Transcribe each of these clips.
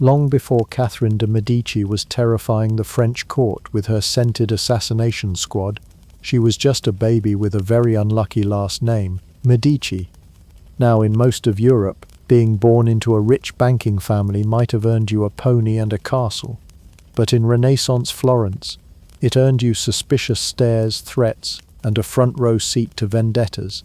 Long before Catherine de Medici was terrifying the French court with her scented assassination squad, she was just a baby with a very unlucky last name, Medici. Now, in most of Europe, being born into a rich banking family might have earned you a pony and a castle. But in Renaissance Florence, it earned you suspicious stares, threats, and a front-row seat to vendettas.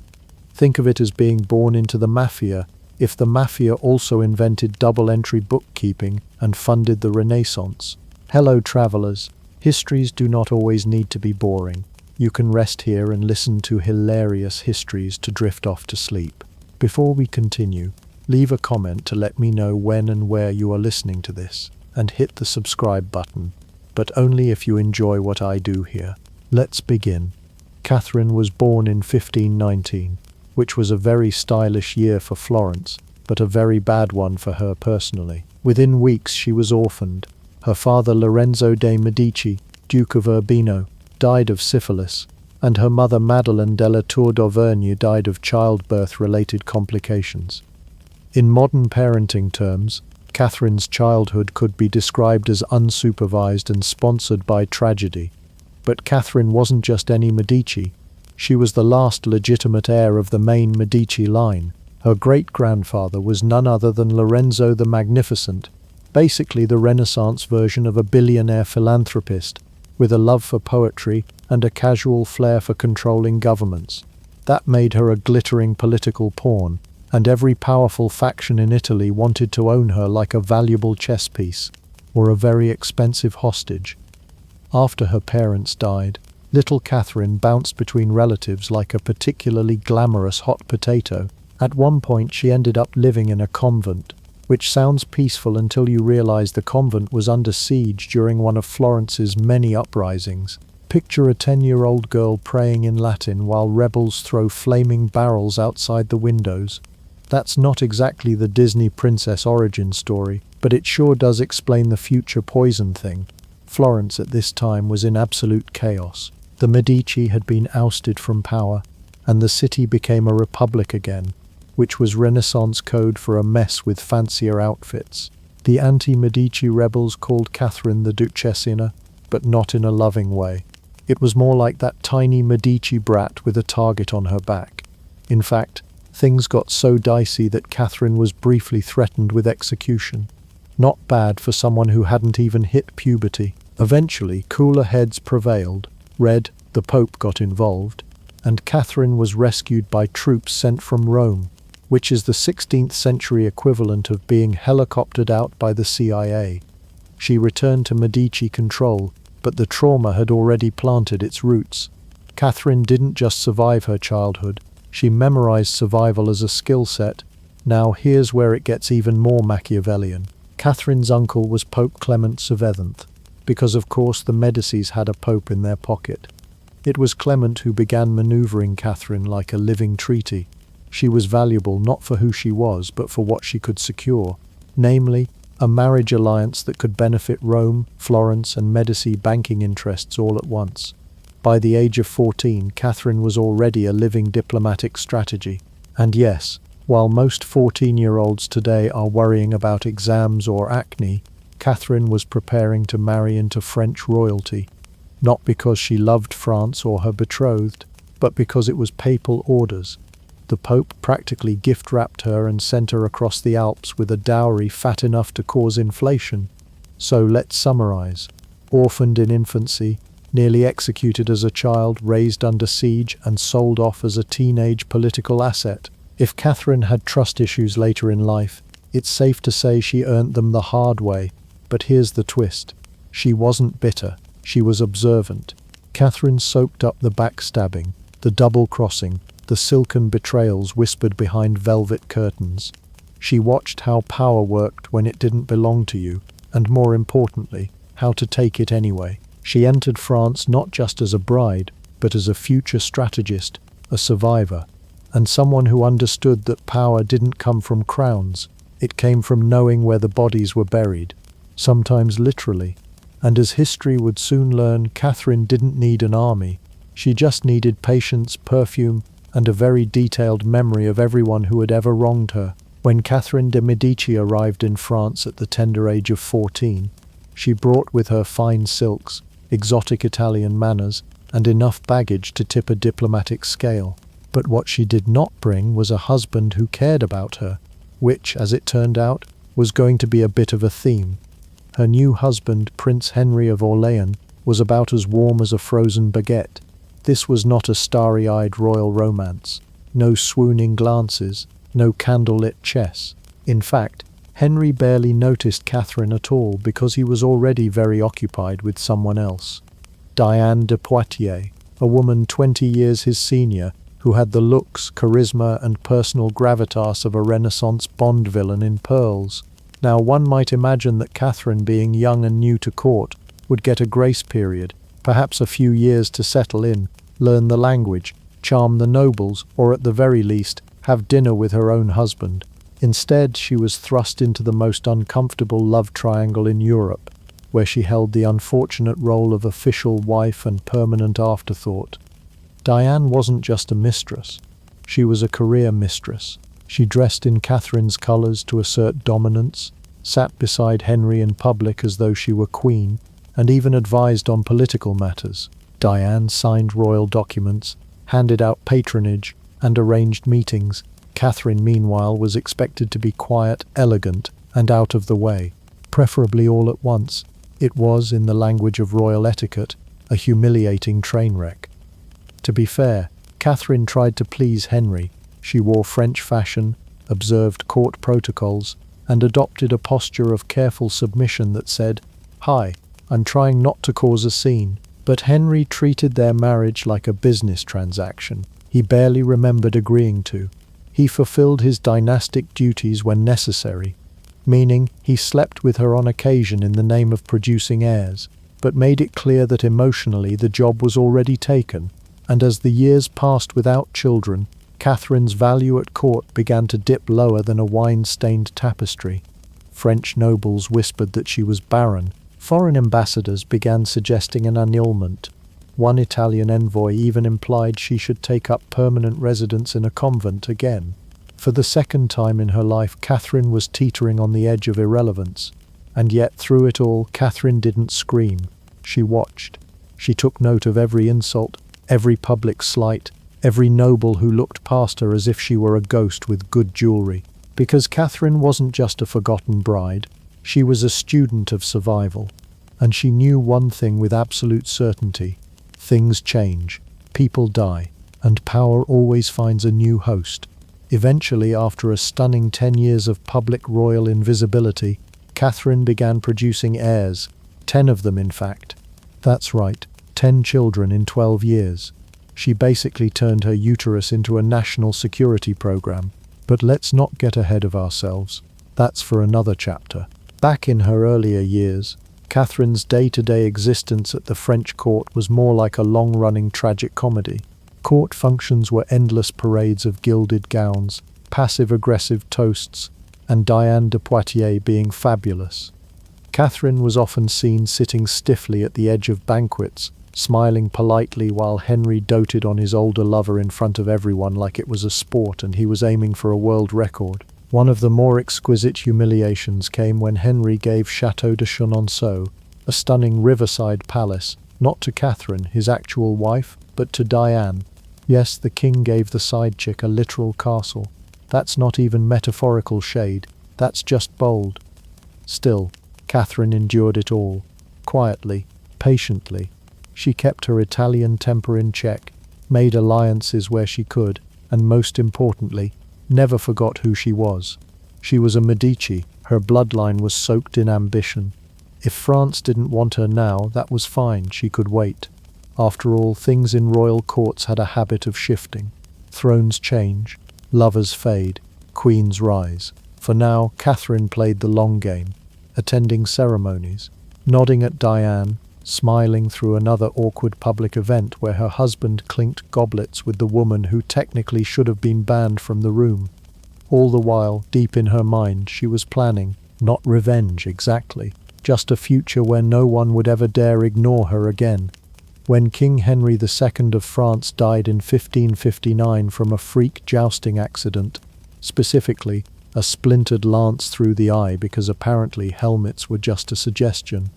Think of it as being born into the mafia, if the mafia also invented double-entry bookkeeping and funded the Renaissance. Hello, travelers. Histories do not always need to be boring. You can rest here and listen to hilarious histories to drift off to sleep. Before we continue, leave a comment to let me know when and where you are listening to this, and hit the subscribe button, but only if you enjoy what I do here. Let's begin. Catherine was born in 1519, which was a very stylish year for Florence, but a very bad one for her personally. Within weeks she was orphaned. Her father Lorenzo de' Medici, Duke of Urbino, died of syphilis, and her mother Madeleine de la Tour d'Auvergne died of childbirth-related complications. In modern parenting terms, Catherine's childhood could be described as unsupervised and sponsored by tragedy. But Catherine wasn't just any Medici. She was the last legitimate heir of the main Medici line. Her great-grandfather was none other than Lorenzo the Magnificent, basically the Renaissance version of a billionaire philanthropist, with a love for poetry and a casual flair for controlling governments. That made her a glittering political pawn, and every powerful faction in Italy wanted to own her like a valuable chess piece, or a very expensive hostage. After her parents died, little Catherine bounced between relatives like a particularly glamorous hot potato. At one point she ended up living in a convent, which sounds peaceful until you realize the convent was under siege during one of Florence's many uprisings. Picture a 10-year-old girl praying in Latin while rebels throw flaming barrels outside the windows. That's not exactly the Disney princess origin story, but it sure does explain the future poison thing. Florence at this time was in absolute chaos. The Medici had been ousted from power, and the city became a republic again, which was Renaissance code for a mess with fancier outfits. The anti-Medici rebels called Catherine the Duchessina, but not in a loving way. It was more like that tiny Medici brat with a target on her back. In fact, things got so dicey that Catherine was briefly threatened with execution. Not bad for someone who hadn't even hit puberty. Eventually, cooler heads prevailed. The Pope got involved, and Catherine was rescued by troops sent from Rome, which is the 16th century equivalent of being helicoptered out by the CIA. She returned to Medici control, but the trauma had already planted its roots. Catherine didn't just survive her childhood, she memorized survival as a skill set. Now here's where it gets even more Machiavellian. Catherine's uncle was Pope Clement VII, because of course the Medicis had a pope in their pocket. It was Clement who began maneuvering Catherine like a living treaty. She was valuable not for who she was, but for what she could secure, namely, a marriage alliance that could benefit Rome, Florence, and Medici banking interests all at once. By the age of 14, Catherine was already a living diplomatic strategy. And yes, while most 14-year-olds today are worrying about exams or acne, Catherine was preparing to marry into French royalty, not because she loved France or her betrothed, but because it was papal orders. The Pope practically gift-wrapped her and sent her across the Alps with a dowry fat enough to cause inflation. So let's summarize. Orphaned in infancy, nearly executed as a child, raised under siege, and sold off as a teenage political asset. If Catherine had trust issues later in life, it's safe to say she earned them the hard way. But here's the twist. She wasn't bitter, she was observant. Catherine soaked up the backstabbing, the double-crossing, the silken betrayals whispered behind velvet curtains. She watched how power worked when it didn't belong to you, and more importantly, how to take it anyway. She entered France not just as a bride, but as a future strategist, a survivor, and someone who understood that power didn't come from crowns, it came from knowing where the bodies were buried, sometimes literally. And as history would soon learn, Catherine didn't need an army. She just needed patience, perfume, and a very detailed memory of everyone who had ever wronged her. When Catherine de Medici arrived in France at the tender age of 14, she brought with her fine silks, exotic Italian manners, and enough baggage to tip a diplomatic scale. But what she did not bring was a husband who cared about her, which, as it turned out, was going to be a bit of a theme. Her new husband, Prince Henry of Orléans, was about as warm as a frozen baguette. This was not a starry-eyed royal romance. No swooning glances, no candlelit chess. In fact, Henry barely noticed Catherine at all because he was already very occupied with someone else. Diane de Poitiers, a woman 20 years his senior, who had the looks, charisma, and personal gravitas of a Renaissance Bond villain in pearls. Now, one might imagine that Catherine, being young and new to court, would get a grace period, perhaps a few years to settle in, learn the language, charm the nobles, or at the very least, have dinner with her own husband. Instead, she was thrust into the most uncomfortable love triangle in Europe, where she held the unfortunate role of official wife and permanent afterthought. Diane wasn't just a mistress. She was a career mistress. She dressed in Catherine's colours to assert dominance, sat beside Henry in public as though she were queen, and even advised on political matters. Diane signed royal documents, handed out patronage, and arranged meetings. Catherine, meanwhile, was expected to be quiet, elegant, and out of the way, preferably all at once. It was, in the language of royal etiquette, a humiliating train wreck. To be fair, Catherine tried to please Henry. She wore French fashion, observed court protocols, and adopted a posture of careful submission that said, "Hi, I'm trying not to cause a scene." But Henry treated their marriage like a business transaction he barely remembered agreeing to. He fulfilled his dynastic duties when necessary, meaning he slept with her on occasion in the name of producing heirs, but made it clear that emotionally the job was already taken, and as the years passed without children, Catherine's value at court began to dip lower than a wine-stained tapestry. French nobles whispered that she was barren. Foreign ambassadors began suggesting an annulment. One Italian envoy even implied she should take up permanent residence in a convent again. For the second time in her life, Catherine was teetering on the edge of irrelevance. And yet, through it all, Catherine didn't scream. She watched. She took note of every insult, every public slight, every noble who looked past her as if she were a ghost with good jewelry. Because Catherine wasn't just a forgotten bride, she was a student of survival. And she knew one thing with absolute certainty: things change, people die, and power always finds a new host. Eventually, after a stunning 10 years of public royal invisibility, Catherine began producing heirs, 10 of them in fact. That's right, 10 children in 12 years. She basically turned her uterus into a national security program. But let's not get ahead of ourselves. That's for another chapter. Back in her earlier years, Catherine's day-to-day existence at the French court was more like a long-running tragic comedy. Court functions were endless parades of gilded gowns, passive-aggressive toasts, and Diane de Poitiers being fabulous. Catherine was often seen sitting stiffly at the edge of banquets, smiling politely while Henry doted on his older lover in front of everyone like it was a sport and he was aiming for a world record. One of the more exquisite humiliations came when Henry gave Chateau de Chenonceau, a stunning riverside palace, not to Catherine, his actual wife, but to Diane. Yes, the king gave the side chick a literal castle. That's not even metaphorical shade, that's just bold. Still, Catherine endured it all, quietly, patiently. She kept her Italian temper in check, made alliances where she could, and most importantly, never forgot who she was. She was a Medici, her bloodline was soaked in ambition. If France didn't want her now, that was fine, she could wait. After all, things in royal courts had a habit of shifting. Thrones change, lovers fade, queens rise. For now, Catherine played the long game, attending ceremonies, nodding at Diane, smiling through another awkward public event where her husband clinked goblets with the woman who technically should have been banned from the room. All the while, deep in her mind, she was planning, not revenge exactly, just a future where no one would ever dare ignore her again. When King Henry II of France died in 1559 from a freak jousting accident, specifically, a splintered lance through the eye because apparently helmets were just a suggestion.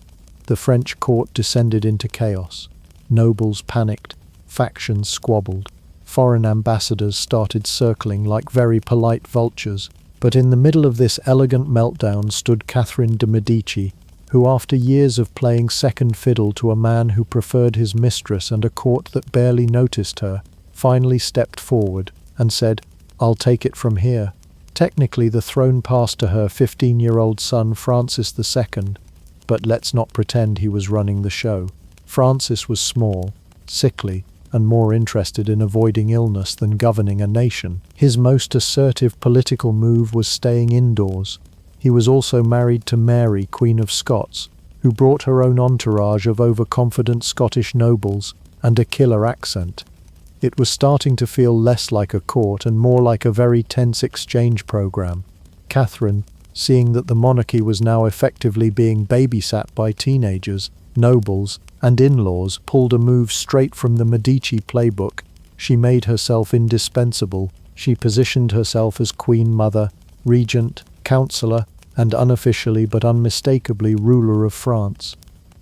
The French court descended into chaos. Nobles panicked, factions squabbled, foreign ambassadors started circling like very polite vultures. But in the middle of this elegant meltdown stood Catherine de Medici, who after years of playing second fiddle to a man who preferred his mistress and a court that barely noticed her, finally stepped forward and said, "I'll take it from here." Technically the throne passed to her 15-year-old son Francis II, but let's not pretend he was running the show. Francis was small, sickly, and more interested in avoiding illness than governing a nation. His most assertive political move was staying indoors. He was also married to Mary, Queen of Scots, who brought her own entourage of overconfident Scottish nobles and a killer accent. It was starting to feel less like a court and more like a very tense exchange program. Catherine, seeing that the monarchy was now effectively being babysat by teenagers, nobles, and in-laws, pulled a move straight from the Medici playbook. She made herself indispensable. She positioned herself as Queen Mother, Regent, Counselor, and unofficially but unmistakably ruler of France.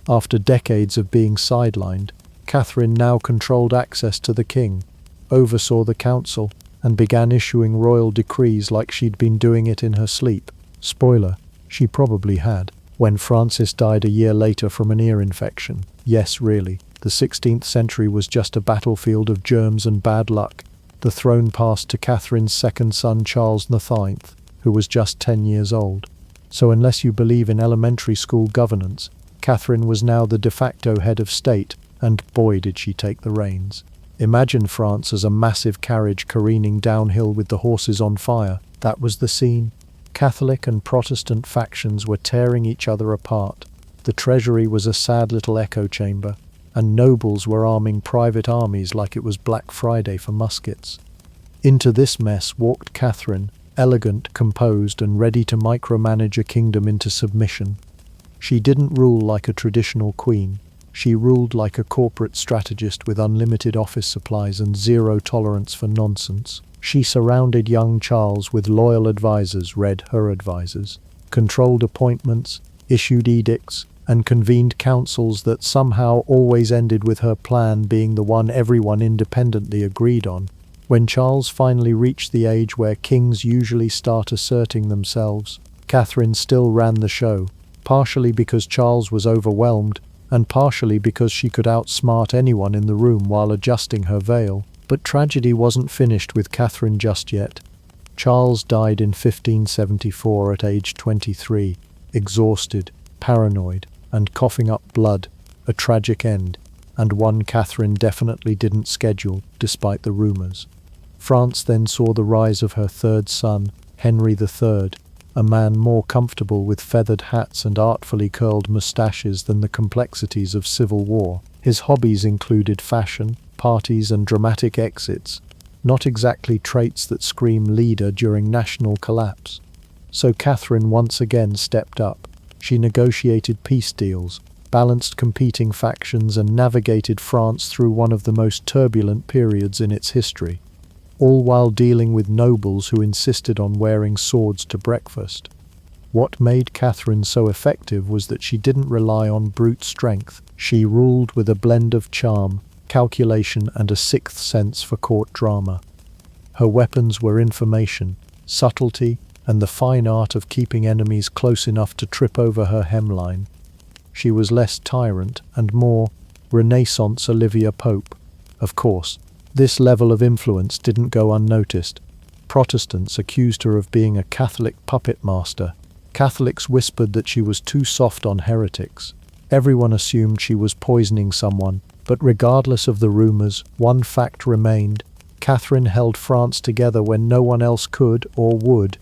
After decades of being sidelined, Catherine now controlled access to the king, oversaw the council, and began issuing royal decrees like she'd been doing it in her sleep. Spoiler, she probably had. When Francis died a year later from an ear infection. Yes, really, the 16th century was just a battlefield of germs and bad luck. The throne passed to Catherine's second son Charles IX, who was just 10 years old. So unless you believe in elementary school governance, Catherine was now the de facto head of state, and boy did she take the reins. Imagine France as a massive carriage careening downhill with the horses on fire. That was the scene. Catholic and Protestant factions were tearing each other apart. The treasury was a sad little echo chamber, and nobles were arming private armies like it was Black Friday for muskets. Into this mess walked Catherine, elegant, composed, and ready to micromanage a kingdom into submission. She didn't rule like a traditional queen. She ruled like a corporate strategist with unlimited office supplies and zero tolerance for nonsense. She surrounded young Charles with loyal advisors, read her advisors, controlled appointments, issued edicts, and convened councils that somehow always ended with her plan being the one everyone independently agreed on. When Charles finally reached the age where kings usually start asserting themselves, Catherine still ran the show, partially because Charles was overwhelmed, and partially because she could outsmart anyone in the room while adjusting her veil. But tragedy wasn't finished with Catherine just yet. Charles died in 1574 at age 23, exhausted, paranoid, and coughing up blood, a tragic end, and one Catherine definitely didn't schedule, despite the rumours. France then saw the rise of her third son, Henry III, a man more comfortable with feathered hats and artfully curled moustaches than the complexities of civil war. His hobbies included fashion, parties, and dramatic exits, not exactly traits that scream leader during national collapse. So Catherine once again stepped up. She negotiated peace deals, balanced competing factions, and navigated France through one of the most turbulent periods in its history, all while dealing with nobles who insisted on wearing swords to breakfast. What made Catherine so effective was that she didn't rely on brute strength. She ruled with a blend of charm, calculation, and a sixth sense for court drama. Her weapons were information, subtlety, and the fine art of keeping enemies close enough to trip over her hemline. She was less tyrant and more Renaissance Olivia Pope. Of course, this level of influence didn't go unnoticed. Protestants accused her of being a Catholic puppet master. Catholics whispered that she was too soft on heretics. Everyone assumed she was poisoning someone, but regardless of the rumours, one fact remained. Catherine held France together when no one else could or would.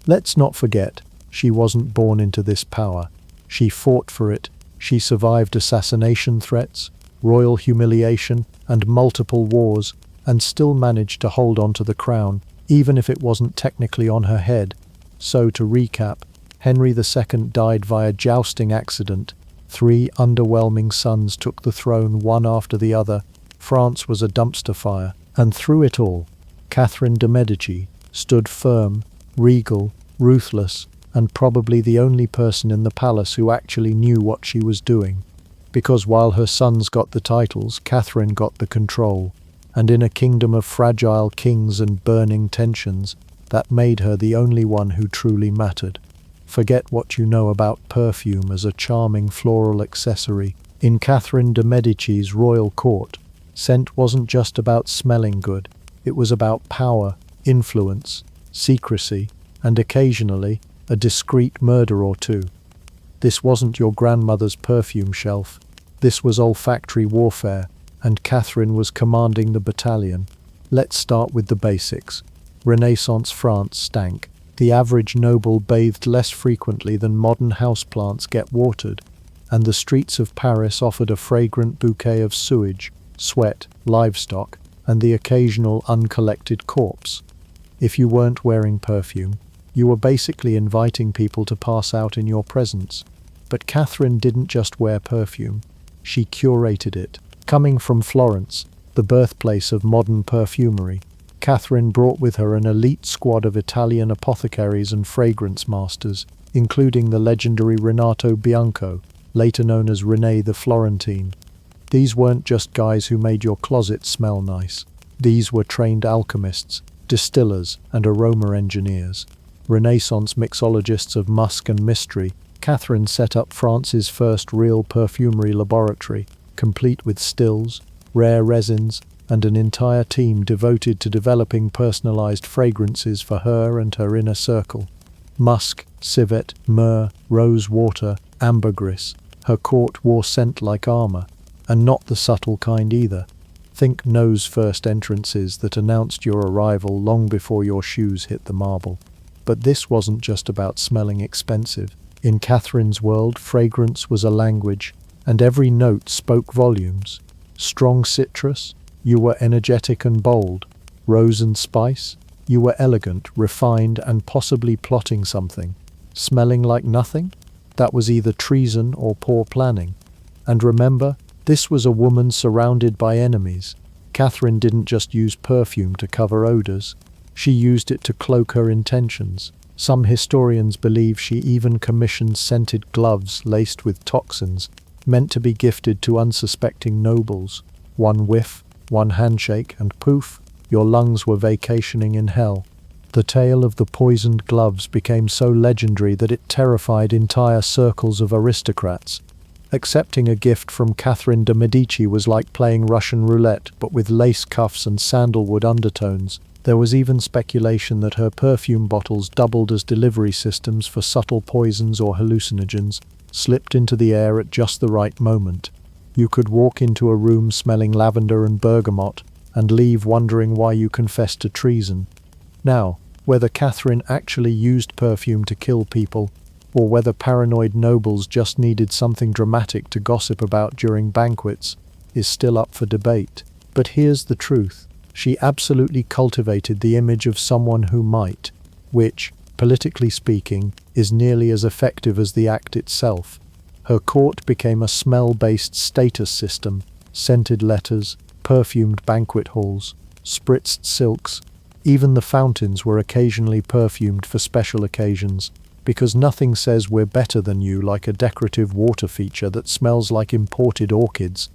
Let's not forget, she wasn't born into this power. She fought for it. She survived assassination threats, royal humiliation, and multiple wars, and still managed to hold on to the crown, even if it wasn't technically on her head. So, to recap, Henry II died via jousting accident. 3 underwhelming sons took the throne one after the other. France was a dumpster fire, and through it all, Catherine de Medici stood firm, regal, ruthless, and probably the only person in the palace who actually knew what she was doing. Because while her sons got the titles, Catherine got the control, and in a kingdom of fragile kings and burning tensions, that made her the only one who truly mattered. Forget what you know about perfume as a charming floral accessory. In Catherine de Medici's royal court, scent wasn't just about smelling good, it was about power, influence, secrecy, and occasionally, a discreet murder or two. This wasn't your grandmother's perfume shelf. This was olfactory warfare, and Catherine was commanding the battalion. Let's start with the basics. Renaissance France stank. The average noble bathed less frequently than modern houseplants get watered, and the streets of Paris offered a fragrant bouquet of sewage, sweat, livestock, and the occasional uncollected corpse. If you weren't wearing perfume, you were basically inviting people to pass out in your presence. But Catherine didn't just wear perfume, she curated it. Coming from Florence, the birthplace of modern perfumery, Catherine brought with her an elite squad of Italian apothecaries and fragrance masters, including the legendary Renato Bianco, later known as René the Florentine. These weren't just guys who made your closet smell nice. These were trained alchemists, distillers, and aroma engineers. Renaissance mixologists of musk and mystery, Catherine set up France's first real perfumery laboratory, complete with stills, rare resins, and an entire team devoted to developing personalized fragrances for her and her inner circle. Musk, civet, myrrh, rose water, ambergris. Her court wore scent like armor, and not the subtle kind either. Think nose-first entrances that announced your arrival long before your shoes hit the marble. But this wasn't just about smelling expensive. In Catherine's world, fragrance was a language, and every note spoke volumes. Strong citrus, you were energetic and bold. Rose and spice, you were elegant, refined, and possibly plotting something. Smelling like nothing? That was either treason or poor planning. And remember, this was a woman surrounded by enemies. Catherine didn't just use perfume to cover odors. She used it to cloak her intentions. Some historians believe she even commissioned scented gloves laced with toxins, meant to be gifted to unsuspecting nobles. One whiff, one handshake, and poof, your lungs were vacationing in hell. The tale of the poisoned gloves became so legendary that it terrified entire circles of aristocrats. Accepting a gift from Catherine de Medici was like playing Russian roulette, but with lace cuffs and sandalwood undertones. There was even speculation that her perfume bottles doubled as delivery systems for subtle poisons or hallucinogens, slipped into the air at just the right moment. You could walk into a room smelling lavender and bergamot, and leave wondering why you confessed to treason. Now, whether Catherine actually used perfume to kill people, or whether paranoid nobles just needed something dramatic to gossip about during banquets, is still up for debate. But here's the truth. She absolutely cultivated the image of someone who might, which, politically speaking, is nearly as effective as the act itself. Her court became a smell-based status system, scented letters, perfumed banquet halls, spritzed silks. Even the fountains were occasionally perfumed for special occasions, because nothing says we're better than you like a decorative water feature that smells like imported orchids.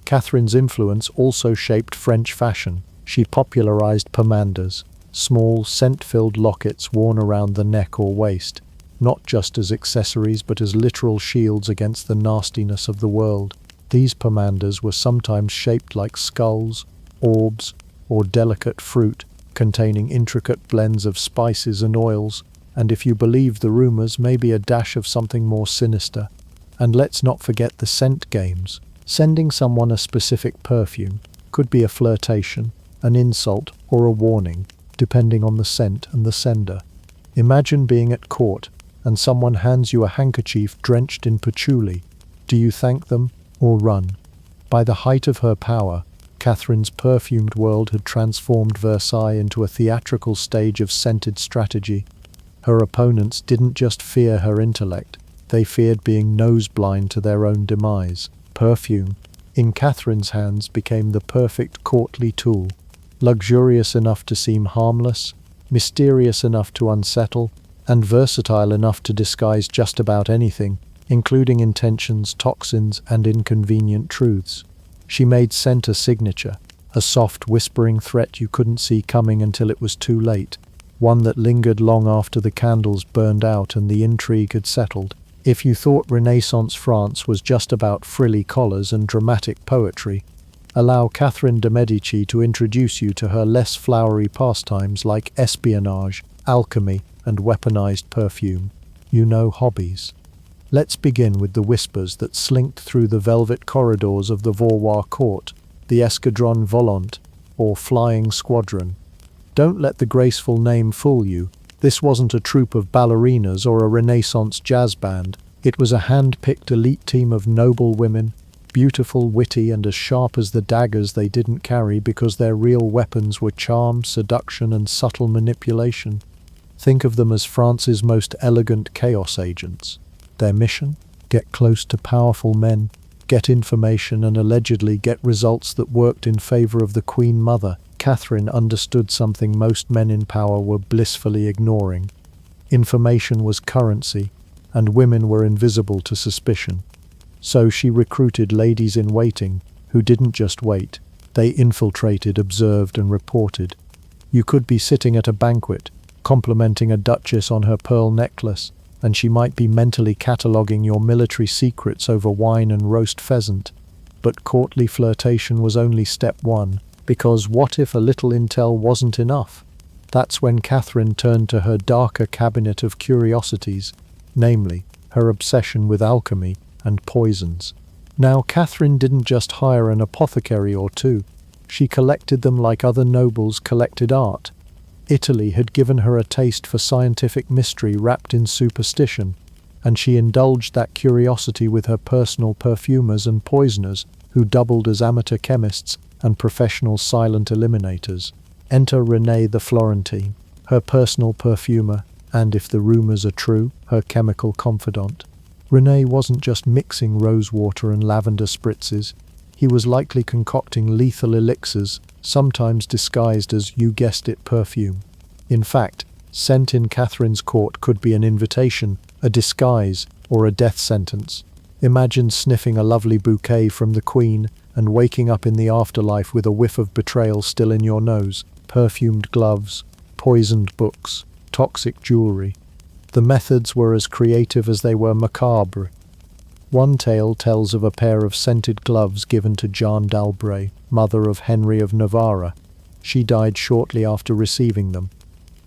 Catherine's influence also shaped French fashion. She popularized pomanders, small, scent-filled lockets worn around the neck or waist, not just as accessories but as literal shields against the nastiness of the world. These pomanders were sometimes shaped like skulls, orbs, or delicate fruit, containing intricate blends of spices and oils, and if you believe the rumors, maybe a dash of something more sinister. And let's not forget the scent games. Sending someone a specific perfume could be a flirtation, an insult, or a warning, depending on the scent and the sender. Imagine being at court, and someone hands you a handkerchief drenched in patchouli. Do you thank them, or run? By the height of her power, Catherine's perfumed world had transformed Versailles into a theatrical stage of scented strategy. Her opponents didn't just fear her intellect, they feared being nose-blind to their own demise. Perfume, in Catherine's hands, became the perfect courtly tool. Luxurious enough to seem harmless, mysterious enough to unsettle, and versatile enough to disguise just about anything, including intentions, toxins, and inconvenient truths. She made scent a signature, a soft, whispering threat you couldn't see coming until it was too late, one that lingered long after the candles burned out and the intrigue had settled. If you thought Renaissance France was just about frilly collars and dramatic poetry, allow Catherine de Medici to introduce you to her less flowery pastimes like espionage, alchemy, and weaponized perfume. Hobbies. Let's begin with the whispers that slinked through the velvet corridors of the Vaudois court, the escadron volant, or flying squadron. Don't let the graceful name fool you. This wasn't a troupe of ballerinas or a Renaissance jazz band. It was a hand-picked elite team of noble women, beautiful, witty, and as sharp as the daggers they didn't carry because their real weapons were charm, seduction, and subtle manipulation. Think of them as France's most elegant chaos agents. Their mission? Get close to powerful men, get information, and allegedly get results that worked in favor of the Queen Mother. Catherine understood something most men in power were blissfully ignoring. Information was currency, and women were invisible to suspicion. So she recruited ladies-in-waiting, who didn't just wait. They infiltrated, observed, and reported. You could be sitting at a banquet, complimenting a duchess on her pearl necklace, and she might be mentally cataloguing your military secrets over wine and roast pheasant. But courtly flirtation was only step one, because what if a little intel wasn't enough? That's when Catherine turned to her darker cabinet of curiosities, namely, her obsession with alchemy and poisons. Now, Catherine didn't just hire an apothecary or two. She collected them like other nobles collected art. Italy had given her a taste for scientific mystery wrapped in superstition, and she indulged that curiosity with her personal perfumers and poisoners, who doubled as amateur chemists and professional silent eliminators. Enter Renée the Florentine, her personal perfumer, and if the rumors are true, her chemical confidant. Renée wasn't just mixing rosewater and lavender spritzes. He was likely concocting lethal elixirs, sometimes disguised as, you guessed it, perfume. In fact, scent in Catherine's court could be an invitation, a disguise, or a death sentence. Imagine sniffing a lovely bouquet from the Queen and waking up in the afterlife with a whiff of betrayal still in your nose, perfumed gloves, poisoned books, toxic jewelry. The methods were as creative as they were macabre. One tale tells of a pair of scented gloves given to Jeanne d'Albret, mother of Henry of Navarre. She died shortly after receiving them.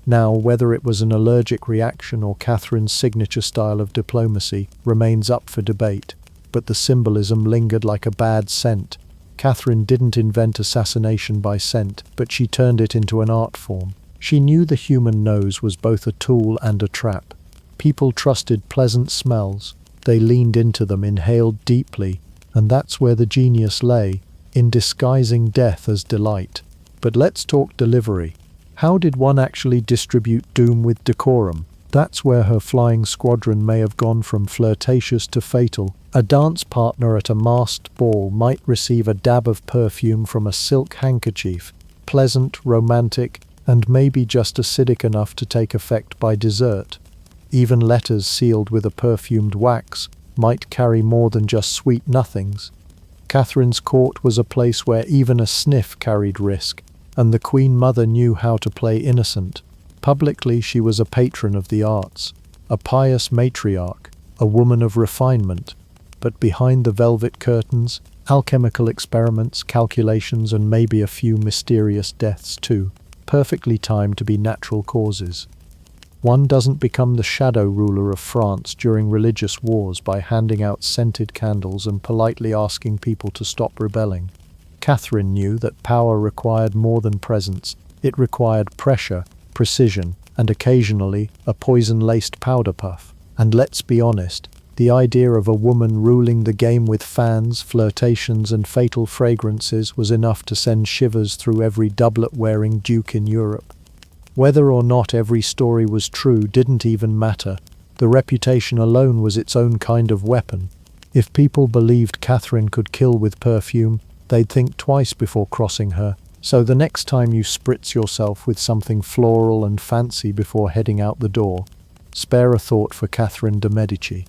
Now, whether it was an allergic reaction or Catherine's signature style of diplomacy remains up for debate, but the symbolism lingered like a bad scent. Catherine didn't invent assassination by scent, but she turned it into an art form. She knew the human nose was both a tool and a trap. People trusted pleasant smells. They leaned into them, inhaled deeply, and that's where the genius lay, in disguising death as delight. But let's talk delivery. How did one actually distribute doom with decorum? That's where her flying squadron may have gone from flirtatious to fatal. A dance partner at a masked ball might receive a dab of perfume from a silk handkerchief, pleasant, romantic, and maybe just acidic enough to take effect by dessert. Even letters sealed with a perfumed wax might carry more than just sweet nothings. Catherine's court was a place where even a sniff carried risk, and the Queen Mother knew how to play innocent. Publicly, she was a patron of the arts, a pious matriarch, a woman of refinement. But behind the velvet curtains, alchemical experiments, calculations, and maybe a few mysterious deaths too, perfectly timed to be natural causes. One doesn't become the shadow ruler of France during religious wars by handing out scented candles and politely asking people to stop rebelling. Catherine knew that power required more than presence. It required pressure, precision, and occasionally a poison-laced powder puff. And let's be honest, the idea of a woman ruling the game with fans, flirtations, and fatal fragrances was enough to send shivers through every doublet-wearing duke in Europe. Whether or not every story was true didn't even matter. The reputation alone was its own kind of weapon. If people believed Catherine could kill with perfume, they'd think twice before crossing her. So the next time you spritz yourself with something floral and fancy before heading out the door, Spare a thought for Catherine de Medici.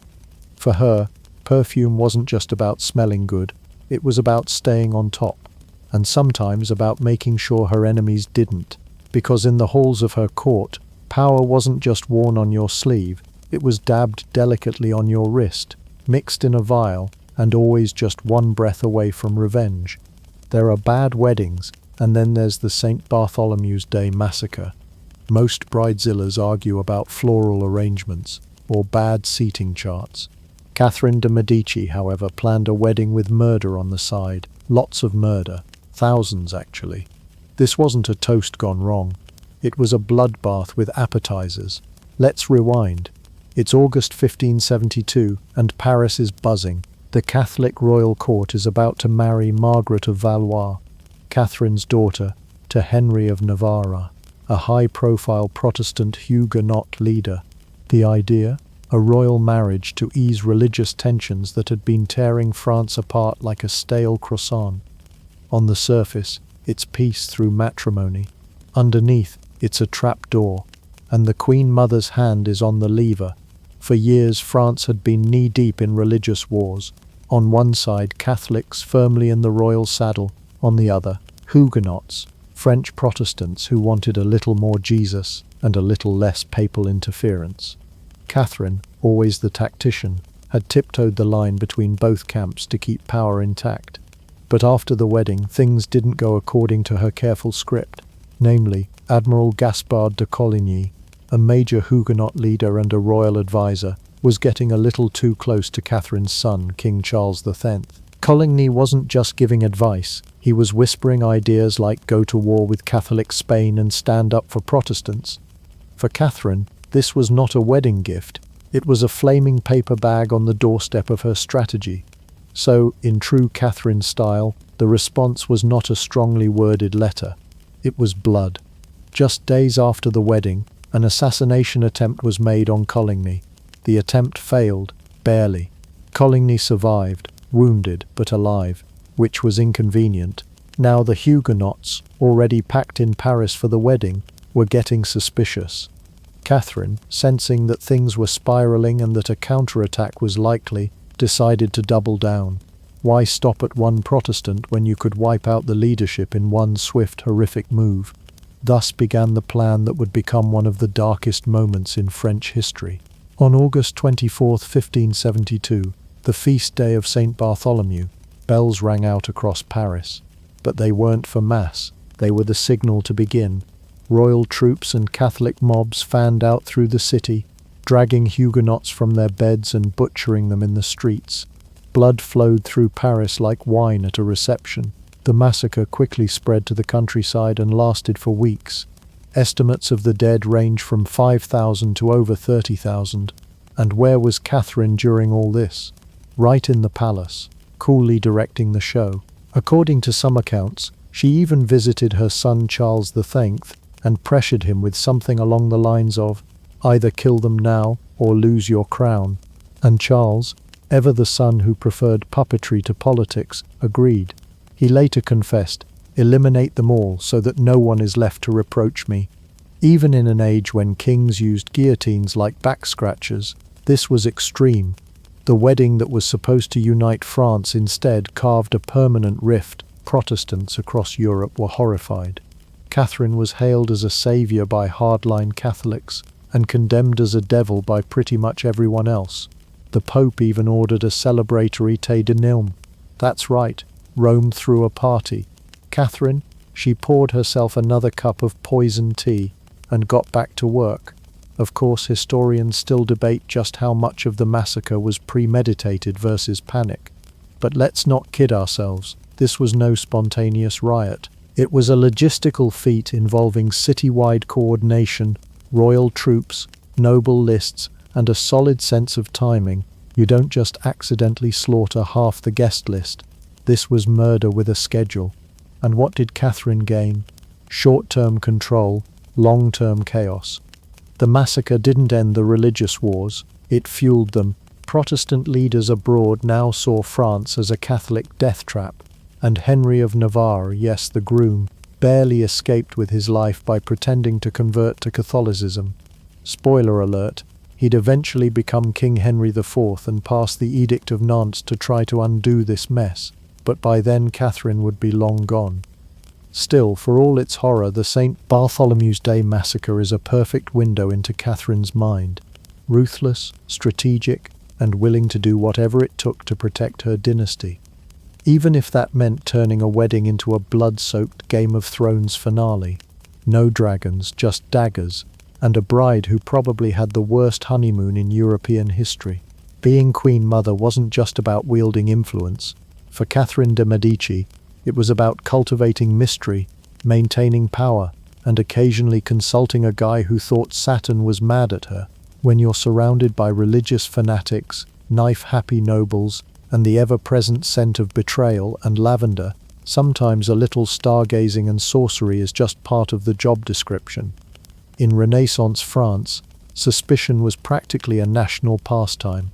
For her, perfume wasn't just about smelling good, it was about staying on top, and sometimes about making sure her enemies didn't, because in the halls of her court, power wasn't just worn on your sleeve, it was dabbed delicately on your wrist, mixed in a vial, and always just one breath away from revenge. There are bad weddings, and then there's the St. Bartholomew's Day massacre. Most bridezillas argue about floral arrangements, or bad seating charts. Catherine de Medici, however, planned a wedding with murder on the side. Lots of murder. Thousands, actually. This wasn't a toast gone wrong. It was a bloodbath with appetizers. Let's rewind. It's August 1572, and Paris is buzzing. The Catholic royal court is about to marry Margaret of Valois, Catherine's daughter, to Henry of Navarre, a high-profile Protestant Huguenot leader. The idea? A royal marriage to ease religious tensions that had been tearing France apart like a stale croissant. On the surface, it's peace through matrimony. Underneath, it's a trapdoor, and the Queen Mother's hand is on the lever. For years, France had been knee-deep in religious wars. On one side, Catholics firmly in the royal saddle. On the other, Huguenots, French Protestants who wanted a little more Jesus and a little less papal interference. Catherine, always the tactician, had tiptoed the line between both camps to keep power intact. But after the wedding, things didn't go according to her careful script. Namely, Admiral Gaspard de Coligny, a major Huguenot leader and a royal advisor, was getting a little too close to Catherine's son, King Charles X. Coligny wasn't just giving advice, he was whispering ideas like go to war with Catholic Spain and stand up for Protestants. For Catherine, this was not a wedding gift, it was a flaming paper bag on the doorstep of her strategy. So, in true Catherine style, the response was not a strongly worded letter. It was blood. Just days after the wedding, an assassination attempt was made on Coligny. The attempt failed, barely. Coligny survived, wounded but alive, which was inconvenient. Now the Huguenots, already packed in Paris for the wedding, were getting suspicious. Catherine, sensing that things were spiraling and that a counterattack was likely, decided to double down. Why stop at one Protestant when you could wipe out the leadership in one swift, horrific move? Thus began the plan that would become one of the darkest moments in French history. On August 24, 1572, the feast day of St. Bartholomew, bells rang out across Paris. But they weren't for mass, they were the signal to begin. Royal troops and Catholic mobs fanned out through the city, dragging Huguenots from their beds and butchering them in the streets. Blood flowed through Paris like wine at a reception. The massacre quickly spread to the countryside and lasted for weeks. Estimates of the dead range from 5,000 to over 30,000. And where was Catherine during all this? Right in the palace, coolly directing the show. According to some accounts, she even visited her son Charles X and pressured him with something along the lines of, "Either kill them now or lose your crown." And Charles, ever the son who preferred puppetry to politics, agreed. He later confessed, "Eliminate them all so that no one is left to reproach me." Even in an age when kings used guillotines like back scratchers, this was extreme. The wedding that was supposed to unite France instead carved a permanent rift. Protestants across Europe were horrified. Catherine was hailed as a savior by hardline Catholics and condemned as a devil by pretty much everyone else. The Pope even ordered a celebratory Te Deum. That's right, Rome threw a party. Catherine, she poured herself another cup of poison tea and got back to work. Of course, historians still debate just how much of the massacre was premeditated versus panic. But let's not kid ourselves, this was no spontaneous riot. It was a logistical feat involving citywide coordination, royal troops, noble lists, and a solid sense of timing. You don't just accidentally slaughter half the guest list. This was murder with a schedule. And what did Catherine gain? Short-term control, long-term chaos. The massacre didn't end the religious wars, it fueled them. Protestant leaders abroad now saw France as a Catholic death trap, and Henry of Navarre, yes, the groom, barely escaped with his life by pretending to convert to Catholicism. Spoiler alert, He'd eventually become King Henry IV and pass the Edict of Nantes to try to undo this mess, but by then Catherine would be long gone. Still, for all its horror, the St. Bartholomew's Day massacre is a perfect window into Catherine's mind. Ruthless, strategic, and willing to do whatever it took to protect her dynasty. Even if that meant turning a wedding into a blood-soaked Game of Thrones finale. No dragons, just daggers, and a bride who probably had the worst honeymoon in European history. Being Queen Mother wasn't just about wielding influence. For Catherine de Medici, it was about cultivating mystery, maintaining power, and occasionally consulting a guy who thought Saturn was mad at her. When you're surrounded by religious fanatics, knife-happy nobles, and the ever-present scent of betrayal and lavender, sometimes a little stargazing and sorcery is just part of the job description. In Renaissance France, suspicion was practically a national pastime.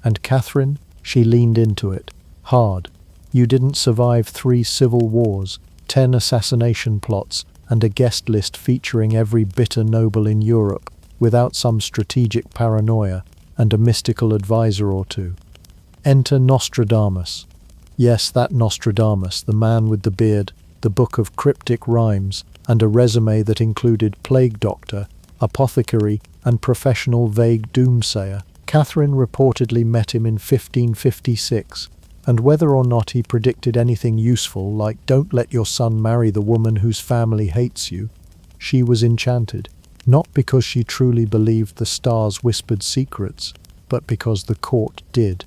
And Catherine, she leaned into it, hard. You didn't survive 3 civil wars, 10 assassination plots, and a guest list featuring every bitter noble in Europe, without some strategic paranoia and a mystical advisor or two. Enter Nostradamus. Yes, that Nostradamus, the man with the beard, the book of cryptic rhymes, and a resume that included plague doctor, apothecary, and professional vague doomsayer. Catherine reportedly met him in 1556, and whether or not he predicted anything useful, like don't let your son marry the woman whose family hates you, she was enchanted. Not because she truly believed the stars whispered secrets, but because the court did.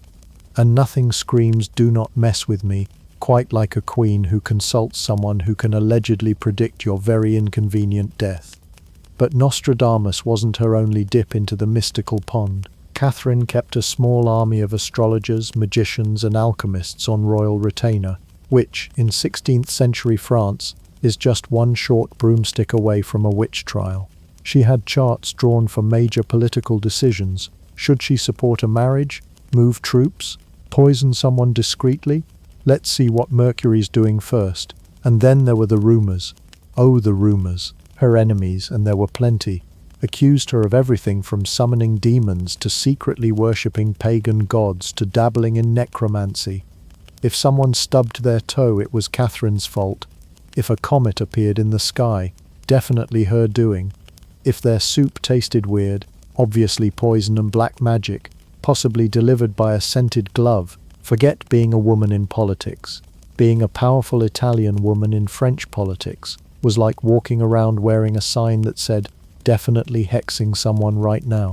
And nothing screams "do not mess with me" quite like a queen who consults someone who can allegedly predict your very inconvenient death. But Nostradamus wasn't her only dip into the mystical pond. Catherine kept a small army of astrologers, magicians, and alchemists on royal retainer, which, in 16th century France, is just one short broomstick away from a witch trial. She had charts drawn for major political decisions. Should she support a marriage? Move troops? Poison someone discreetly? Let's see what Mercury's doing first. And then there were the rumors. Oh, the rumors. Her enemies, and there were plenty, accused her of everything from summoning demons to secretly worshipping pagan gods to dabbling in necromancy. If someone stubbed their toe, it was Catherine's fault. If a comet appeared in the sky, definitely her doing. If their soup tasted weird, obviously poison and black magic, possibly delivered by a scented glove. Forget being a woman in politics. Being a powerful Italian woman in French politics was like walking around wearing a sign that said, "Definitely hexing someone right now."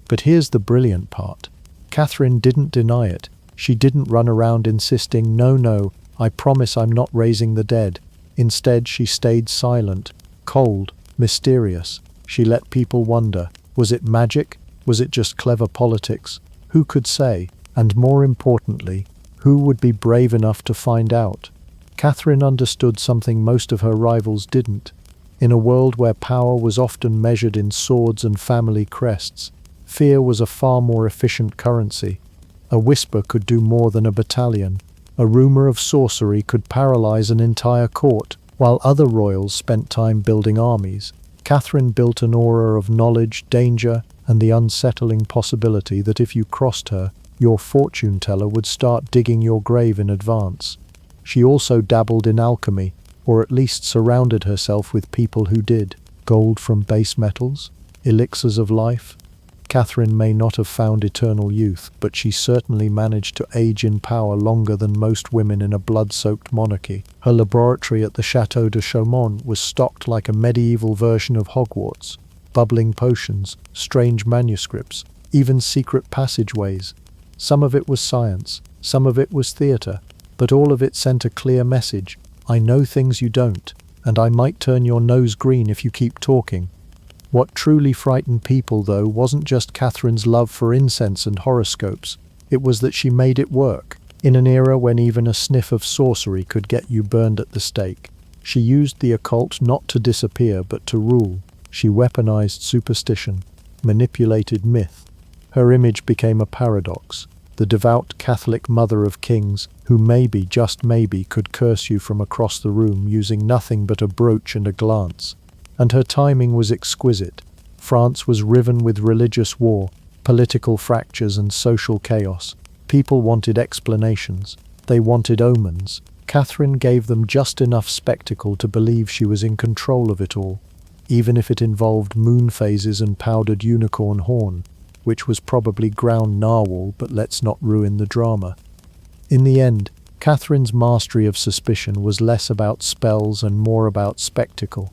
But here's the brilliant part. Catherine didn't deny it. She didn't run around insisting, "No, I promise I'm not raising the dead." Instead, she stayed silent, cold, mysterious. She let people wonder, was it magic? Was it just clever politics? Who could say? And more importantly, who would be brave enough to find out? Catherine understood something most of her rivals didn't. In a world where power was often measured in swords and family crests, fear was a far more efficient currency. A whisper could do more than a battalion. A rumor of sorcery could paralyze an entire court, while other royals spent time building armies. Catherine built an aura of knowledge, danger, and the unsettling possibility that if you crossed her, your fortune teller would start digging your grave in advance. She also dabbled in alchemy, or at least surrounded herself with people who did. Gold from base metals? Elixirs of life? Catherine may not have found eternal youth, but she certainly managed to age in power longer than most women in a blood-soaked monarchy. Her laboratory at the Château de Chaumont was stocked like a medieval version of Hogwarts. Bubbling potions, strange manuscripts, even secret passageways. Some of it was science, some of it was theatre, but all of it sent a clear message. I know things you don't, and I might turn your nose green if you keep talking. What truly frightened people, though, wasn't just Catherine's love for incense and horoscopes. It was that she made it work, in an era when even a sniff of sorcery could get you burned at the stake. She used the occult not to disappear, but to rule. She weaponized superstition, manipulated myth. Her image became a paradox. The devout Catholic mother of kings, who maybe, just maybe, could curse you from across the room using nothing but a brooch and a glance. And her timing was exquisite. France was riven with religious war. political fractures and social chaos. People wanted explanations. They wanted omens. Catherine gave them just enough spectacle to believe she was in control of it all, even if it involved moon phases and powdered unicorn horn, which was probably ground narwhal, but let's not ruin the drama. In the end, Catherine's mastery of suspicion was less about spells and more about spectacle.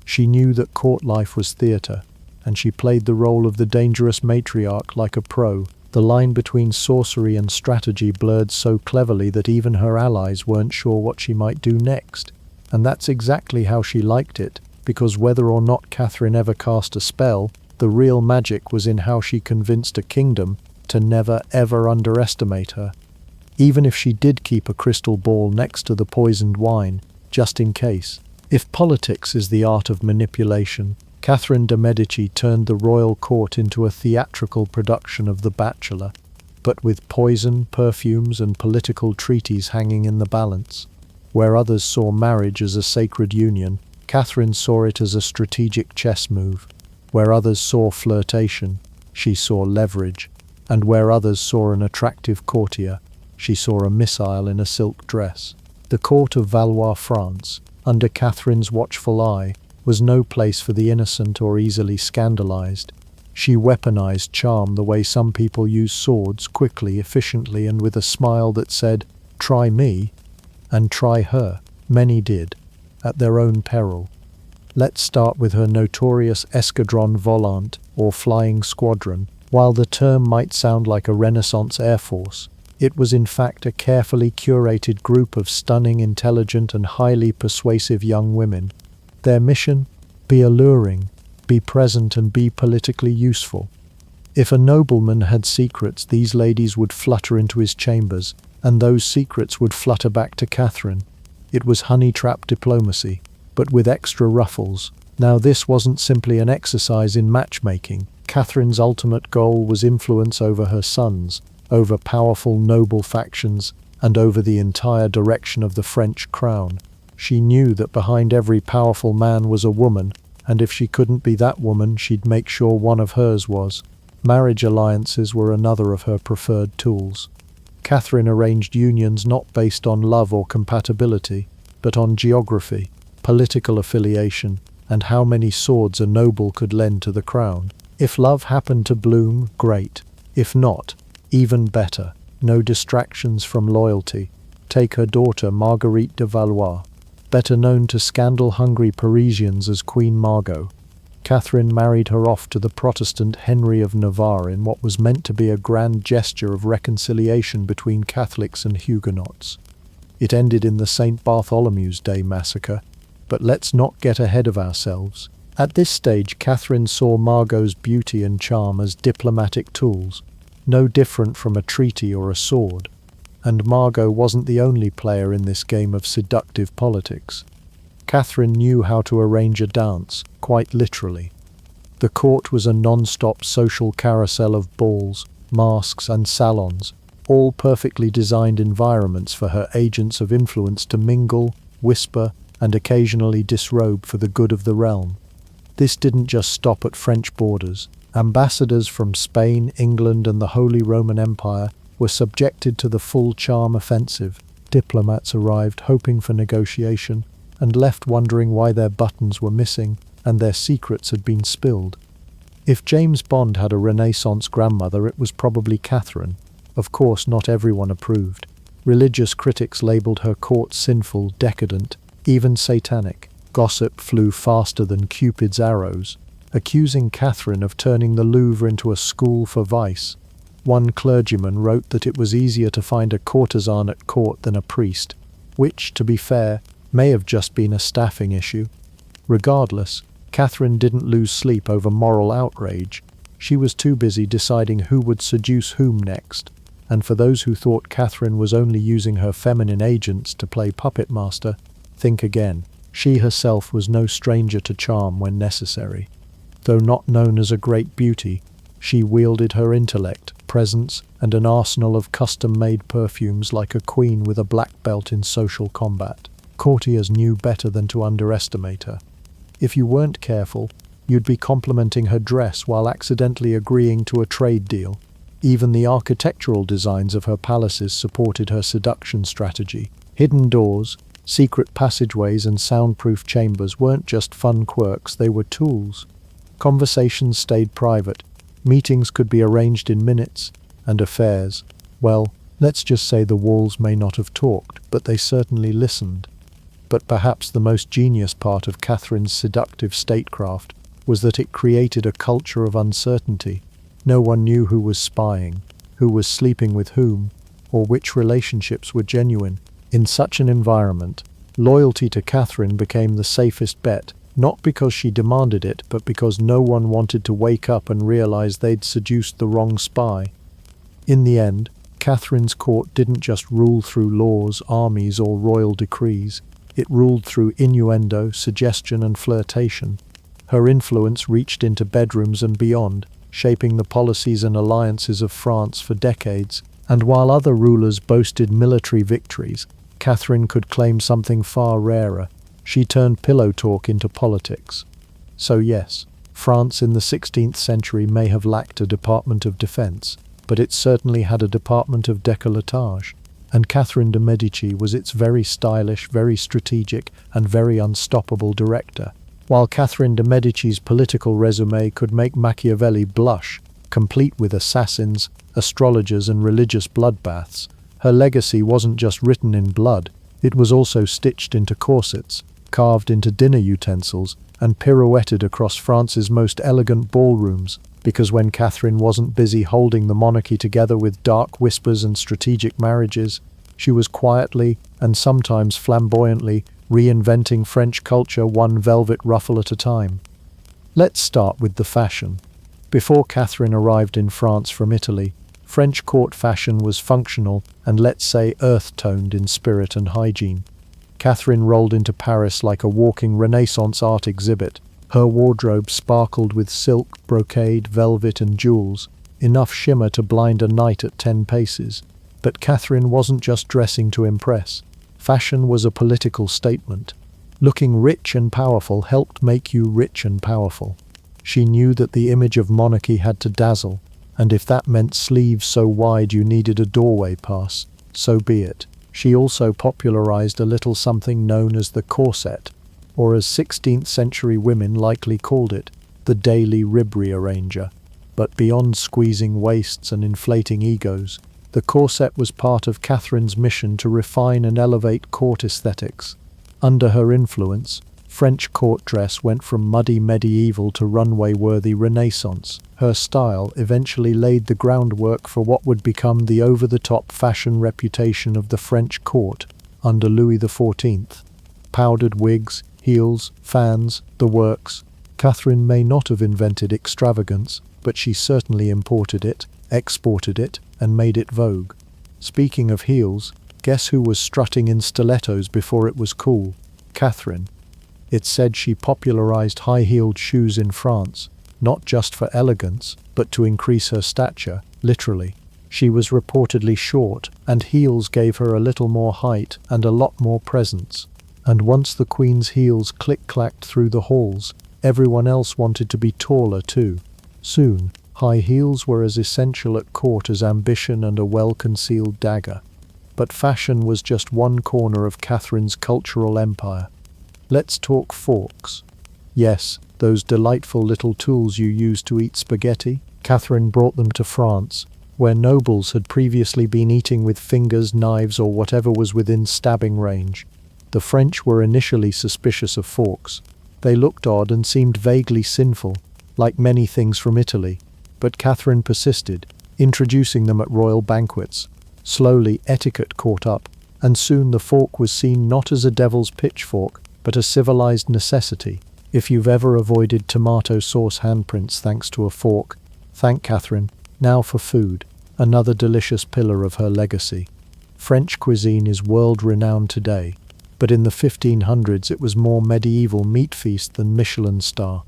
She knew that court life was theatre, and she played the role of the dangerous matriarch like a pro. The line between sorcery and strategy blurred so cleverly that even her allies weren't sure what she might do next. And that's exactly how she liked it, because whether or not Catherine ever cast a spell, the real magic was in how she convinced a kingdom to never ever underestimate her. Even if she did keep a crystal ball next to the poisoned wine, just in case. If politics is the art of manipulation, Catherine de Medici turned the royal court into a theatrical production of The Bachelor, but with poison, perfumes, and political treaties hanging in the balance. Where others saw marriage as a sacred union, Catherine saw it as a strategic chess move. Where others saw flirtation, she saw leverage. And where others saw an attractive courtier, she saw a missile in a silk dress. The court of Valois, France, under Catherine's watchful eye, was no place for the innocent or easily scandalized. She weaponized charm the way some people use swords, quickly, efficiently, and with a smile that said, "Try me," and try her. Many did, at their own peril. Let's start with her notorious escadron volante, or flying squadron. While the term might sound like a Renaissance air force, it was in fact a carefully curated group of stunning, intelligent, and highly persuasive young women. Their mission? Be alluring, be present, and be politically useful. If a nobleman had secrets, these ladies would flutter into his chambers, and those secrets would flutter back to Catherine. It was honey-trap diplomacy, but with extra ruffles. Now this wasn't simply an exercise in matchmaking. Catherine's ultimate goal was influence over her sons, over powerful noble factions, and over the entire direction of the French crown. She knew that behind every powerful man was a woman, and if she couldn't be that woman, she'd make sure one of hers was. Marriage alliances were another of her preferred tools. Catherine arranged unions not based on love or compatibility, but on geography, political affiliation, and how many swords a noble could lend to the crown. If love happened to bloom, great. If not, even better. No distractions from loyalty. Take her daughter Marguerite de Valois, better known to scandal-hungry Parisians as Queen Margot. Catherine married her off to the Protestant Henry of Navarre in what was meant to be a grand gesture of reconciliation between Catholics and Huguenots. It ended in the St. Bartholomew's Day massacre, but let's not get ahead of ourselves. At this stage, Catherine saw Margot's beauty and charm as diplomatic tools, no different from a treaty or a sword. And Margot wasn't the only player in this game of seductive politics. Catherine knew how to arrange a dance, quite literally. The court was a non-stop social carousel of balls, masks, and salons, all perfectly designed environments for her agents of influence to mingle, whisper, and occasionally disrobe for the good of the realm. This didn't just stop at French borders. Ambassadors from Spain, England, and the Holy Roman Empire were subjected to the full charm offensive. Diplomats arrived hoping for negotiation and left wondering why their buttons were missing and their secrets had been spilled. If James Bond had a Renaissance grandmother, it was probably Catherine. Of course, not everyone approved. Religious critics labeled her court sinful, decadent, even satanic. Gossip flew faster than Cupid's arrows, accusing Catherine of turning the Louvre into a school for vice. One clergyman wrote that it was easier to find a courtesan at court than a priest, which, to be fair, may have just been a staffing issue. Regardless, Catherine didn't lose sleep over moral outrage. She was too busy deciding who would seduce whom next. And for those who thought Catherine was only using her feminine agents to play puppet master, think again. She herself was no stranger to charm when necessary. Though not known as a great beauty, she wielded her intellect, presence, and an arsenal of custom-made perfumes like a queen with a black belt in social combat. Courtiers knew better than to underestimate her. If you weren't careful, you'd be complimenting her dress while accidentally agreeing to a trade deal. Even the architectural designs of her palaces supported her seduction strategy. Hidden doors, secret passageways and soundproof chambers weren't just fun quirks, they were tools. Conversations stayed private, meetings could be arranged in minutes, and affairs, well, let's just say the walls may not have talked, but they certainly listened. But perhaps the most genius part of Catherine's seductive statecraft was that it created a culture of uncertainty. No one knew who was spying, who was sleeping with whom, or which relationships were genuine. In such an environment, loyalty to Catherine became the safest bet, not because she demanded it, but because no one wanted to wake up and realize they'd seduced the wrong spy. In the end, Catherine's court didn't just rule through laws, armies, or royal decrees. It ruled through innuendo, suggestion, and flirtation. Her influence reached into bedrooms and beyond, shaping the policies and alliances of France for decades. And while other rulers boasted military victories, Catherine could claim something far rarer. She turned pillow talk into politics. So yes, France in the 16th century may have lacked a Department of Defense, but it certainly had a Department of Décolletage. And Catherine de Medici was its very stylish, very strategic, and very unstoppable director. While Catherine de Medici's political resume could make Machiavelli blush, complete with assassins, astrologers, and religious bloodbaths, her legacy wasn't just written in blood, it was also stitched into corsets, carved into dinner utensils, and pirouetted across France's most elegant ballrooms, because when Catherine wasn't busy holding the monarchy together with dark whispers and strategic marriages, she was quietly, and sometimes flamboyantly, reinventing French culture one velvet ruffle at a time. Let's start with the fashion. Before Catherine arrived in France from Italy, French court fashion was functional and, let's say, earth-toned in spirit and hygiene. Catherine rolled into Paris like a walking Renaissance art exhibit. Her wardrobe sparkled with silk, brocade, velvet, and jewels, enough shimmer to blind a knight at 10 paces. But Catherine wasn't just dressing to impress. Fashion was a political statement. Looking rich and powerful helped make you rich and powerful. She knew that the image of monarchy had to dazzle, and if that meant sleeves so wide you needed a doorway pass, so be it. She also popularized a little something known as the corset, or as 16th century women likely called it, the daily rib rearranger. But beyond squeezing waists and inflating egos, the corset was part of Catherine's mission to refine and elevate court aesthetics. Under her influence, French court dress went from muddy medieval to runway-worthy Renaissance. Her style eventually laid the groundwork for what would become the over-the-top fashion reputation of the French court under Louis XIV. Powdered wigs, heels, fans, the works. Catherine may not have invented extravagance, but she certainly imported it, exported it, and made it vogue. Speaking of heels, guess who was strutting in stilettos before it was cool? Catherine. It's said she popularized high-heeled shoes in France, not just for elegance, but to increase her stature, literally. She was reportedly short, and heels gave her a little more height and a lot more presence. And once the Queen's heels click-clacked through the halls, everyone else wanted to be taller too. Soon, high heels were as essential at court as ambition and a well-concealed dagger. But fashion was just one corner of Catherine's cultural empire. Let's talk forks. Yes, those delightful little tools you use to eat spaghetti. Catherine brought them to France, where nobles had previously been eating with fingers, knives, or whatever was within stabbing range. The French were initially suspicious of forks. They looked odd and seemed vaguely sinful, like many things from Italy. But Catherine persisted, introducing them at royal banquets. Slowly, etiquette caught up, and soon the fork was seen not as a devil's pitchfork, but a civilized necessity. If you've ever avoided tomato sauce handprints thanks to a fork, thank Catherine. Now for food, another delicious pillar of her legacy. French cuisine is world-renowned today, but in the 1500s it was more medieval meat feast than Michelin star.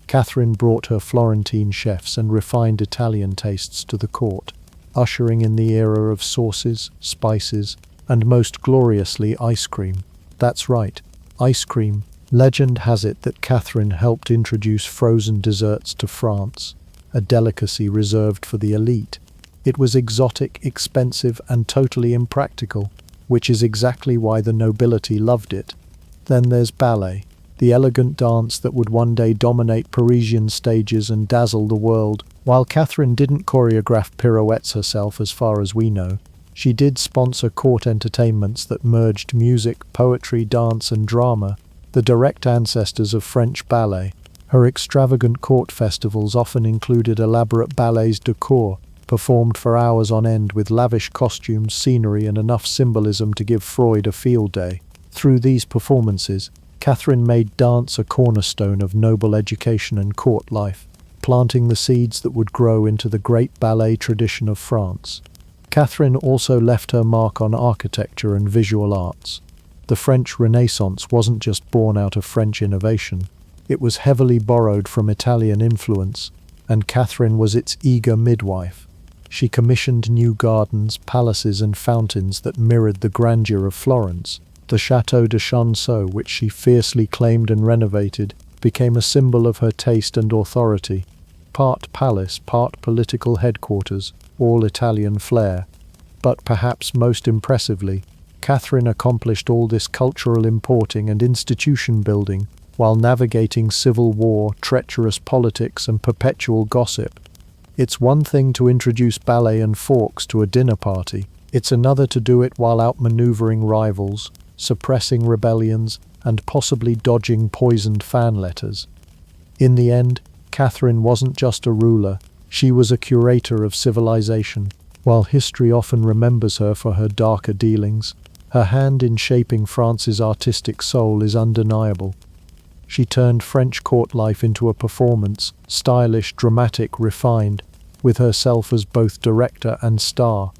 Catherine brought her Florentine chefs and refined Italian tastes to the court, ushering in the era of sauces, spices, and most gloriously ice cream. That's right, ice cream, Legend has it that Catherine helped introduce frozen desserts to France, a delicacy reserved for the elite. It was exotic, expensive, and totally impractical, which is exactly why the nobility loved it. Then there's ballet, the elegant dance that would one day dominate Parisian stages and dazzle the world. While Catherine didn't choreograph pirouettes herself as far as we know, she did sponsor court entertainments that merged music, poetry, dance, and drama, the direct ancestors of French ballet. Her extravagant court festivals often included elaborate ballets de cour, performed for hours on end with lavish costumes, scenery, and enough symbolism to give Freud a field day. Through these performances, Catherine made dance a cornerstone of noble education and court life, planting the seeds that would grow into the great ballet tradition of France. Catherine also left her mark on architecture and visual arts. The French Renaissance wasn't just born out of French innovation, it was heavily borrowed from Italian influence, and Catherine was its eager midwife. She commissioned new gardens, palaces, and fountains that mirrored the grandeur of Florence. The Château de Chanceau, which she fiercely claimed and renovated, became a symbol of her taste and authority. Part palace, part political headquarters, all Italian flair. But perhaps most impressively, Catherine accomplished all this cultural importing and institution building while navigating civil war, treacherous politics, and perpetual gossip. It's one thing to introduce ballet and forks to a dinner party. It's another to do it while outmaneuvering rivals, suppressing rebellions, and possibly dodging poisoned fan letters. In the end, Catherine wasn't just a ruler, she was a curator of civilization. While history often remembers her for her darker dealings, her hand in shaping France's artistic soul is undeniable. She turned French court life into a performance, stylish, dramatic, refined, with herself as both director and star.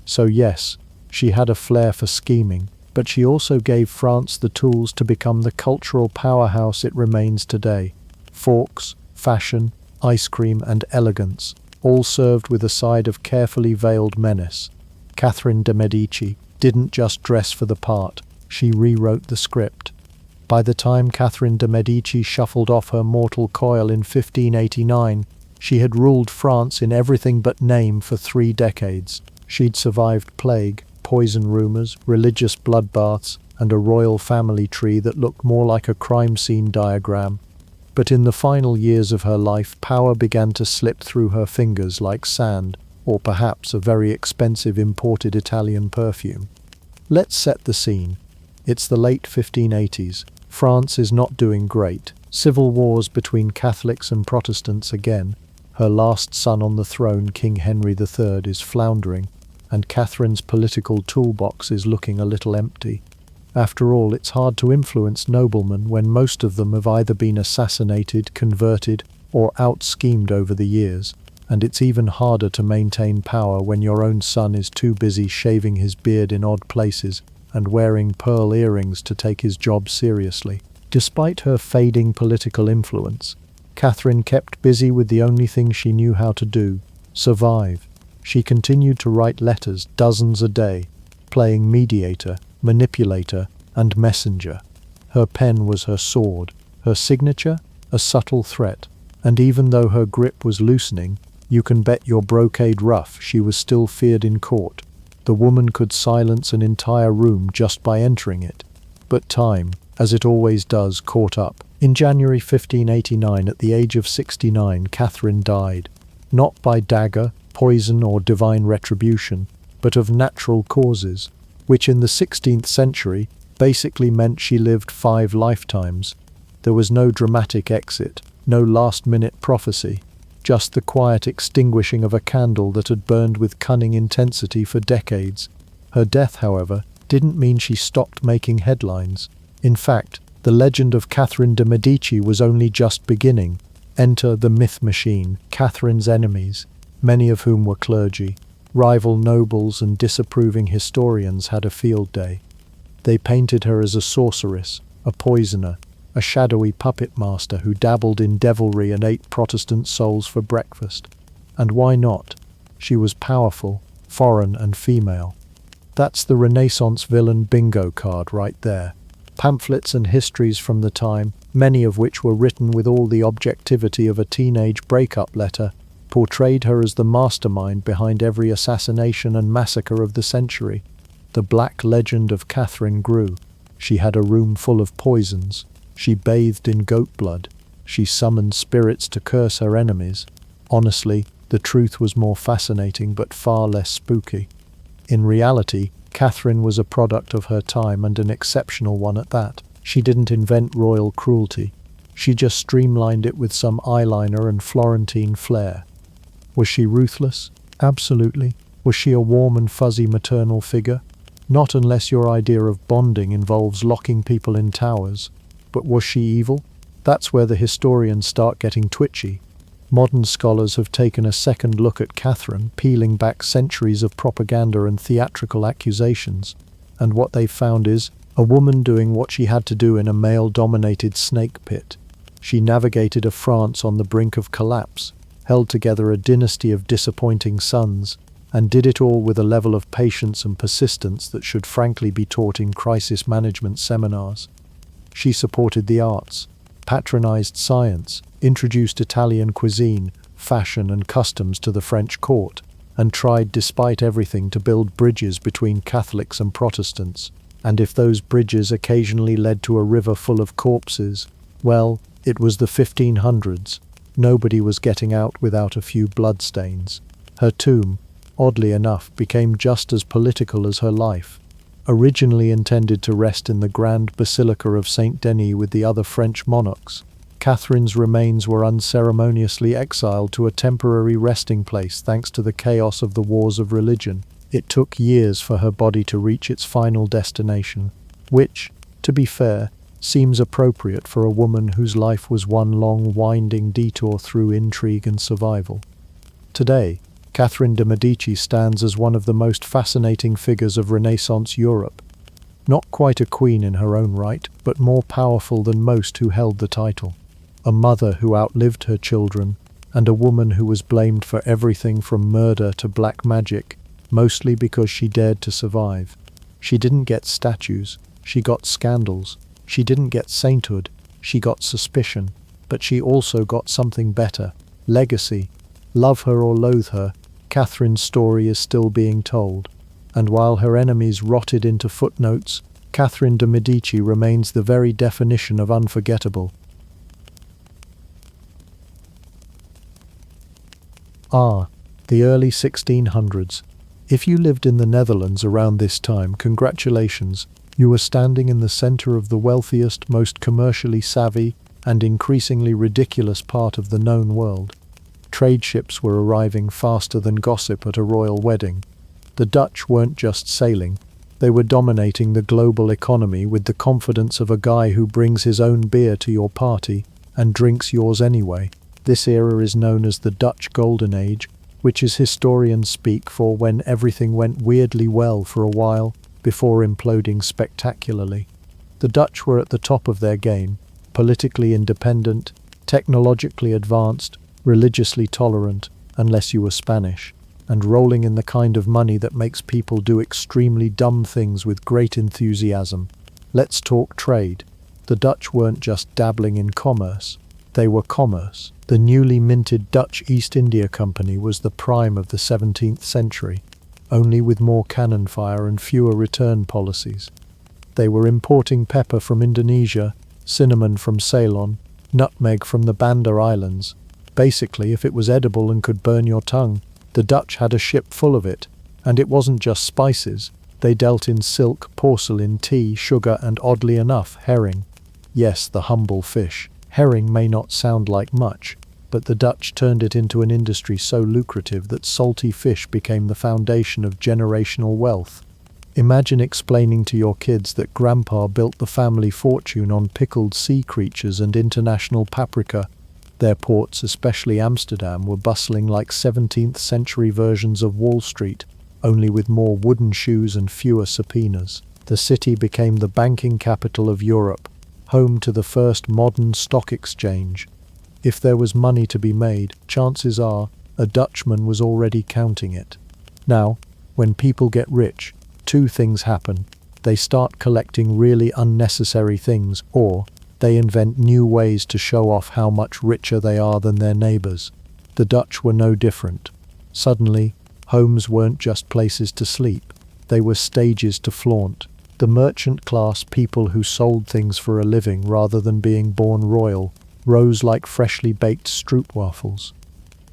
So yes, she had a flair for scheming, but she also gave France the tools to become the cultural powerhouse it remains today. Forks, fashion, ice cream, and elegance, all served with a side of carefully veiled menace. Catherine de Medici didn't just dress for the part, she rewrote the script. By the time Catherine de Medici shuffled off her mortal coil in 1589, she had ruled France in everything but name for 3 decades. She'd survived plague, poison rumors, religious bloodbaths, and a royal family tree that looked more like a crime scene diagram. But in the final years of her life, power began to slip through her fingers like sand, or perhaps a very expensive imported Italian perfume. Let's set the scene. It's the late 1580s. France is not doing great. Civil wars between Catholics and Protestants again. Her last son on the throne, King Henry III, is floundering, and Catherine's political toolbox is looking a little empty. After all, it's hard to influence noblemen when most of them have either been assassinated, converted, or out-schemed over the years. And it's even harder to maintain power when your own son is too busy shaving his beard in odd places and wearing pearl earrings to take his job seriously. Despite her fading political influence, Catherine kept busy with the only thing she knew how to do: survive. She continued to write letters, dozens a day, playing mediator, manipulator, and messenger. Her pen was her sword, her signature a subtle threat, and even though her grip was loosening, you can bet your brocade ruff she was still feared in court. The woman could silence an entire room just by entering it. But time, as it always does, caught up. In January 1589, at the age of 69, Catherine died, not by dagger, poison, or divine retribution, but of natural causes, which in the 16th century basically meant she lived 5 lifetimes. There was no dramatic exit, no last-minute prophecy, just the quiet extinguishing of a candle that had burned with cunning intensity for decades. Her death, however, didn't mean she stopped making headlines. In fact, the legend of Catherine de Medici was only just beginning. Enter the myth machine, Catherine's enemies, many of whom were clergy. Rival nobles and disapproving historians had a field day. They painted her as a sorceress, a poisoner, a shadowy puppet master who dabbled in devilry and ate Protestant souls for breakfast. And why not? She was powerful, foreign, and female. That's the Renaissance villain bingo card right there. Pamphlets and histories from the time, many of which were written with all the objectivity of a teenage breakup letter, portrayed her as the mastermind behind every assassination and massacre of the century. The black legend of Catherine grew. She had a room full of poisons. She bathed in goat blood. She summoned spirits to curse her enemies. Honestly, the truth was more fascinating but far less spooky. In reality, Catherine was a product of her time, and an exceptional one at that. She didn't invent royal cruelty. She just streamlined it with some eyeliner and Florentine flair. Was she ruthless? Absolutely. Was she a warm and fuzzy maternal figure? Not unless your idea of bonding involves locking people in towers. But was she evil? That's where the historians start getting twitchy. Modern scholars have taken a second look at Catherine, peeling back centuries of propaganda and theatrical accusations, and what they've found is a woman doing what she had to do in a male-dominated snake pit. She navigated a France on the brink of collapse, held together a dynasty of disappointing sons, and did it all with a level of patience and persistence that should frankly be taught in crisis management seminars. She supported the arts, patronized science, introduced Italian cuisine, fashion and customs to the French court, and tried despite everything to build bridges between Catholics and Protestants. And if those bridges occasionally led to a river full of corpses, well, it was the 1500s. Nobody was getting out without a few bloodstains. Her tomb, oddly enough, became just as political as her life. Originally intended to rest in the Grand Basilica of Saint Denis with the other French monarchs, Catherine's remains were unceremoniously exiled to a temporary resting place thanks to the chaos of the wars of religion. It took years for her body to reach its final destination, which, to be fair, seems appropriate for a woman whose life was one long winding detour through intrigue and survival. Today, Catherine de Medici stands as one of the most fascinating figures of Renaissance Europe. Not quite a queen in her own right, but more powerful than most who held the title. A mother who outlived her children, and a woman who was blamed for everything from murder to black magic, mostly because she dared to survive. She didn't get statues, she got scandals. She didn't get sainthood, she got suspicion. But she also got something better: legacy. Love her or loathe her, Catherine's story is still being told. And while her enemies rotted into footnotes, Catherine de Medici remains the very definition of unforgettable. The early 1600s. If you lived in the Netherlands around this time, congratulations, you were standing in the center of the wealthiest, most commercially savvy, and increasingly ridiculous part of the known world. Trade ships were arriving faster than gossip at a royal wedding. The Dutch weren't just sailing, they were dominating the global economy with the confidence of a guy who brings his own beer to your party and drinks yours anyway. This era is known as the Dutch Golden Age, which is historians speak for when everything went weirdly well for a while before imploding spectacularly. The Dutch were at the top of their game, politically independent, technologically advanced, religiously tolerant, unless you were Spanish, and rolling in the kind of money that makes people do extremely dumb things with great enthusiasm. Let's talk trade. The Dutch weren't just dabbling in commerce, they were commerce. The newly minted Dutch East India Company was the prime of the 17th century, only with more cannon fire and fewer return policies. They were importing pepper from Indonesia, cinnamon from Ceylon, nutmeg from the Banda Islands. Basically, if it was edible and could burn your tongue, the Dutch had a ship full of it. And it wasn't just spices. They dealt in silk, porcelain, tea, sugar, and oddly enough, herring. Yes, the humble fish. Herring may not sound like much, but the Dutch turned it into an industry so lucrative that salty fish became the foundation of generational wealth. Imagine explaining to your kids that Grandpa built the family fortune on pickled sea creatures and international paprika. Their ports, especially Amsterdam, were bustling like 17th century versions of Wall Street, only with more wooden shoes and fewer subpoenas. The city became the banking capital of Europe, home to the first modern stock exchange. If there was money to be made, chances are a Dutchman was already counting it. Now, when people get rich, two things happen. They start collecting really unnecessary things, or they invent new ways to show off how much richer they are than their neighbors. The Dutch were no different. Suddenly, homes weren't just places to sleep. They were stages to flaunt. The merchant class, people who sold things for a living rather than being born royal, rose like freshly baked stroopwafels.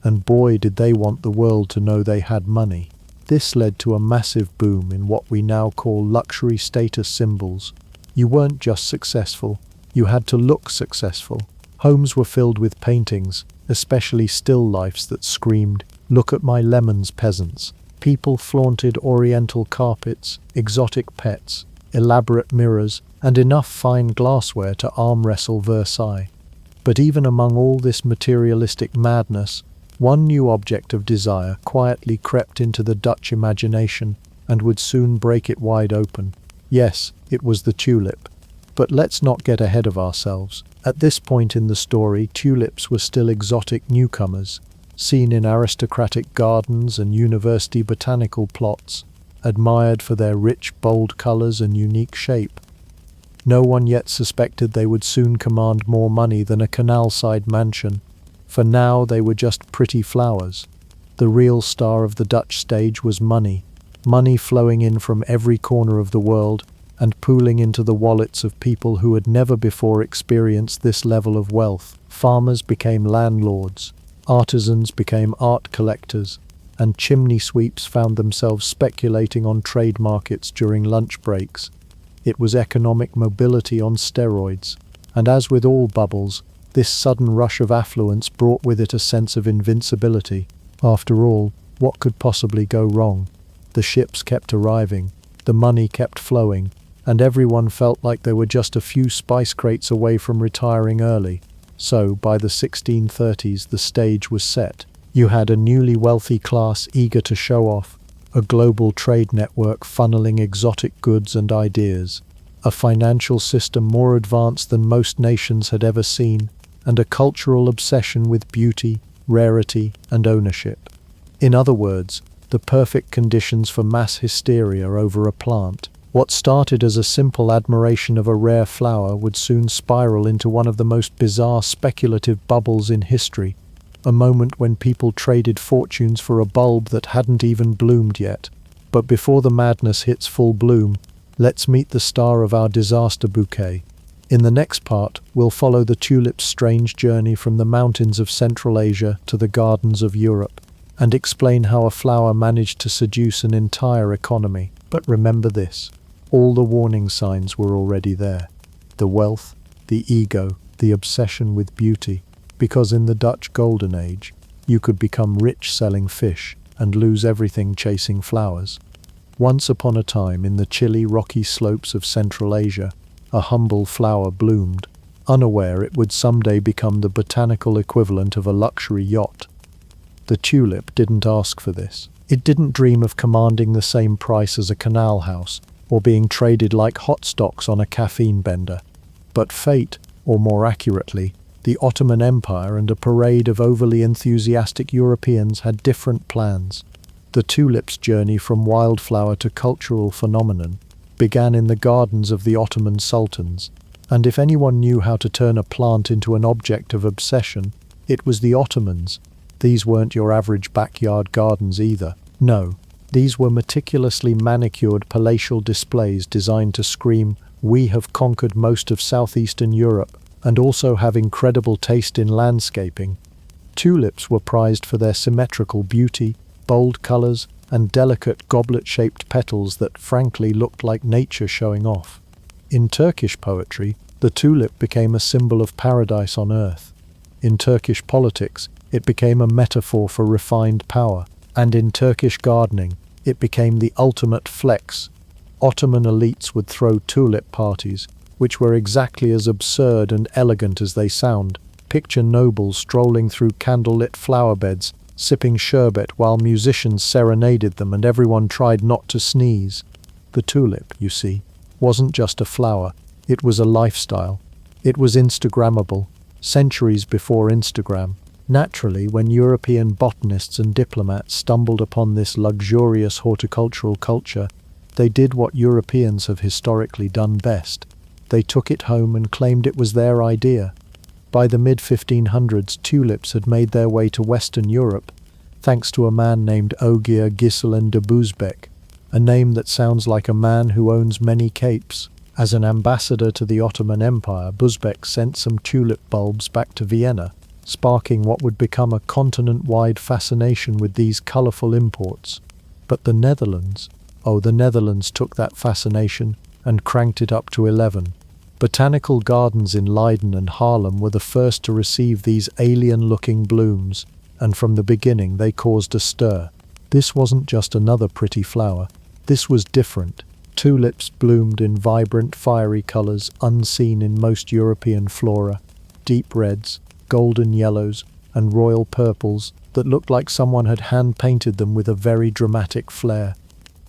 And boy, did they want the world to know they had money. This led to a massive boom in what we now call luxury status symbols. You weren't just successful, you had to look successful. Homes were filled with paintings, especially still lifes that screamed, "Look at my lemons, peasants." People flaunted oriental carpets, exotic pets, elaborate mirrors, and enough fine glassware to arm wrestle Versailles. But even among all this materialistic madness, one new object of desire quietly crept into the Dutch imagination and would soon break it wide open. Yes, it was the tulip. But let's not get ahead of ourselves. At this point in the story, tulips were still exotic newcomers, seen in aristocratic gardens and university botanical plots, admired for their rich, bold colors and unique shape. No one yet suspected they would soon command more money than a canal-side mansion. For now they were just pretty flowers. The real star of the Dutch stage was money. Money flowing in from every corner of the world and pooling into the wallets of people who had never before experienced this level of wealth. Farmers became landlords, artisans became art collectors, and chimney sweeps found themselves speculating on trade markets during lunch breaks. It was economic mobility on steroids, and as with all bubbles, this sudden rush of affluence brought with it a sense of invincibility. After all, what could possibly go wrong? The ships kept arriving, the money kept flowing, and everyone felt like they were just a few spice crates away from retiring early. So, by the 1630s, the stage was set. You had a newly wealthy class eager to show off, a global trade network funneling exotic goods and ideas, a financial system more advanced than most nations had ever seen, and a cultural obsession with beauty, rarity, and ownership. In other words, the perfect conditions for mass hysteria over a plant. What started as a simple admiration of a rare flower would soon spiral into one of the most bizarre speculative bubbles in history, a moment when people traded fortunes for a bulb that hadn't even bloomed yet. But before the madness hits full bloom, let's meet the star of our disaster bouquet. In the next part, we'll follow the tulip's strange journey from the mountains of Central Asia to the gardens of Europe, and explain how a flower managed to seduce an entire economy. But remember this, all the warning signs were already there. The wealth, the ego, the obsession with beauty. Because in the Dutch Golden Age, you could become rich selling fish and lose everything chasing flowers. Once upon a time, in the chilly, rocky slopes of Central Asia, a humble flower bloomed, unaware it would someday become the botanical equivalent of a luxury yacht. The tulip didn't ask for this. It didn't dream of commanding the same price as a canal house, or being traded like hot stocks on a caffeine bender. But fate, or more accurately, the Ottoman Empire and a parade of overly enthusiastic Europeans had different plans. The tulip's journey from wildflower to cultural phenomenon began in the gardens of the Ottoman sultans, and if anyone knew how to turn a plant into an object of obsession, it was the Ottomans. These weren't your average backyard gardens either. No, these were meticulously manicured palatial displays designed to scream, "We have conquered most of southeastern Europe," and also have incredible taste in landscaping. Tulips were prized for their symmetrical beauty, bold colors, and delicate goblet-shaped petals that frankly looked like nature showing off. In Turkish poetry, the tulip became a symbol of paradise on earth. In Turkish politics, it became a metaphor for refined power. And in Turkish gardening, it became the ultimate flex. Ottoman elites would throw tulip parties, which were exactly as absurd and elegant as they sound. Picture nobles strolling through candlelit flower beds, sipping sherbet while musicians serenaded them and everyone tried not to sneeze. The tulip, you see, wasn't just a flower, it was a lifestyle. It was Instagrammable, centuries before Instagram. Naturally, when European botanists and diplomats stumbled upon this luxurious horticultural culture, They did what Europeans have historically done best. They took it home and claimed it was their idea. By the mid-1500s, tulips had made their way to Western Europe, thanks to a man named Ogier Giselen de Busbecq, a name that sounds like a man who owns many capes. As an ambassador to the Ottoman Empire, Busbecq sent some tulip bulbs back to Vienna, sparking what would become a continent-wide fascination with these colourful imports. But the Netherlands took that fascination and cranked it up to 11. Botanical gardens in Leiden and Haarlem were the first to receive these alien-looking blooms, and from the beginning they caused a stir. This wasn't just another pretty flower. This was different. Tulips bloomed in vibrant, fiery colours unseen in most European flora, deep reds, golden yellows, and royal purples that looked like someone had hand-painted them with a very dramatic flair.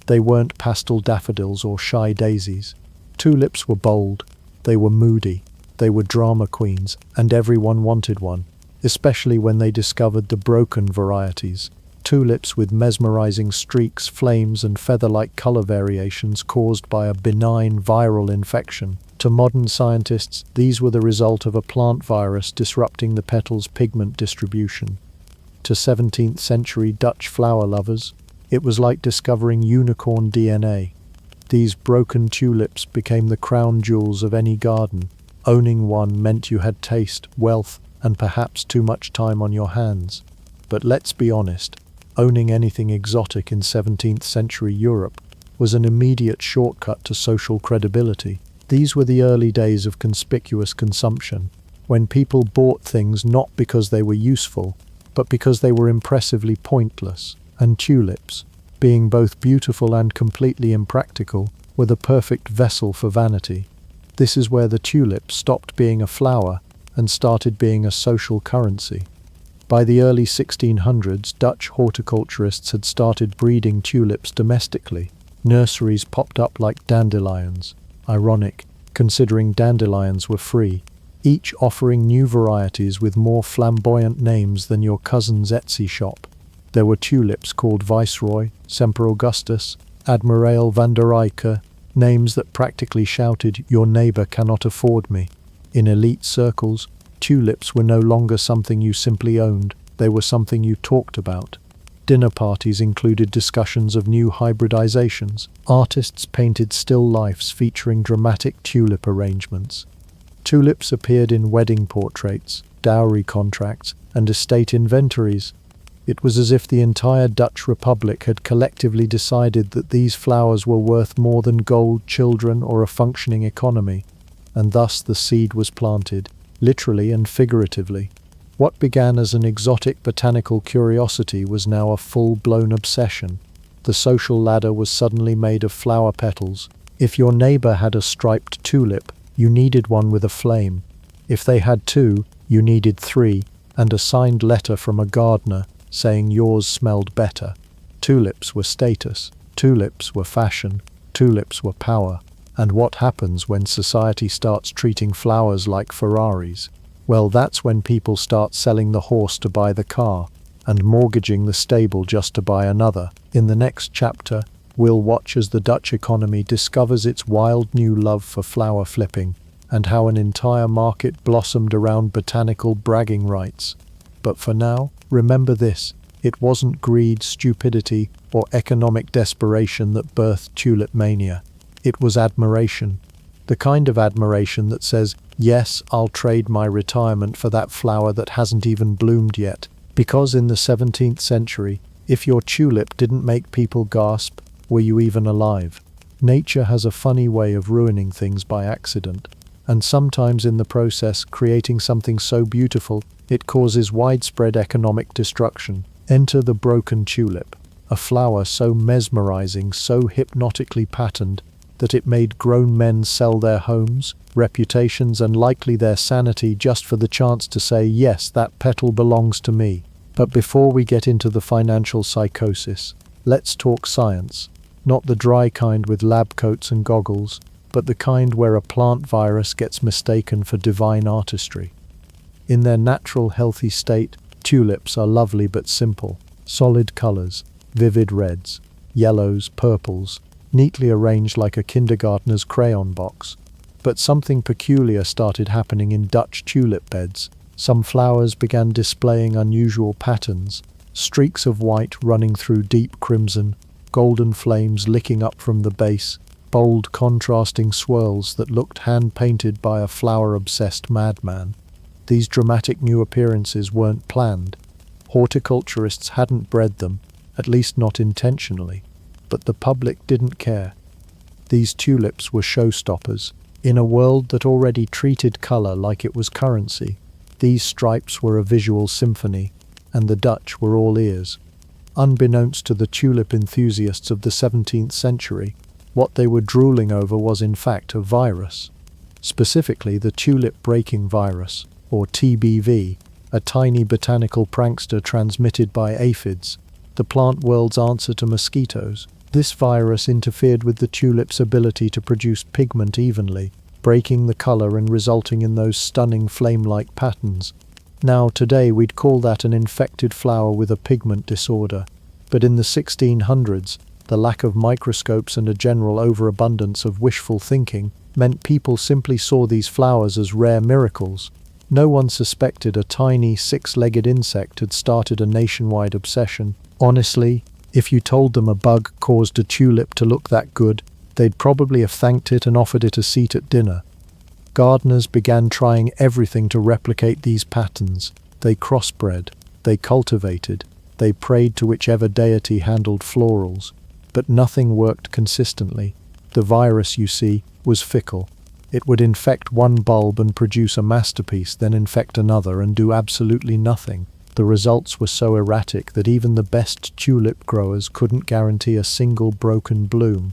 They weren't pastel daffodils or shy daisies. Tulips were bold, they were moody, they were drama queens, and everyone wanted one, especially when they discovered the broken varieties. Tulips with mesmerizing streaks, flames, and feather-like color variations caused by a benign viral infection. To modern scientists, these were the result of a plant virus disrupting the petals' pigment distribution. To 17th century Dutch flower lovers, it was like discovering unicorn DNA. These broken tulips became the crown jewels of any garden. Owning one meant you had taste, wealth, and perhaps too much time on your hands. But let's be honest, owning anything exotic in 17th century Europe was an immediate shortcut to social credibility. These were the early days of conspicuous consumption, when people bought things not because they were useful, but because they were impressively pointless. And tulips, being both beautiful and completely impractical, were the perfect vessel for vanity. This is where the tulip stopped being a flower and started being a social currency. By the early 1600s, Dutch horticulturists had started breeding tulips domestically. Nurseries popped up like dandelions. Ironic, considering dandelions were free, each offering new varieties with more flamboyant names than your cousin's Etsy shop. There were tulips called Viceroy, Semper Augustus, Admiral van der Eyck, names that practically shouted, "Your neighbour cannot afford me." In elite circles, tulips were no longer something you simply owned, they were something you talked about. Dinner parties included discussions of new hybridizations. Artists painted still lifes featuring dramatic tulip arrangements. Tulips appeared in wedding portraits, dowry contracts, and estate inventories. It was as if the entire Dutch Republic had collectively decided that these flowers were worth more than gold, children, or a functioning economy, and thus the seed was planted, literally and figuratively. What began as an exotic botanical curiosity was now a full-blown obsession. The social ladder was suddenly made of flower petals. If your neighbor had a striped tulip, you needed one with a flame. If they had two, you needed three, and a signed letter from a gardener saying yours smelled better. Tulips were status, tulips were fashion, tulips were power. And what happens when society starts treating flowers like Ferraris? Well, that's when people start selling the horse to buy the car, and mortgaging the stable just to buy another. In the next chapter, we'll watch as the Dutch economy discovers its wild new love for flower flipping, and how an entire market blossomed around botanical bragging rights. But for now, remember this, it wasn't greed, stupidity, or economic desperation that birthed tulip mania. It was admiration. The kind of admiration that says, yes, I'll trade my retirement for that flower that hasn't even bloomed yet. Because in the 17th century, if your tulip didn't make people gasp, were you even alive? Nature has a funny way of ruining things by accident, and sometimes in the process creating something so beautiful it causes widespread economic destruction. Enter the broken tulip, a flower so mesmerizing, so hypnotically patterned, that it made grown men sell their homes, reputations, and likely their sanity just for the chance to say, yes, that petal belongs to me. But before we get into the financial psychosis, let's talk science. Not the dry kind with lab coats and goggles, but the kind where a plant virus gets mistaken for divine artistry. In their natural, healthy state, tulips are lovely but simple. Solid colors, vivid reds, yellows, purples, neatly arranged like a kindergartner's crayon box. But something peculiar started happening in Dutch tulip beds. Some flowers began displaying unusual patterns, streaks of white running through deep crimson, golden flames licking up from the base, bold contrasting swirls that looked hand-painted by a flower-obsessed madman. These dramatic new appearances weren't planned. Horticulturists hadn't bred them, at least not intentionally, but the public didn't care. These tulips were showstoppers. In a world that already treated color like it was currency, these stripes were a visual symphony, and the Dutch were all ears. Unbeknownst to the tulip enthusiasts of the 17th century, what they were drooling over was in fact a virus. Specifically the tulip-breaking virus, or TBV, a tiny botanical prankster transmitted by aphids, the plant world's answer to mosquitoes. This virus interfered with the tulip's ability to produce pigment evenly, breaking the color and resulting in those stunning flame-like patterns. Now, today we'd call that an infected flower with a pigment disorder, but in the 1600s, the lack of microscopes and a general overabundance of wishful thinking meant people simply saw these flowers as rare miracles. No one suspected a tiny, six-legged insect had started a nationwide obsession. Honestly, if you told them a bug caused a tulip to look that good, they'd probably have thanked it and offered it a seat at dinner. Gardeners began trying everything to replicate these patterns. They crossbred, they cultivated, they prayed to whichever deity handled florals. But nothing worked consistently. The virus, you see, was fickle. It would infect one bulb and produce a masterpiece, then infect another and do absolutely nothing. The results were so erratic that even the best tulip growers couldn't guarantee a single broken bloom.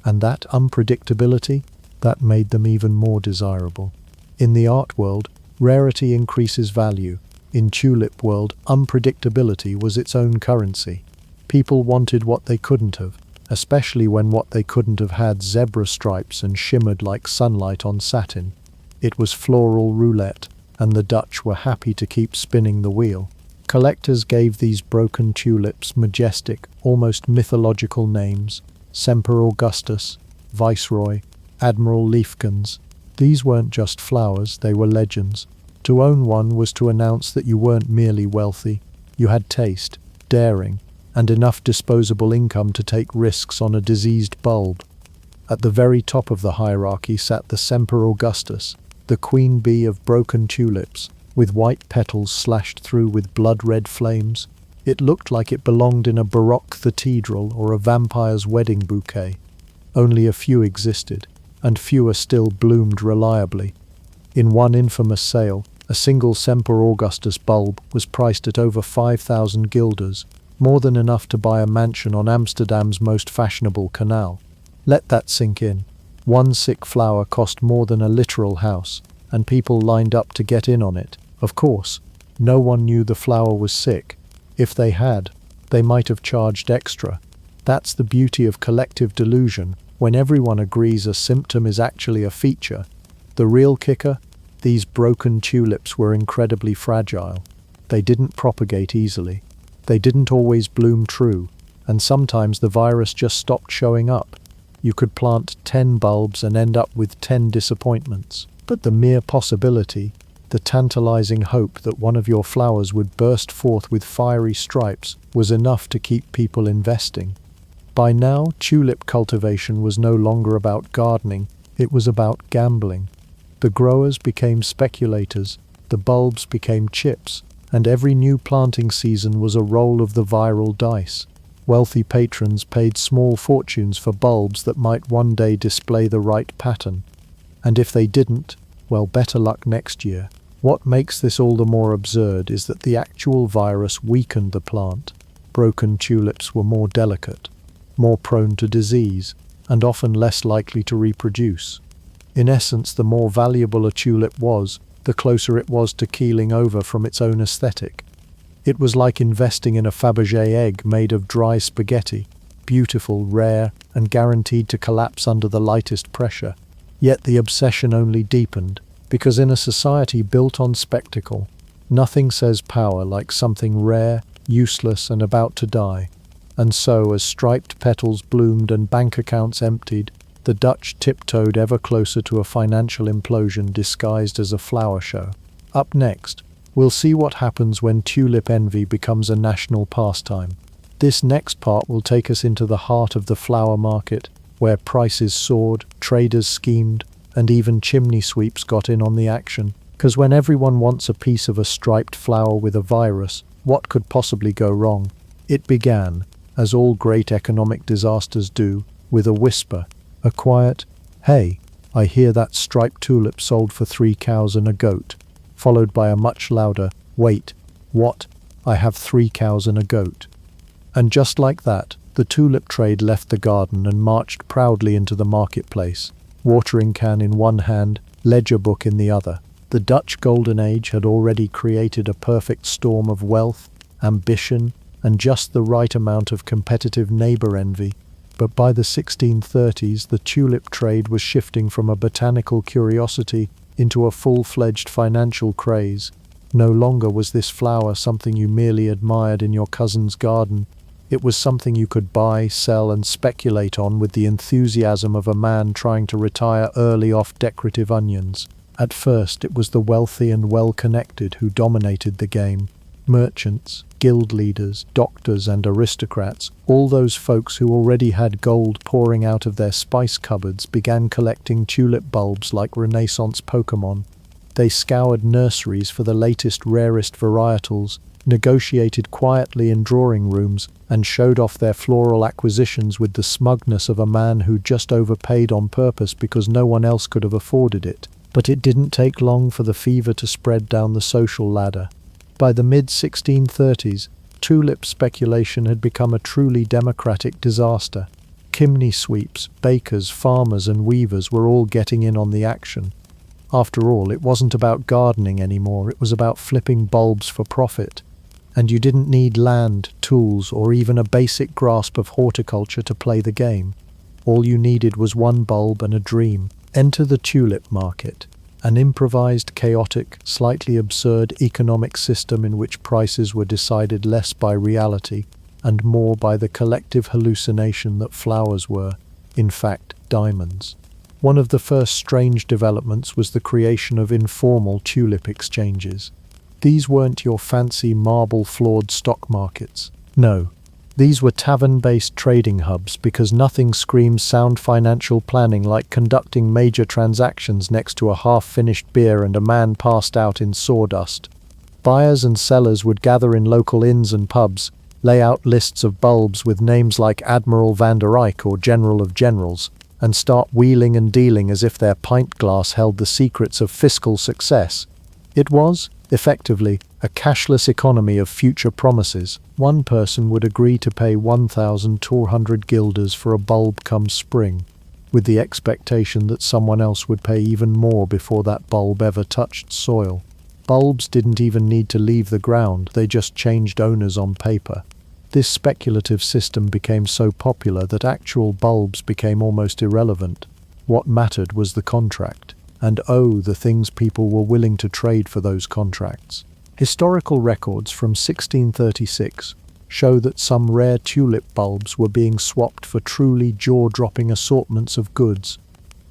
And that unpredictability, that made them even more desirable. In the art world, rarity increases value. In tulip world, unpredictability was its own currency. People wanted what they couldn't have, especially when what they couldn't have had zebra stripes and shimmered like sunlight on satin. It was floral roulette, and the Dutch were happy to keep spinning the wheel. Collectors gave these broken tulips majestic, almost mythological names: Semper Augustus, Viceroy, Admiral Leifkens. These weren't just flowers, they were legends. To own one was to announce that you weren't merely wealthy, you had taste, daring, and enough disposable income to take risks on a diseased bulb. At the very top of the hierarchy sat the Semper Augustus, the queen bee of broken tulips, with white petals slashed through with blood-red flames. It looked like it belonged in a Baroque cathedral or a vampire's wedding bouquet. Only a few existed, and fewer still bloomed reliably. In one infamous sale, a single Semper Augustus bulb was priced at over 5,000 guilders, more than enough to buy a mansion on Amsterdam's most fashionable canal. Let that sink in. One sick flower cost more than a literal house, and people lined up to get in on it. Of course, no one knew the flower was sick. If they had, they might have charged extra. That's the beauty of collective delusion, when everyone agrees a symptom is actually a feature. The real kicker? These broken tulips were incredibly fragile. They didn't propagate easily. They didn't always bloom true, and sometimes the virus just stopped showing up. You could plant 10 bulbs and end up with 10 disappointments. But the mere possibility, the tantalizing hope that one of your flowers would burst forth with fiery stripes, was enough to keep people investing. By now, tulip cultivation was no longer about gardening, it was about gambling. The growers became speculators, the bulbs became chips, and every new planting season was a roll of the viral dice. Wealthy patrons paid small fortunes for bulbs that might one day display the right pattern. And if they didn't, well, better luck next year. What makes this all the more absurd is that the actual virus weakened the plant. Broken tulips were more delicate, more prone to disease, and often less likely to reproduce. In essence, the more valuable a tulip was, the closer it was to keeling over from its own aesthetic. It was like investing in a Fabergé egg made of dry spaghetti, beautiful, rare, and guaranteed to collapse under the lightest pressure. Yet the obsession only deepened, because in a society built on spectacle, nothing says power like something rare, useless, and about to die. And so, as striped petals bloomed and bank accounts emptied, the Dutch tiptoed ever closer to a financial implosion disguised as a flower show. Up next, we'll see what happens when tulip envy becomes a national pastime. This next part will take us into the heart of the flower market, where prices soared, traders schemed, and even chimney sweeps got in on the action. Because when everyone wants a piece of a striped flower with a virus, what could possibly go wrong? It began, as all great economic disasters do, with a whisper, a quiet, "Hey, I hear that striped tulip sold for 3 cows and a goat," followed by a much louder, "Wait, what? I have 3 cows and a goat." And just like that, the tulip trade left the garden and marched proudly into the marketplace, watering can in one hand, ledger book in the other. The Dutch Golden Age had already created a perfect storm of wealth, ambition, and just the right amount of competitive neighbor envy. But by the 1630s, the tulip trade was shifting from a botanical curiosity into a full-fledged financial craze. No longer was this flower something you merely admired in your cousin's garden. It was something you could buy, sell, and speculate on with the enthusiasm of a man trying to retire early off decorative onions. At first, it was the wealthy and well-connected who dominated the game. Merchants, guild leaders, doctors, and aristocrats, all those folks who already had gold pouring out of their spice cupboards, began collecting tulip bulbs like Renaissance Pokemon. They scoured nurseries for the latest, rarest varietals, negotiated quietly in drawing rooms, and showed off their floral acquisitions with the smugness of a man who just overpaid on purpose because no one else could have afforded it. But it didn't take long for the fever to spread down the social ladder. By the mid-1630s, tulip speculation had become a truly democratic disaster. Chimney sweeps, bakers, farmers, and weavers were all getting in on the action. After all, it wasn't about gardening anymore, it was about flipping bulbs for profit. And you didn't need land, tools, or even a basic grasp of horticulture to play the game. All you needed was one bulb and a dream. Enter the tulip market, an improvised, chaotic, slightly absurd economic system in which prices were decided less by reality and more by the collective hallucination that flowers were, in fact, diamonds. One of the first strange developments was the creation of informal tulip exchanges. These weren't your fancy marble-floored stock markets. No, these were tavern-based trading hubs, because nothing screams sound financial planning like conducting major transactions next to a half-finished beer and a man passed out in sawdust. Buyers and sellers would gather in local inns and pubs, lay out lists of bulbs with names like Admiral van der Eyck or General of Generals, and start wheeling and dealing as if their pint glass held the secrets of fiscal success. It was, effectively, a cashless economy of future promises. One person would agree to pay 1,200 guilders for a bulb come spring, with the expectation that someone else would pay even more before that bulb ever touched soil. Bulbs didn't even need to leave the ground, they just changed owners on paper. This speculative system became so popular that actual bulbs became almost irrelevant. What mattered was the contract. And oh, the things people were willing to trade for those contracts. Historical records from 1636 show that some rare tulip bulbs were being swapped for truly jaw-dropping assortments of goods.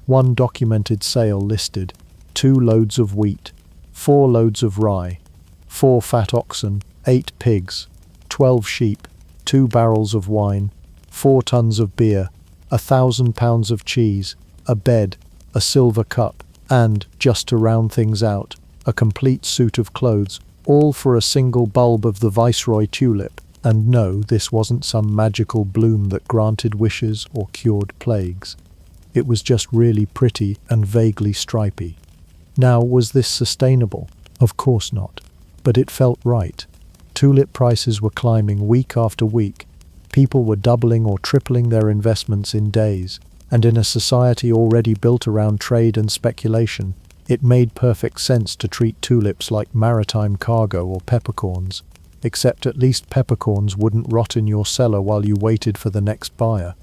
One documented sale listed 2 loads of wheat, 4 loads of rye, 4 fat oxen, 8 pigs, 12 sheep, 2 barrels of wine, 4 tons of beer, 1,000 pounds of cheese, a bed, a silver cup, and, just to round things out, a complete suit of clothes, all for a single bulb of the Viceroy tulip. And no, this wasn't some magical bloom that granted wishes or cured plagues. It was just really pretty and vaguely stripy. Now, was this sustainable? Of course not. But it felt right. Tulip prices were climbing week after week. People were doubling or tripling their investments in days. And in a society already built around trade and speculation, it made perfect sense to treat tulips like maritime cargo or peppercorns. Except at least peppercorns wouldn't rot in your cellar while you waited for the next buyer.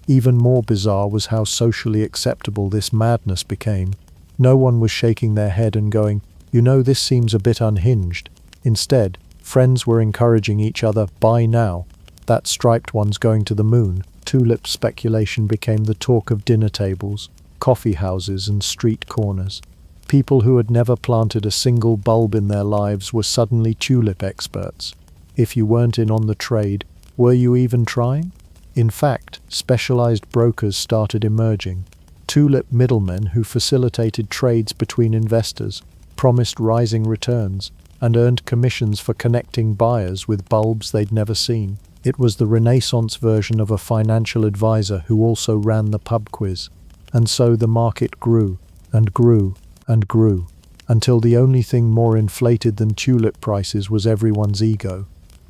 Even more bizarre was how socially acceptable this madness became. No one was shaking their head and going, "You know, this seems a bit unhinged." Instead, friends were encouraging each other, "Buy now." That striped one's going to the moon. Tulip speculation became the talk of dinner tables, coffee houses, and street corners. People who had never planted a single bulb in their lives were suddenly tulip experts. If you weren't in on the trade, were you even trying? In fact, specialized brokers started emerging. Tulip middlemen who facilitated trades between investors, promised rising returns, and earned commissions for connecting buyers with bulbs they'd never seen. It was the Renaissance version of a financial advisor who also ran the pub quiz. And so the market grew, and grew, and grew, until the only thing more inflated than tulip prices was everyone's ego.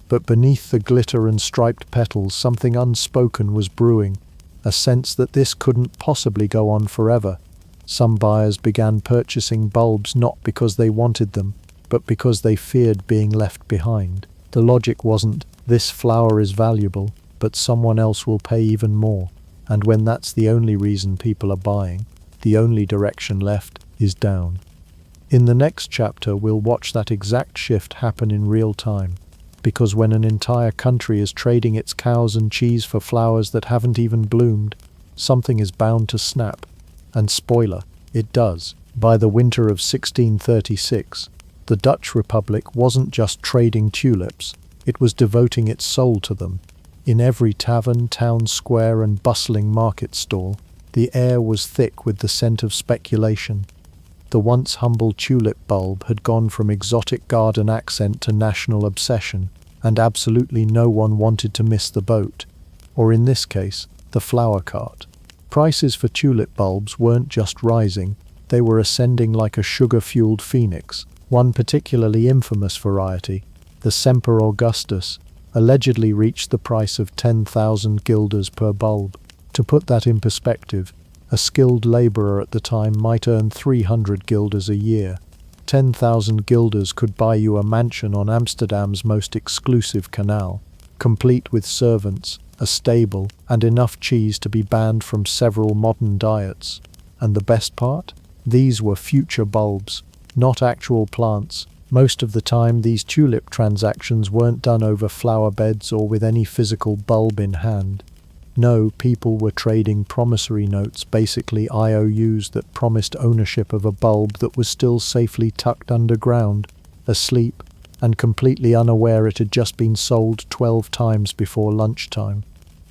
But beneath the glitter and striped petals, something unspoken was brewing, a sense that this couldn't possibly go on forever. Some buyers began purchasing bulbs not because they wanted them, but because they feared being left behind. The logic wasn't, this flower is valuable, but someone else will pay even more. And when that's the only reason people are buying, the only direction left is down. In the next chapter, we'll watch that exact shift happen in real time. Because when an entire country is trading its cows and cheese for flowers that haven't even bloomed, something is bound to snap. And spoiler, it does. By the winter of 1636, the Dutch Republic wasn't just trading tulips, it was devoting its soul to them. In every tavern, town square, and bustling market stall, the air was thick with the scent of speculation. The once humble tulip bulb had gone from exotic garden accent to national obsession, and absolutely no one wanted to miss the boat, or in this case, the flower cart. Prices for tulip bulbs weren't just rising, they were ascending like a sugar-fueled phoenix. One particularly infamous variety, the Semper Augustus, allegedly reached the price of 10,000 guilders per bulb. To put that in perspective, a skilled laborer at the time might earn 300 guilders a year. 10,000 guilders could buy you a mansion on Amsterdam's most exclusive canal, complete with servants, a stable, and enough cheese to be banned from several modern diets. And the best part? These were future bulbs, not actual plants. Most of the time, these tulip transactions weren't done over flower beds or with any physical bulb in hand. No, people were trading promissory notes, basically IOUs that promised ownership of a bulb that was still safely tucked underground, asleep, and completely unaware it had just been sold 12 times before lunchtime.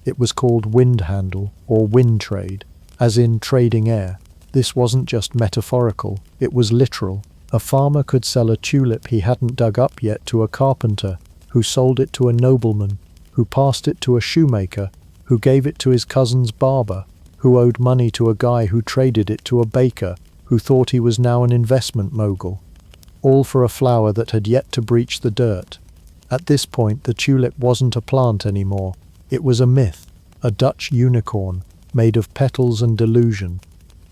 It was called wind handle, or wind trade, as in trading air. This wasn't just metaphorical, it was literal. A farmer could sell a tulip he hadn't dug up yet to a carpenter, who sold it to a nobleman, who passed it to a shoemaker, who gave it to his cousin's barber, who owed money to a guy who traded it to a baker, who thought he was now an investment mogul. All for a flower that had yet to breach the dirt. At this point, the tulip wasn't a plant anymore. It was a myth, a Dutch unicorn, made of petals and delusion.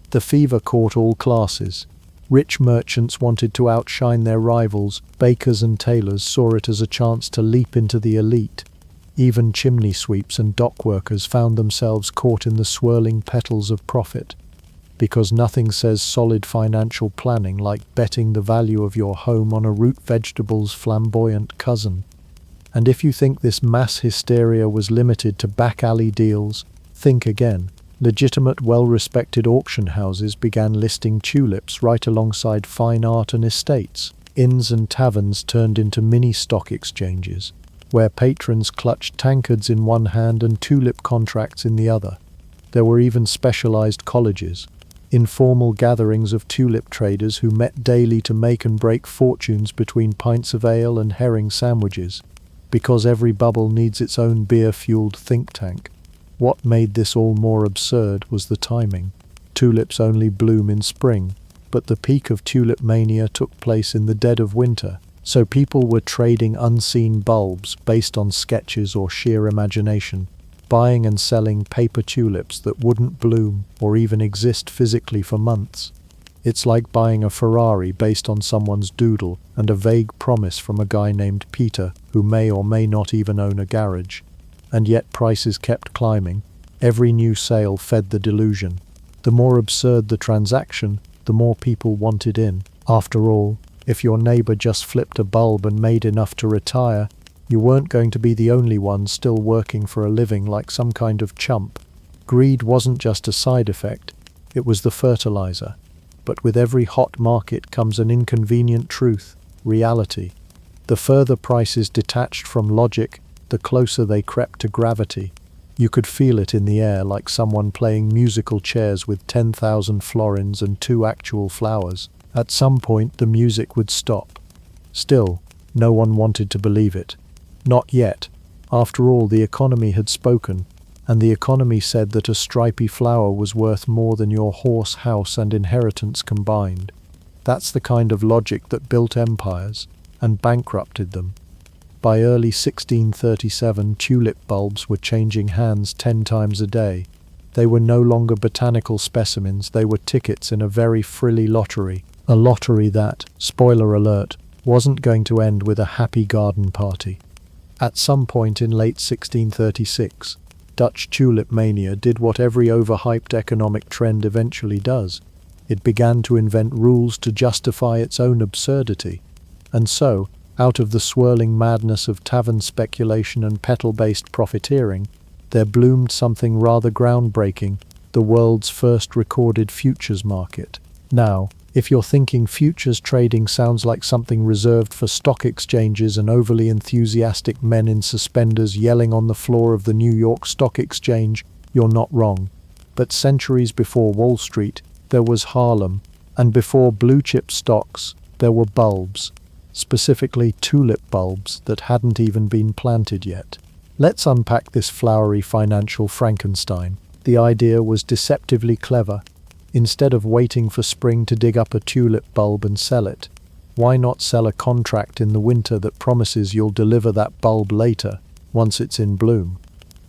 The fever caught all classes. Rich merchants wanted to outshine their rivals, bakers and tailors saw it as a chance to leap into the elite. Even chimney sweeps and dock workers found themselves caught in the swirling petals of profit. Because nothing says solid financial planning like betting the value of your home on a root vegetable's flamboyant cousin. And if you think this mass hysteria was limited to back-alley deals, think again. Legitimate, well-respected auction houses began listing tulips right alongside fine art and estates. Inns and taverns turned into mini stock exchanges, where patrons clutched tankards in one hand and tulip contracts in the other. There were even specialized colleges, informal gatherings of tulip traders who met daily to make and break fortunes between pints of ale and herring sandwiches, because every bubble needs its own beer-fueled think tank. What made this all more absurd was the timing. Tulips only bloom in spring, but the peak of tulip mania took place in the dead of winter, so people were trading unseen bulbs based on sketches or sheer imagination, buying and selling paper tulips that wouldn't bloom or even exist physically for months. It's like buying a Ferrari based on someone's doodle and a vague promise from a guy named Peter who may or may not even own a garage. And yet prices kept climbing. Every new sale fed the delusion. The more absurd the transaction, the more people wanted in. After all, if your neighbor just flipped a bulb and made enough to retire, You weren't going to be the only one still working for a living like some kind of chump. Greed wasn't just a side effect, it was the fertilizer. But with every hot market comes an inconvenient truth, reality. The further prices detached from logic, the closer they crept to gravity. You could feel it in the air like someone playing musical chairs with 10,000 florins and 2 actual flowers. At some point the music would stop. Still, no one wanted to believe it. Not yet. After all, the economy had spoken, and the economy said that a stripy flower was worth more than your horse, house, and inheritance combined. That's the kind of logic that built empires and bankrupted them. By early 1637, tulip bulbs were changing hands 10 times a day. They were no longer botanical specimens, they were tickets in a very frilly lottery. A lottery that, spoiler alert, wasn't going to end with a happy garden party. At some point in late 1636, Dutch tulip mania did what every overhyped economic trend eventually does. It began to invent rules to justify its own absurdity. And so, out of the swirling madness of tavern speculation and petal-based profiteering, there bloomed something rather groundbreaking, the world's first recorded futures market. Now, if you're thinking futures trading sounds like something reserved for stock exchanges and overly enthusiastic men in suspenders yelling on the floor of the New York Stock Exchange, you're not wrong. But centuries before Wall Street, there was Harlem, and before blue-chip stocks, there were bulbs, specifically tulip bulbs that hadn't even been planted yet. Let's unpack this flowery financial Frankenstein. The idea was deceptively clever. Instead of waiting for spring to dig up a tulip bulb and sell it, why not sell a contract in the winter that promises you'll deliver that bulb later, once it's in bloom?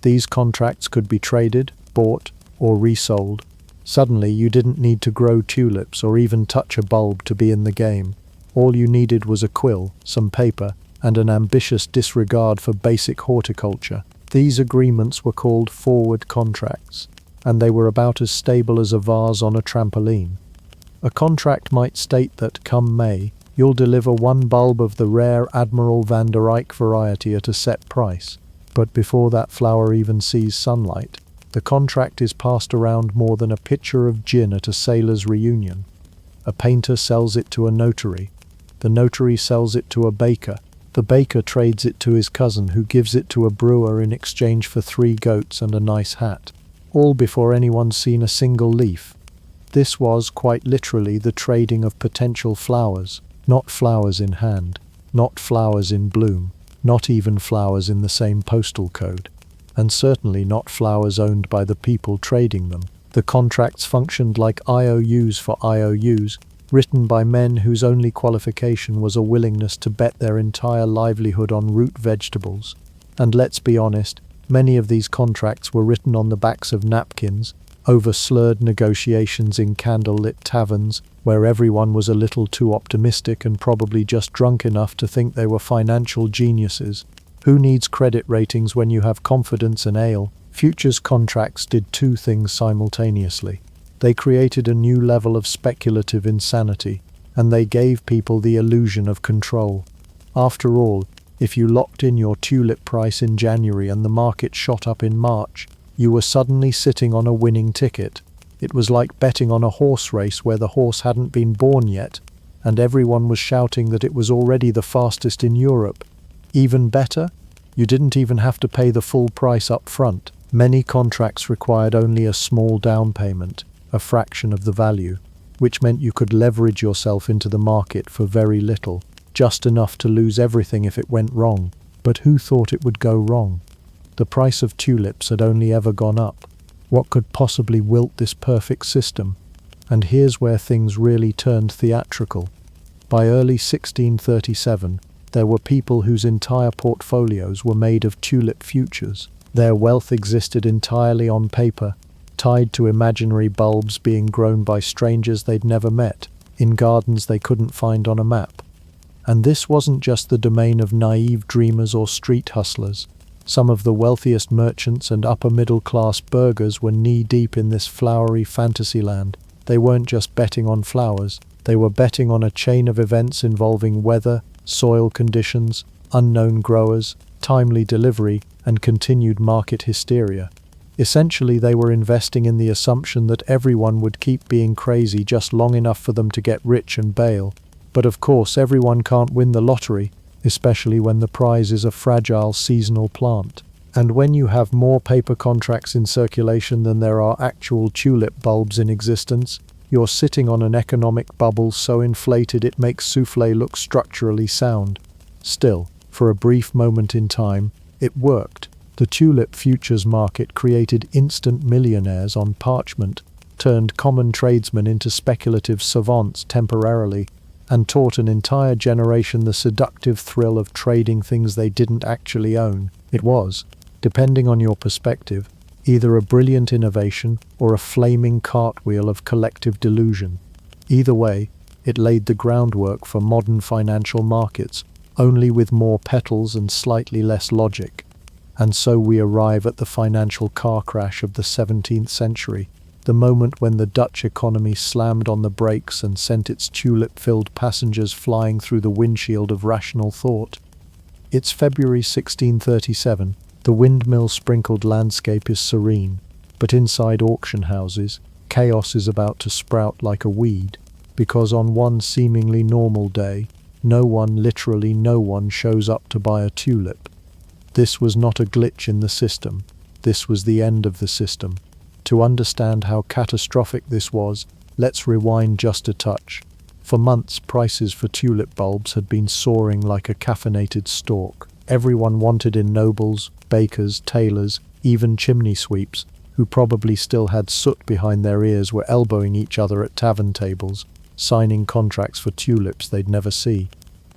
These contracts could be traded, bought, or resold. Suddenly you didn't need to grow tulips or even touch a bulb to be in the game. All you needed was a quill, some paper, and an ambitious disregard for basic horticulture. These agreements were called forward contracts, and they were about as stable as a vase on a trampoline. A contract might state that, come May, you'll deliver 1 bulb of the rare Admiral van der Eyck variety at a set price. But before that flower even sees sunlight, the contract is passed around more than a pitcher of gin at a sailor's reunion. A painter sells it to a notary. The notary sells it to a baker. The baker trades it to his cousin, who gives it to a brewer in exchange for 3 goats and a nice hat. All before anyone's seen a single leaf. This was, quite literally, the trading of potential flowers, not flowers in hand, not flowers in bloom, not even flowers in the same postal code, and certainly not flowers owned by the people trading them. The contracts functioned like IOUs for IOUs, written by men whose only qualification was a willingness to bet their entire livelihood on root vegetables. And let's be honest, many of these contracts were written on the backs of napkins, over slurred negotiations in candle-lit taverns, where everyone was a little too optimistic and probably just drunk enough to think they were financial geniuses. Who needs credit ratings when you have confidence and ale? Futures contracts did 2 things simultaneously. They created a new level of speculative insanity, and they gave people the illusion of control. After all, if you locked in your tulip price in January and the market shot up in March, you were suddenly sitting on a winning ticket. It was like betting on a horse race where the horse hadn't been born yet, and everyone was shouting that it was already the fastest in Europe. Even better, you didn't even have to pay the full price up front. Many contracts required only a small down payment, a fraction of the value, which meant you could leverage yourself into the market for very little. Just enough to lose everything if it went wrong. But who thought it would go wrong? The price of tulips had only ever gone up. What could possibly wilt this perfect system? And here's where things really turned theatrical. By early 1637, there were people whose entire portfolios were made of tulip futures. Their wealth existed entirely on paper, tied to imaginary bulbs being grown by strangers they'd never met, in gardens they couldn't find on a map. And this wasn't just the domain of naive dreamers or street hustlers. Some of the wealthiest merchants and upper-middle-class burghers were knee-deep in this flowery fantasyland. They weren't just betting on flowers, they were betting on a chain of events involving weather, soil conditions, unknown growers, timely delivery, and continued market hysteria. Essentially, they were investing in the assumption that everyone would keep being crazy just long enough for them to get rich and bail. But of course, everyone can't win the lottery, especially when the prize is a fragile seasonal plant. And when you have more paper contracts in circulation than there are actual tulip bulbs in existence, you're sitting on an economic bubble so inflated it makes soufflé look structurally sound. Still, for a brief moment in time, it worked. The tulip futures market created instant millionaires on parchment, turned common tradesmen into speculative savants temporarily, and taught an entire generation the seductive thrill of trading things they didn't actually own. It was, depending on your perspective, either a brilliant innovation or a flaming cartwheel of collective delusion. Either way, it laid the groundwork for modern financial markets, only with more petals and slightly less logic. And so we arrive at the financial car crash of the 17th century, the moment when the Dutch economy slammed on the brakes and sent its tulip-filled passengers flying through the windshield of rational thought. It's February 1637. The windmill-sprinkled landscape is serene, but inside auction houses, chaos is about to sprout like a weed, because on one seemingly normal day, literally no one shows up to buy a tulip. This was not a glitch in the system. This was the end of the system. To understand how catastrophic this was, let's rewind just a touch. For months, prices for tulip bulbs had been soaring like a caffeinated stork. Everyone wanted in nobles, bakers, tailors, even chimney sweeps, who probably still had soot behind their ears, were elbowing each other at tavern tables, signing contracts for tulips they'd never see.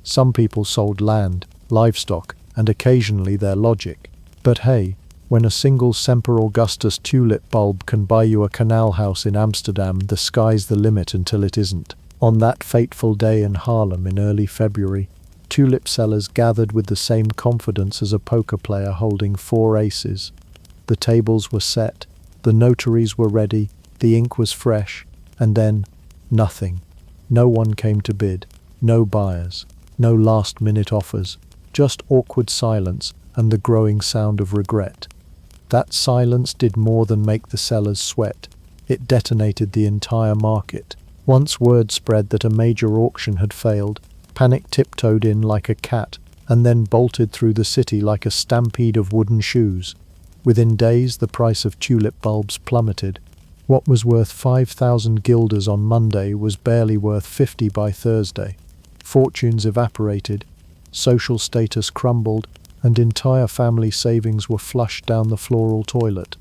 Some people sold land, livestock, and occasionally their logic. But hey, when a single Semper Augustus tulip bulb can buy you a canal house in Amsterdam, the sky's the limit until it isn't. On that fateful day in Haarlem in early February, tulip sellers gathered with the same confidence as a poker player holding 4 aces. The tables were set, the notaries were ready, the ink was fresh, and then nothing. No one came to bid, no buyers, no last-minute offers, just awkward silence and the growing sound of regret. That silence did more than make the sellers sweat. It detonated the entire market. Once word spread that a major auction had failed, panic tiptoed in like a cat and then bolted through the city like a stampede of wooden shoes. Within days, the price of tulip bulbs plummeted. What was worth 5,000 guilders on Monday was barely worth 50 by Thursday. Fortunes evaporated, social status crumbled, and entire family savings were flushed down the floral toilet.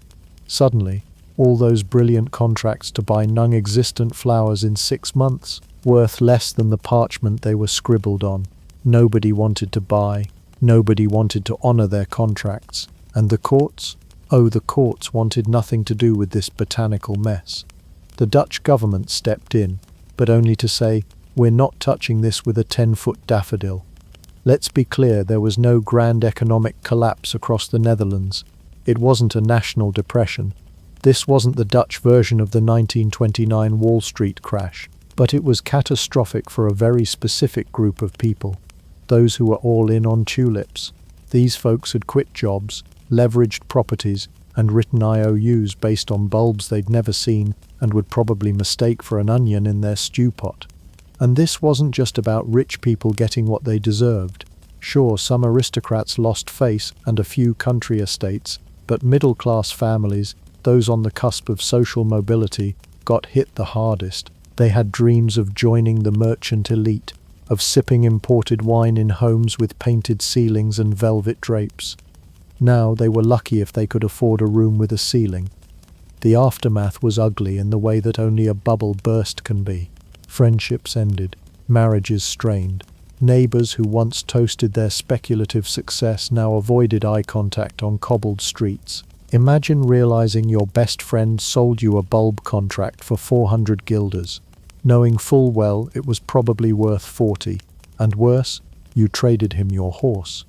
Suddenly, all those brilliant contracts to buy non-existent flowers in 6 months, worth less than the parchment they were scribbled on. Nobody wanted to buy, nobody wanted to honor their contracts. And the courts? Oh, the courts wanted nothing to do with this botanical mess. The Dutch government stepped in, but only to say, "We're not touching this with a 10-foot daffodil." Let's be clear, there was no grand economic collapse across the Netherlands. It wasn't a national depression. This wasn't the Dutch version of the 1929 Wall Street crash, but it was catastrophic for a very specific group of people, those who were all in on tulips. These folks had quit jobs, leveraged properties, and written IOUs based on bulbs they'd never seen and would probably mistake for an onion in their stew pot. And this wasn't just about rich people getting what they deserved. Sure, some aristocrats lost face and a few country estates, but middle-class families, those on the cusp of social mobility, got hit the hardest. They had dreams of joining the merchant elite, of sipping imported wine in homes with painted ceilings and velvet drapes. Now they were lucky if they could afford a room with a ceiling. The aftermath was ugly in the way that only a bubble burst can be. Friendships ended, marriages strained. Neighbors who once toasted their speculative success now avoided eye contact on cobbled streets. Imagine realizing your best friend sold you a bulb contract for 400 guilders, knowing full well it was probably worth 40, and worse, you traded him your horse.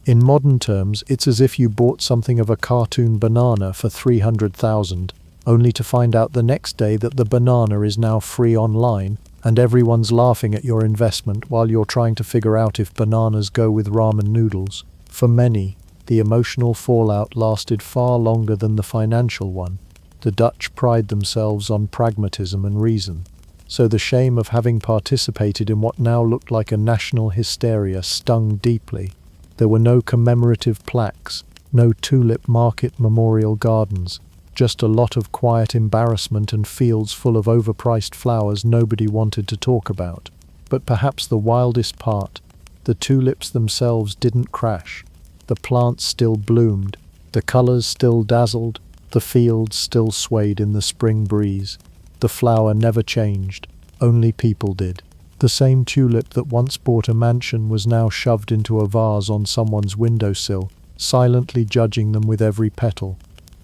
In modern terms, it's as if you bought something of a cartoon banana for 300,000, only to find out the next day that the banana is now free online, and everyone's laughing at your investment while you're trying to figure out if bananas go with ramen noodles. For many, the emotional fallout lasted far longer than the financial one. The Dutch pride themselves on pragmatism and reason, so the shame of having participated in what now looked like a national hysteria stung deeply. There were no commemorative plaques, no Tulip Market memorial gardens, just a lot of quiet embarrassment and fields full of overpriced flowers nobody wanted to talk about. But perhaps the wildest part, the tulips themselves didn't crash. The plants still bloomed, the colors still dazzled, the fields still swayed in the spring breeze. The flower never changed, only people did. The same tulip that once bought a mansion was now shoved into a vase on someone's windowsill, silently judging them with every petal.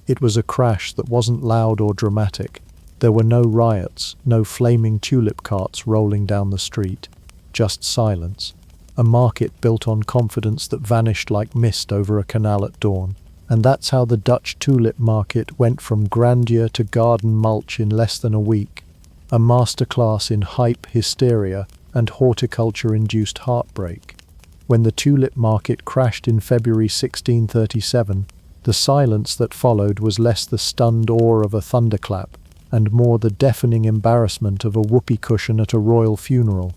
It was a crash that wasn't loud or dramatic. There were no riots, no flaming tulip carts rolling down the street. Just silence. A market built on confidence that vanished like mist over a canal at dawn. And that's how the Dutch tulip market went from grandeur to garden mulch in less than a week. A masterclass in hype, hysteria, and horticulture-induced heartbreak. When the tulip market crashed in February 1637, the silence that followed was less the stunned awe of a thunderclap, and more the deafening embarrassment of a whoopee cushion at a royal funeral.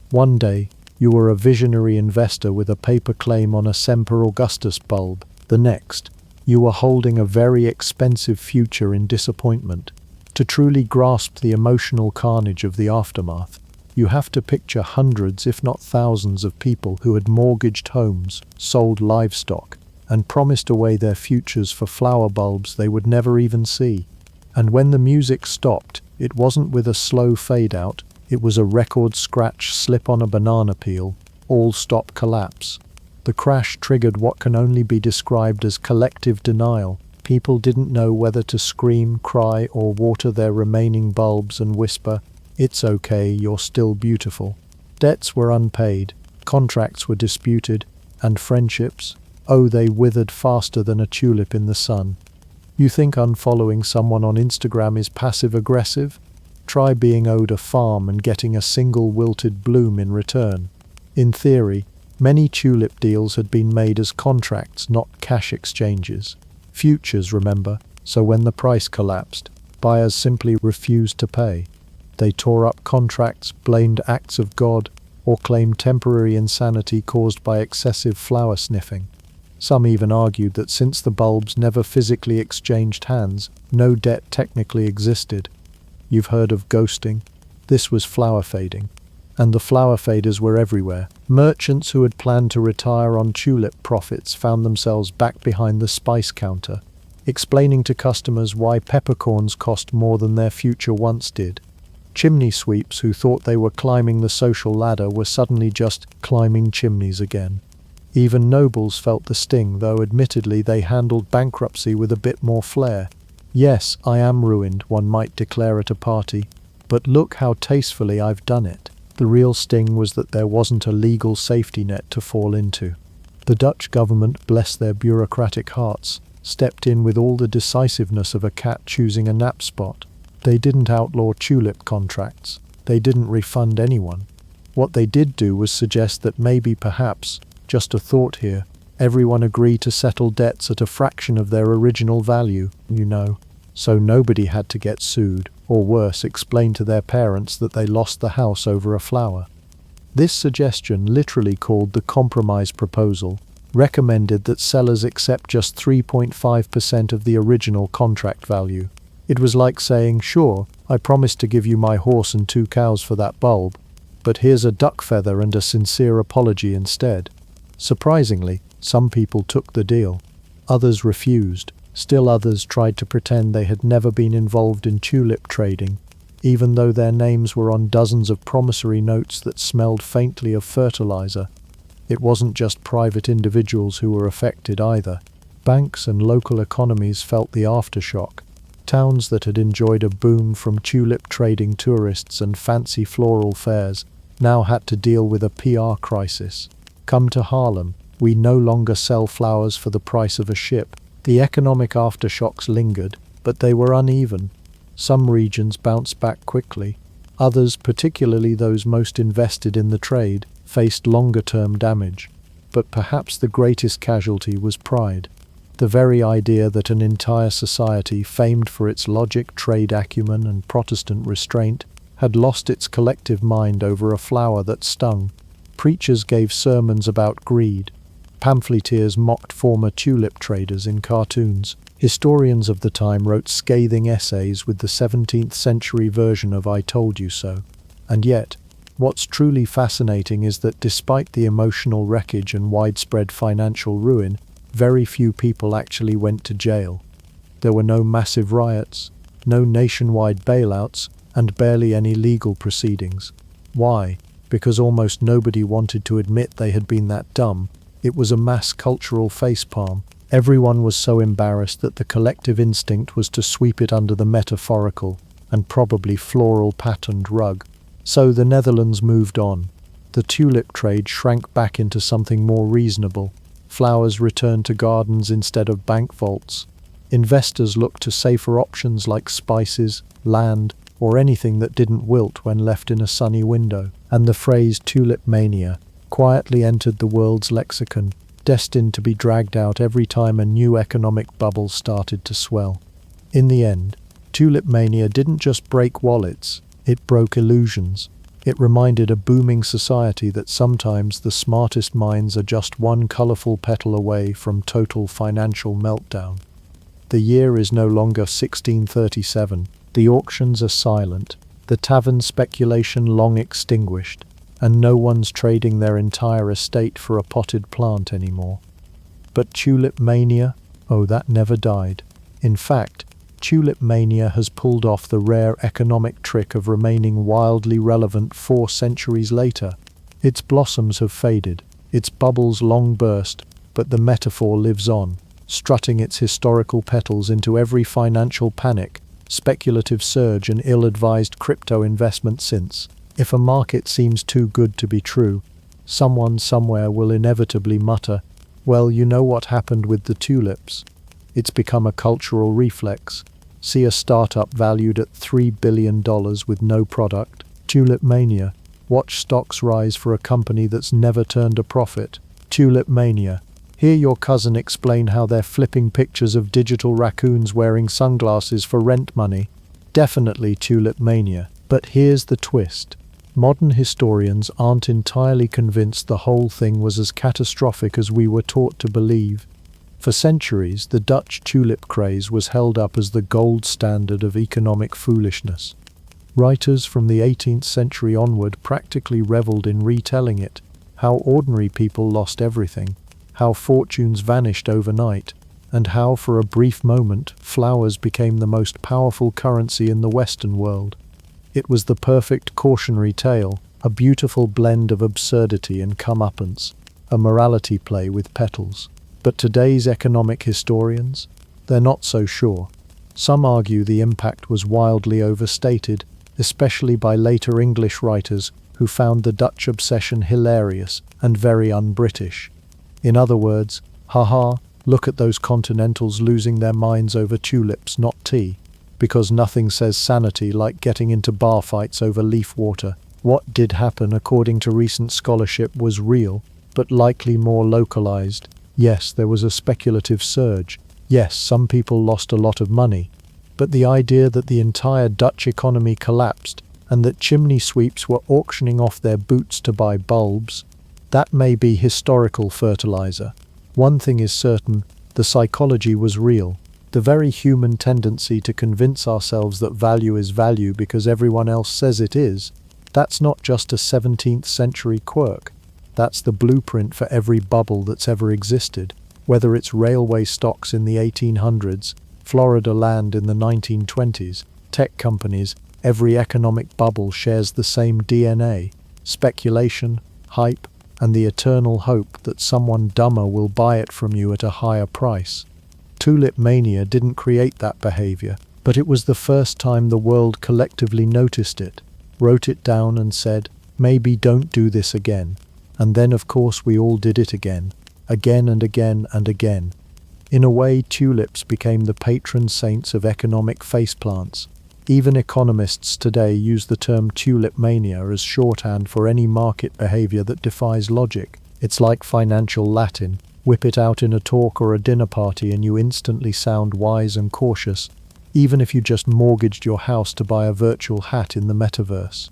One day, you were a visionary investor with a paper claim on a Semper Augustus bulb. The next, you were holding a very expensive future in disappointment. To truly grasp the emotional carnage of the aftermath, you have to picture hundreds, if not thousands, of people who had mortgaged homes, sold livestock, and promised away their futures for flower bulbs they would never even see. And when the music stopped, it wasn't with a slow fade-out, it was a record scratch slip on a banana peel, all-stop collapse. The crash triggered what can only be described as collective denial. People didn't know whether to scream, cry, or water their remaining bulbs and whisper, "It's okay, you're still beautiful." Debts were unpaid, contracts were disputed, and friendships, oh, they withered faster than a tulip in the sun. You think unfollowing someone on Instagram is passive-aggressive? Try being owed a farm and getting a single wilted bloom in return. In theory, many tulip deals had been made as contracts, not cash exchanges. Futures, remember, so when the price collapsed, buyers simply refused to pay. They tore up contracts, blamed acts of God, or claimed temporary insanity caused by excessive flower sniffing. Some even argued that since the bulbs never physically exchanged hands, no debt technically existed. You've heard of ghosting? This was flower fading. And the flower faders were everywhere. Merchants who had planned to retire on tulip profits found themselves back behind the spice counter, explaining to customers why peppercorns cost more than their future once did. Chimney sweeps who thought they were climbing the social ladder were suddenly just climbing chimneys again. Even nobles felt the sting, though admittedly they handled bankruptcy with a bit more flair. Yes, I am ruined, one might declare at a party, but look how tastefully I've done it. The real sting was that there wasn't a legal safety net to fall into. The Dutch government, bless their bureaucratic hearts, stepped in with all the decisiveness of a cat choosing a nap spot. They didn't outlaw tulip contracts. They didn't refund anyone. What they did do was suggest that maybe, perhaps, just a thought here, everyone agree to settle debts at a fraction of their original value, so nobody had to get sued, or worse, explain to their parents that they lost the house over a flower. This suggestion, literally called the compromise proposal, recommended that sellers accept just 3.5% of the original contract value. It was like saying, sure, I promised to give you my horse and 2 cows for that bulb, but here's a duck feather and a sincere apology instead. Surprisingly, some people took the deal. Others refused. Still others tried to pretend they had never been involved in tulip trading, even though their names were on dozens of promissory notes that smelled faintly of fertilizer. It wasn't just private individuals who were affected either. Banks and local economies felt the aftershock. Towns that had enjoyed a boom from tulip trading tourists and fancy floral fairs now had to deal with a PR crisis. Come to Harlem, we no longer sell flowers for the price of a ship. The economic aftershocks lingered, but they were uneven. Some regions bounced back quickly. Others, particularly those most invested in the trade, faced longer-term damage. But perhaps the greatest casualty was pride. The very idea that an entire society, famed for its logic, trade acumen, and Protestant restraint, had lost its collective mind over a flower that stung. Preachers gave sermons about greed. Pamphleteers mocked former tulip traders in cartoons. Historians of the time wrote scathing essays with the 17th century version of "I told you so." And yet, what's truly fascinating is that despite the emotional wreckage and widespread financial ruin, very few people actually went to jail. There were no massive riots, no nationwide bailouts, and barely any legal proceedings. Why? Because almost nobody wanted to admit they had been that dumb. It was a mass cultural facepalm. Everyone was so embarrassed that the collective instinct was to sweep it under the metaphorical and probably floral-patterned rug. So the Netherlands moved on. The tulip trade shrank back into something more reasonable. Flowers returned to gardens instead of bank vaults. Investors looked to safer options like spices, land, or anything that didn't wilt when left in a sunny window. And the phrase tulip mania quietly entered the world's lexicon, destined to be dragged out every time a new economic bubble started to swell. In the end, tulip mania didn't just break wallets, it broke illusions. It reminded a booming society that sometimes the smartest minds are just one colorful petal away from total financial meltdown. The year is no longer 1637. The auctions are silent, the tavern speculation long extinguished, and no one's trading their entire estate for a potted plant anymore. But tulip mania? Oh, that never died. In fact, tulip mania has pulled off the rare economic trick of remaining wildly relevant 4 centuries later. Its blossoms have faded, its bubbles long burst, but the metaphor lives on, strutting its historical petals into every financial panic, speculative surge, and ill-advised crypto investment since. If a market seems too good to be true, someone somewhere will inevitably mutter, "Well, you know what happened with the tulips." It's become a cultural reflex. See a startup valued at $3 billion with no product. Tulip mania. Watch stocks rise for a company that's never turned a profit. Tulip mania. Hear your cousin explain how they're flipping pictures of digital raccoons wearing sunglasses for rent money. Definitely tulip mania. But here's the twist. Modern historians aren't entirely convinced the whole thing was as catastrophic as we were taught to believe. For centuries, the Dutch tulip craze was held up as the gold standard of economic foolishness. Writers from the 18th century onward practically reveled in retelling it, how ordinary people lost everything, how fortunes vanished overnight, and how, for a brief moment, flowers became the most powerful currency in the Western world. It was the perfect cautionary tale, a beautiful blend of absurdity and comeuppance, a morality play with petals. But today's economic historians? They're not so sure. Some argue the impact was wildly overstated, especially by later English writers who found the Dutch obsession hilarious and very un-British. In other words, haha, look at those continentals losing their minds over tulips, not tea. Because nothing says sanity like getting into bar fights over leaf water. What did happen, according to recent scholarship, was real, but likely more localized. Yes, there was a speculative surge. Yes, some people lost a lot of money. But the idea that the entire Dutch economy collapsed and that chimney sweeps were auctioning off their boots to buy bulbs, that may be historical fertilizer. One thing is certain, the psychology was real. The very human tendency to convince ourselves that value is value because everyone else says it is, that's not just a 17th century quirk. That's the blueprint for every bubble that's ever existed, whether it's railway stocks in the 1800s, Florida land in the 1920s, tech companies. Every economic bubble shares the same DNA: speculation, hype, and the eternal hope that someone dumber will buy it from you at a higher price. Tulip mania didn't create that behavior, but it was the first time the world collectively noticed it, wrote it down and said, maybe don't do this again. And then, of course, we all did it again and again and again. In a way, tulips became the patron saints of economic faceplants. Even economists today use the term tulip mania as shorthand for any market behavior that defies logic. It's like financial Latin. Whip it out in a talk or a dinner party and you instantly sound wise and cautious, even if you just mortgaged your house to buy a virtual hat in the metaverse.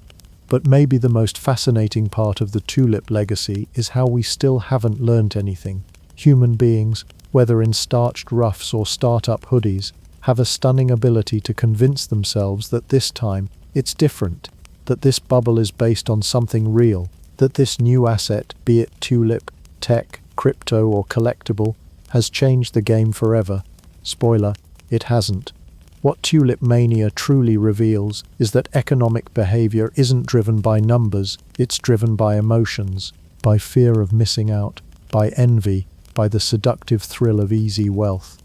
But maybe the most fascinating part of the Tulip legacy is how we still haven't learnt anything. Human beings, whether in starched ruffs or start-up hoodies, have a stunning ability to convince themselves that this time it's different, that this bubble is based on something real, that this new asset, be it Tulip, tech, crypto or collectible, has changed the game forever. Spoiler, it hasn't. What Tulip Mania truly reveals is that economic behavior isn't driven by numbers, it's driven by emotions, by fear of missing out, by envy, by the seductive thrill of easy wealth.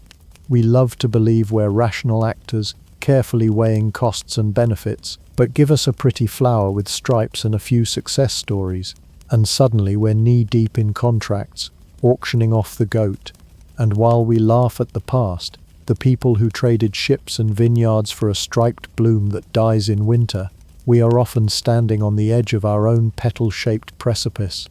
We love to believe we're rational actors, carefully weighing costs and benefits, but give us a pretty flower with stripes and a few success stories, and suddenly we're knee-deep in contracts, auctioning off the goat. And while we laugh at the past, the people who traded ships and vineyards for a striped bloom that dies in winter, we are often standing on the edge of our own petal-shaped precipice.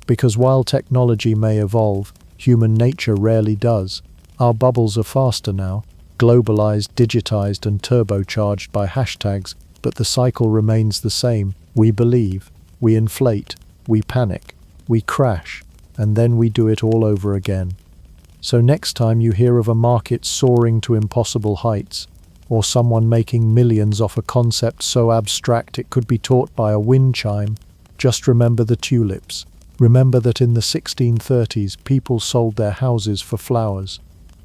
Because while technology may evolve, human nature rarely does. Our bubbles are faster now, globalized, digitized and turbocharged by hashtags, but the cycle remains the same. We believe, we inflate, we panic, we crash, and then we do it all over again. So next time you hear of a market soaring to impossible heights, or someone making millions off a concept so abstract it could be taught by a wind chime, just remember the tulips. Remember that in the 1630s people sold their houses for flowers,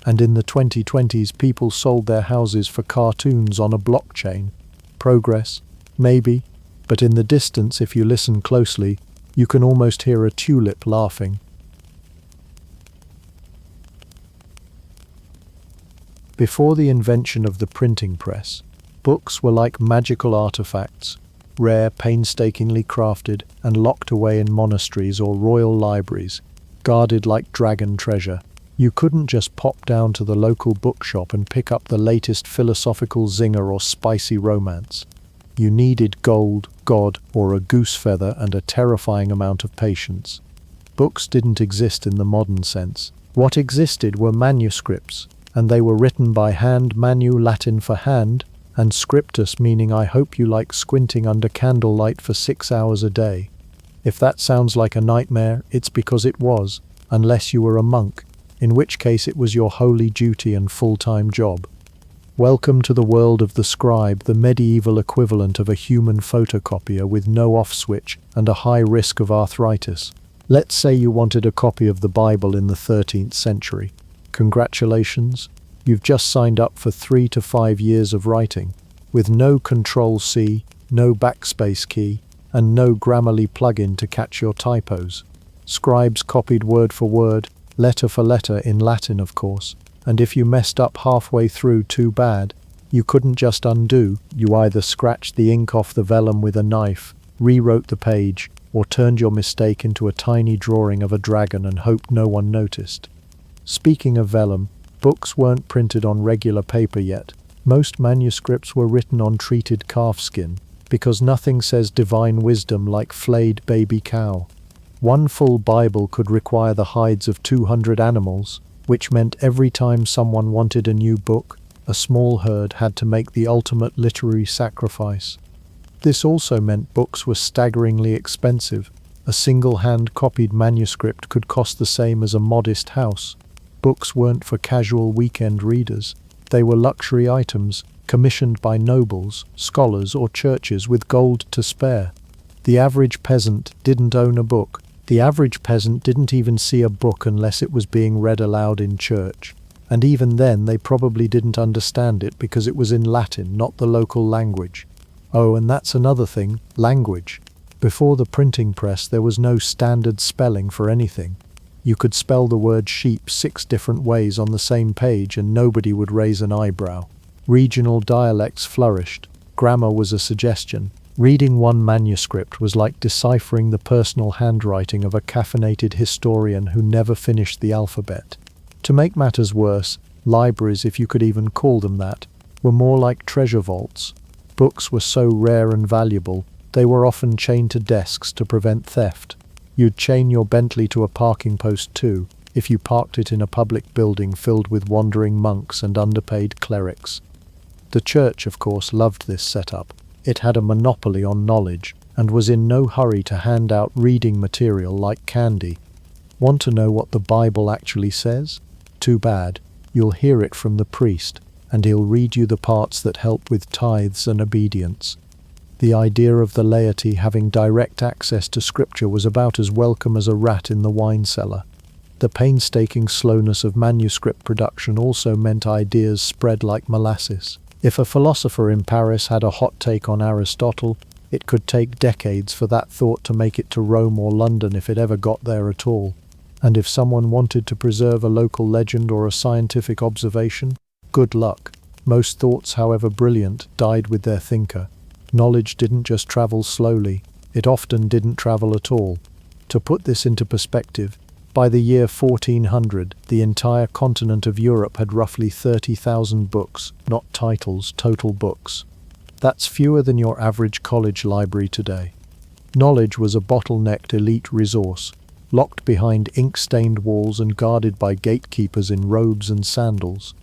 and in the 2020s people sold their houses for cartoons on a blockchain. Progress? Maybe, but in the distance, if you listen closely, you can almost hear a tulip laughing. Before the invention of the printing press, books were like magical artifacts, rare, painstakingly crafted, and locked away in monasteries or royal libraries, guarded like dragon treasure. You couldn't just pop down to the local bookshop and pick up the latest philosophical zinger or spicy romance. You needed gold, God, or a goose feather and a terrifying amount of patience. Books didn't exist in the modern sense. What existed were manuscripts, and they were written by hand, manu Latin for hand, and scriptus meaning I hope you like squinting under candlelight for 6 hours a day. If that sounds like a nightmare, it's because it was, unless you were a monk, in which case it was your holy duty and full-time job. Welcome to the world of the scribe, the medieval equivalent of a human photocopier with no off switch and a high risk of arthritis. Let's say you wanted a copy of the Bible in the 13th century. Congratulations, you've just signed up for 3 to 5 years of writing, with no Control-C, no backspace key, and no Grammarly plugin to catch your typos. Scribes copied word for word, letter for letter in Latin of course, and if you messed up halfway through, too bad. You couldn't just undo, you either scratched the ink off the vellum with a knife, rewrote the page, or turned your mistake into a tiny drawing of a dragon and hoped no one noticed. Speaking of vellum, books weren't printed on regular paper yet. Most manuscripts were written on treated calf skin, because nothing says divine wisdom like flayed baby cow. One full Bible could require the hides of 200 animals, which meant every time someone wanted a new book, a small herd had to make the ultimate literary sacrifice. This also meant books were staggeringly expensive. A single hand-copied manuscript could cost the same as a modest house. Books weren't for casual weekend readers. They were luxury items, commissioned by nobles, scholars, or churches with gold to spare. The average peasant didn't own a book. The average peasant didn't even see a book unless it was being read aloud in church. And even then they probably didn't understand it because it was in Latin, not the local language. Oh, and that's another thing, language. Before the printing press there was no standard spelling for anything. You could spell the word sheep 6 different ways on the same page and nobody would raise an eyebrow. Regional dialects flourished. Grammar was a suggestion. Reading one manuscript was like deciphering the personal handwriting of a caffeinated historian who never finished the alphabet. To make matters worse, libraries, if you could even call them that, were more like treasure vaults. Books were so rare and valuable, they were often chained to desks to prevent theft. You'd chain your Bentley to a parking post too, if you parked it in a public building filled with wandering monks and underpaid clerics. The church, of course, loved this setup. It had a monopoly on knowledge and was in no hurry to hand out reading material like candy. Want to know what the Bible actually says? Too bad. You'll hear it from the priest, and he'll read you the parts that help with tithes and obedience. The idea of the laity having direct access to scripture was about as welcome as a rat in the wine cellar. The painstaking slowness of manuscript production also meant ideas spread like molasses. If a philosopher in Paris had a hot take on Aristotle, it could take decades for that thought to make it to Rome or London if it ever got there at all. And if someone wanted to preserve a local legend or a scientific observation, good luck. Most thoughts, however brilliant, died with their thinker. Knowledge didn't just travel slowly, it often didn't travel at all. To put this into perspective, by the year 1400, the entire continent of Europe had roughly 30,000 books, not titles, total books. That's fewer than your average college library today. Knowledge was a bottlenecked elite resource, locked behind ink-stained walls and guarded by gatekeepers in robes and sandals.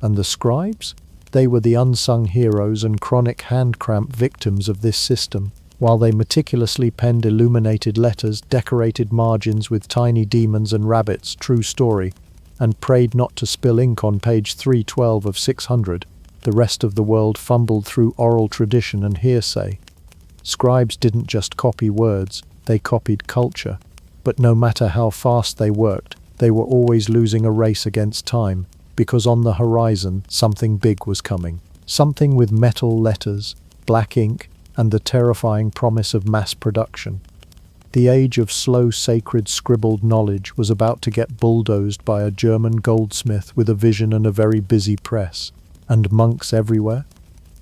And the scribes? They were the unsung heroes and chronic hand-cramp victims of this system. While they meticulously penned illuminated letters, decorated margins with tiny demons and rabbits, true story, and prayed not to spill ink on page 312 of 600, the rest of the world fumbled through oral tradition and hearsay. Scribes didn't just copy words, they copied culture. But no matter how fast they worked, they were always losing a race against time, because on the horizon something big was coming. Something with metal letters, black ink, and the terrifying promise of mass production. The age of slow, sacred, scribbled knowledge was about to get bulldozed by a German goldsmith with a vision and a very busy press. And monks everywhere?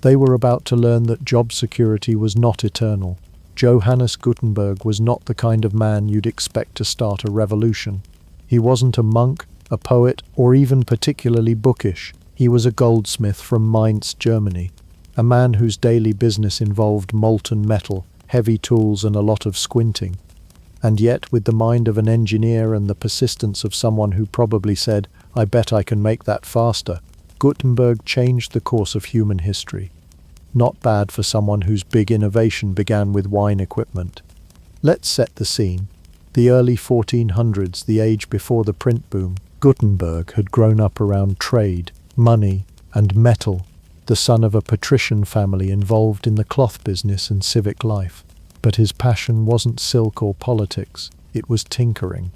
They were about to learn that job security was not eternal. Johannes Gutenberg was not the kind of man you'd expect to start a revolution. He wasn't a monk, a poet, or even particularly bookish. He was a goldsmith from Mainz, Germany. A man whose daily business involved molten metal, heavy tools, and a lot of squinting. And yet, with the mind of an engineer and the persistence of someone who probably said, "I bet I can make that faster," Gutenberg changed the course of human history. Not bad for someone whose big innovation began with wine equipment. Let's set the scene. The early 1400s, the age before the print boom. Gutenberg had grown up around trade, money, and metal, the son of a patrician family involved in the cloth business and civic life. But his passion wasn't silk or politics, it was tinkering.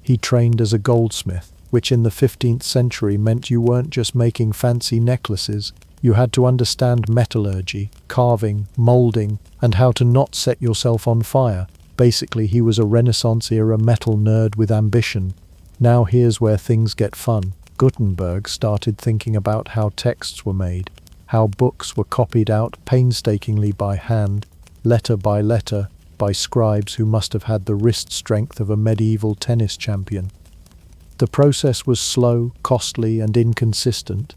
He trained as a goldsmith, which in the 15th century meant you weren't just making fancy necklaces, you had to understand metallurgy, carving, molding, and how to not set yourself on fire. Basically, he was a Renaissance-era metal nerd with ambition. Now here's where things get fun. Gutenberg started thinking about how texts were made, how books were copied out painstakingly by hand, letter by letter, by scribes who must have had the wrist strength of a medieval tennis champion. The process was slow, costly, and inconsistent.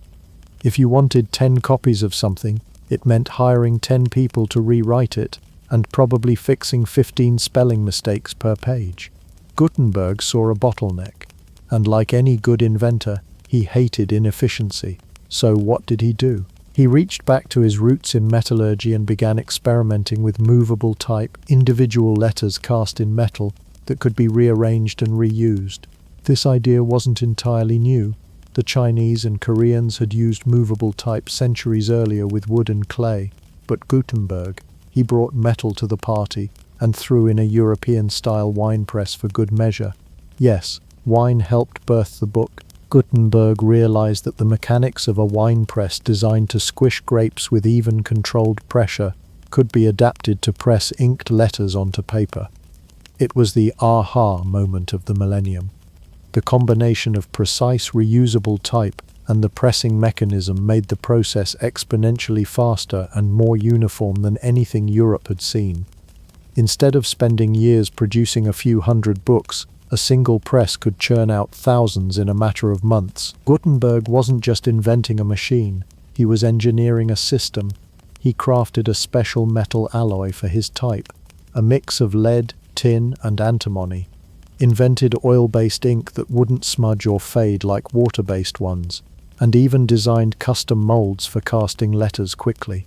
If you wanted 10 copies of something, it meant hiring 10 people to rewrite it, and probably fixing 15 spelling mistakes per page. Gutenberg saw a bottleneck, and like any good inventor, he hated inefficiency. So what did he do? He reached back to his roots in metallurgy and began experimenting with movable type, individual letters cast in metal that could be rearranged and reused. This idea wasn't entirely new. The Chinese and Koreans had used movable type centuries earlier with wood and clay, but Gutenberg, he brought metal to the party and threw in a European-style wine press for good measure. Yes, wine helped birth the book. Gutenberg realized that the mechanics of a wine press designed to squish grapes with even controlled pressure could be adapted to press inked letters onto paper. It was the aha moment of the millennium. The combination of precise reusable type and the pressing mechanism made the process exponentially faster and more uniform than anything Europe had seen. Instead of spending years producing a few hundred books, a single press could churn out thousands in a matter of months. Gutenberg wasn't just inventing a machine, he was engineering a system. He crafted a special metal alloy for his type, a mix of lead, tin, and antimony, invented oil-based ink that wouldn't smudge or fade like water-based ones, and even designed custom molds for casting letters quickly.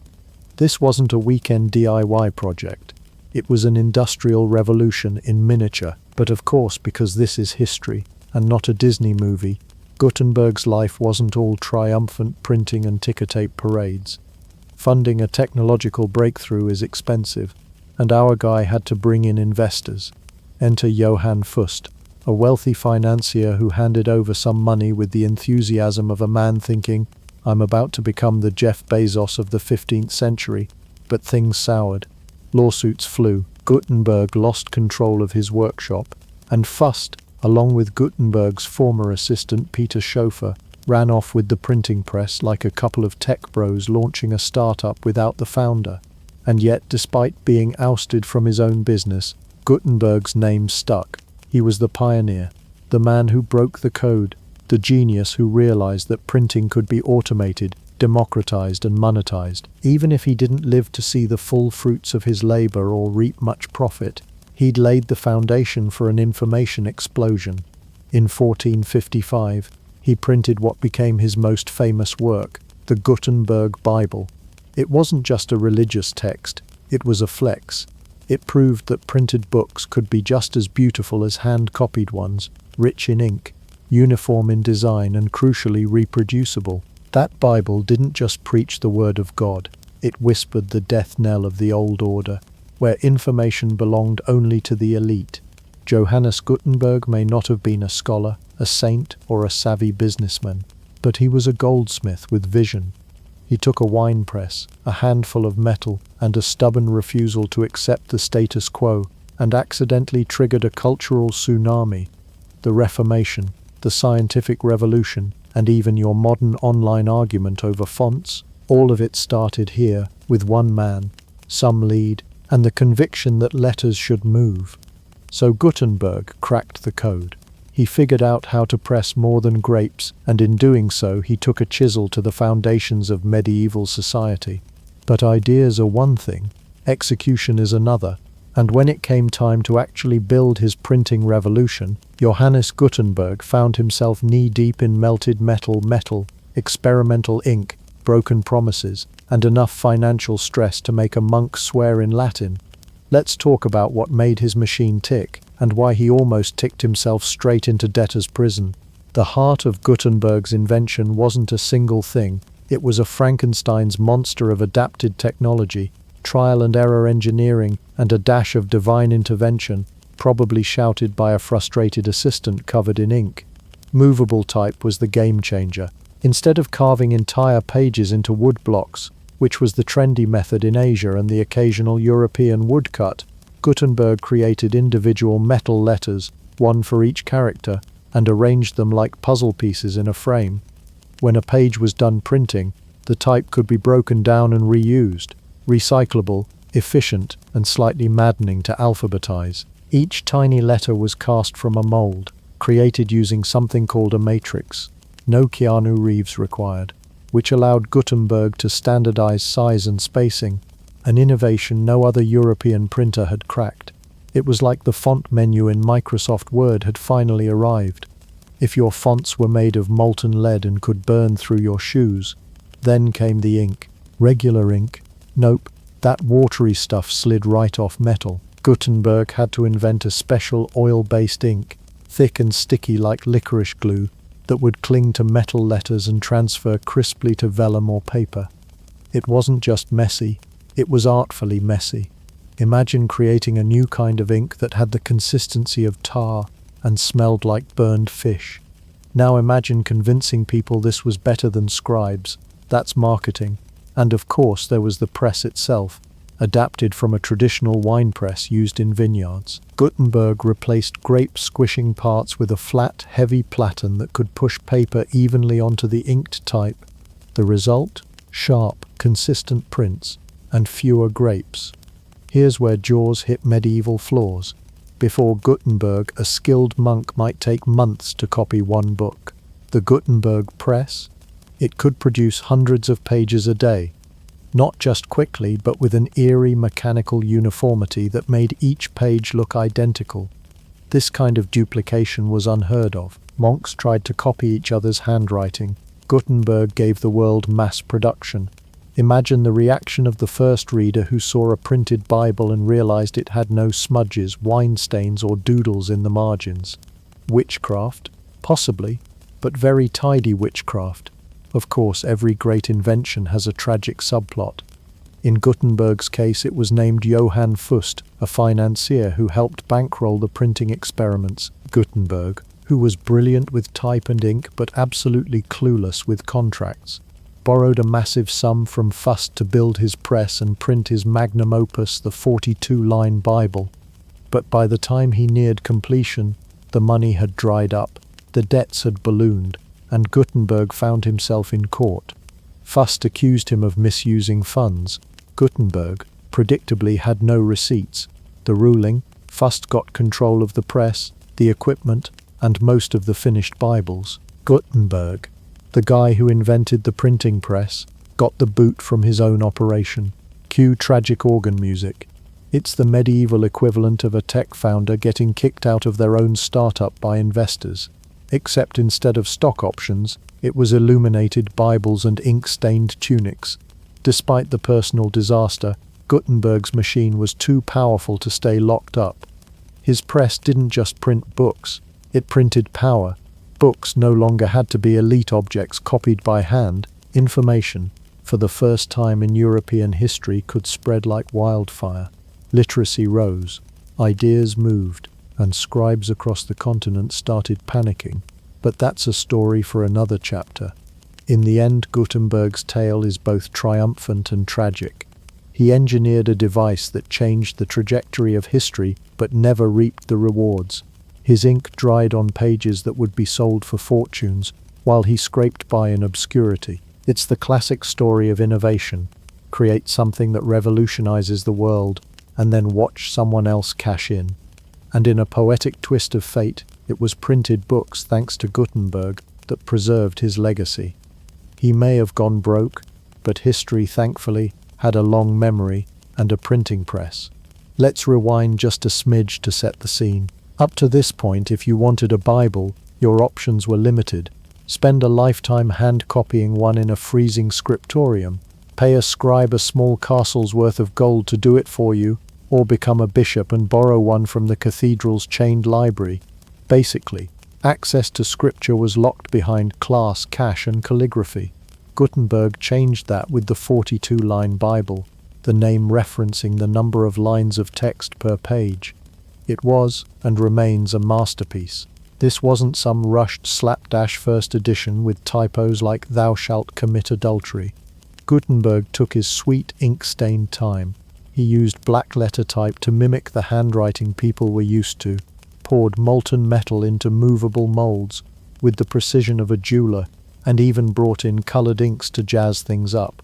This wasn't a weekend DIY project. It was an industrial revolution in miniature, but of course, because this is history and not a Disney movie, Gutenberg's life wasn't all triumphant printing and ticker tape parades. Funding a technological breakthrough is expensive, and our guy had to bring in investors. Enter Johann Fust, a wealthy financier who handed over some money with the enthusiasm of a man thinking, "I'm about to become the Jeff Bezos of the 15th century," but things soured. Lawsuits flew, Gutenberg lost control of his workshop, and Fust, along with Gutenberg's former assistant Peter Schoeffer, ran off with the printing press like a couple of tech bros launching a startup without the founder. And yet, despite being ousted from his own business, Gutenberg's name stuck. He was the pioneer, the man who broke the code, the genius who realized that printing could be automated, democratized and monetized. Even if he didn't live to see the full fruits of his labor or reap much profit, he'd laid the foundation for an information explosion. In 1455, he printed what became his most famous work, the Gutenberg Bible. It wasn't just a religious text, it was a flex. It proved that printed books could be just as beautiful as hand-copied ones, rich in ink, uniform in design and crucially reproducible. That Bible didn't just preach the word of God, it whispered the death knell of the old order, where information belonged only to the elite. Johannes Gutenberg may not have been a scholar, a saint, or a savvy businessman, but he was a goldsmith with vision. He took a wine press, a handful of metal, and a stubborn refusal to accept the status quo, and accidentally triggered a cultural tsunami. The Reformation, the scientific revolution, and even your modern online argument over fonts, all of it started here, with one man, some lead, and the conviction that letters should move. So Gutenberg cracked the code. He figured out how to press more than grapes, and in doing so he took a chisel to the foundations of medieval society. But ideas are one thing, execution is another, and when it came time to actually build his printing revolution, Johannes Gutenberg found himself knee-deep in melted metal, experimental ink, broken promises, and enough financial stress to make a monk swear in Latin. Let's talk about what made his machine tick, and why he almost ticked himself straight into debtor's prison. The heart of Gutenberg's invention wasn't a single thing, it was a Frankenstein's monster of adapted technology, trial and error engineering, and a dash of divine intervention, probably shouted by a frustrated assistant covered in ink. Movable type was the game changer. Instead of carving entire pages into wood blocks, which was the trendy method in Asia and the occasional European woodcut, Gutenberg created individual metal letters, one for each character, and arranged them like puzzle pieces in a frame. When a page was done printing, the type could be broken down and reused, recyclable, efficient, and slightly maddening to alphabetize. Each tiny letter was cast from a mold, created using something called a matrix. No Keanu Reeves required, which allowed Gutenberg to standardize size and spacing, an innovation no other European printer had cracked. It was like the font menu in Microsoft Word had finally arrived. If your fonts were made of molten lead and could burn through your shoes, then came the ink. Regular ink? Nope, that watery stuff slid right off metal. Gutenberg had to invent a special oil-based ink, thick and sticky like licorice glue, that would cling to metal letters and transfer crisply to vellum or paper. It wasn't just messy, it was artfully messy. Imagine creating a new kind of ink that had the consistency of tar and smelled like burned fish. Now imagine convincing people this was better than scribes. That's marketing. And of course there was the press itself, adapted from a traditional wine press used in vineyards. Gutenberg replaced grape-squishing parts with a flat, heavy platen that could push paper evenly onto the inked type. The result? Sharp, consistent prints, and fewer grapes. Here's where Jaws hit medieval floors. Before Gutenberg, a skilled monk might take months to copy one book. The Gutenberg press? It could produce hundreds of pages a day. not just quickly but with an eerie mechanical uniformity that made each page look identical. This kind of duplication was unheard of. Monks tried to copy each other's handwriting. Gutenberg gave the world mass production. Imagine the reaction of the first reader who saw a printed Bible and realized it had no smudges, wine stains, or doodles in the margins. Witchcraft? Possibly, but very tidy witchcraft. Of course, every great invention has a tragic subplot. In Gutenberg's case, it was named Johann Fust, a financier who helped bankroll the printing experiments. Gutenberg, who was brilliant with type and ink but absolutely clueless with contracts, borrowed a massive sum from Fust to build his press and print his magnum opus, the 42-line Bible. But by the time he neared completion, the money had dried up, the debts had ballooned, and Gutenberg found himself in court. Fust accused him of misusing funds. Gutenberg, predictably, had no receipts. The ruling: Fust got control of the press, the equipment, and most of the finished Bibles. Gutenberg, the guy who invented the printing press, got the boot from his own operation. Cue tragic organ music. It's the medieval equivalent of a tech founder getting kicked out of their own startup by investors. Except instead of stock options, it was illuminated Bibles and ink-stained tunics. Despite the personal disaster, Gutenberg's machine was too powerful to stay locked up. His press didn't just print books, it printed power. Books no longer had to be elite objects copied by hand. Information, for the first time in European history, could spread like wildfire. Literacy rose, ideas moved, and scribes across the continent started panicking. But that's a story for another chapter. In the end, Gutenberg's tale is both triumphant and tragic. He engineered a device that changed the trajectory of history but never reaped the rewards. His ink dried on pages that would be sold for fortunes, while he scraped by in obscurity. It's the classic story of innovation. Create something that revolutionizes the world, and then watch someone else cash in. And in a poetic twist of fate, it was printed books, thanks to Gutenberg, that preserved his legacy. He may have gone broke, but history, thankfully, had a long memory and a printing press. Let's rewind just a smidge to set the scene. Up to this point, if you wanted a Bible, your options were limited. Spend a lifetime hand-copying one in a freezing scriptorium, pay a scribe a small castle's worth of gold to do it for you, or become a bishop and borrow one from the cathedral's chained library. Basically, access to scripture was locked behind class, cash, and calligraphy. Gutenberg changed that with the 42-line Bible, the name referencing the number of lines of text per page. It was, and remains, a masterpiece. This wasn't some rushed slapdash first edition with typos like "thou shalt commit adultery." Gutenberg took his sweet ink-stained time. He used black letter type to mimic the handwriting people were used to, poured molten metal into movable molds with the precision of a jeweler, and even brought in colored inks to jazz things up.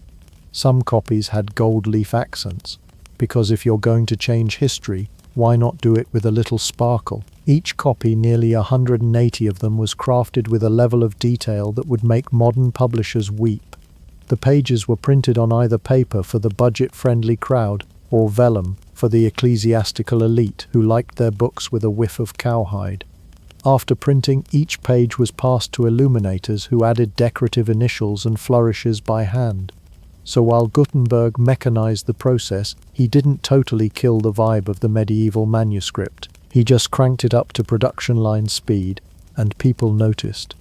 Some copies had gold leaf accents, because if you're going to change history, why not do it with a little sparkle? Each copy, nearly 180 of them, was crafted with a level of detail that would make modern publishers weep. The pages were printed on either paper for the budget-friendly crowd, or vellum for the ecclesiastical elite who liked their books with a whiff of cowhide. After printing, each page was passed to illuminators who added decorative initials and flourishes by hand. So while Gutenberg mechanized the process, he didn't totally kill the vibe of the medieval manuscript. He just cranked it up to production line speed, and people noticed.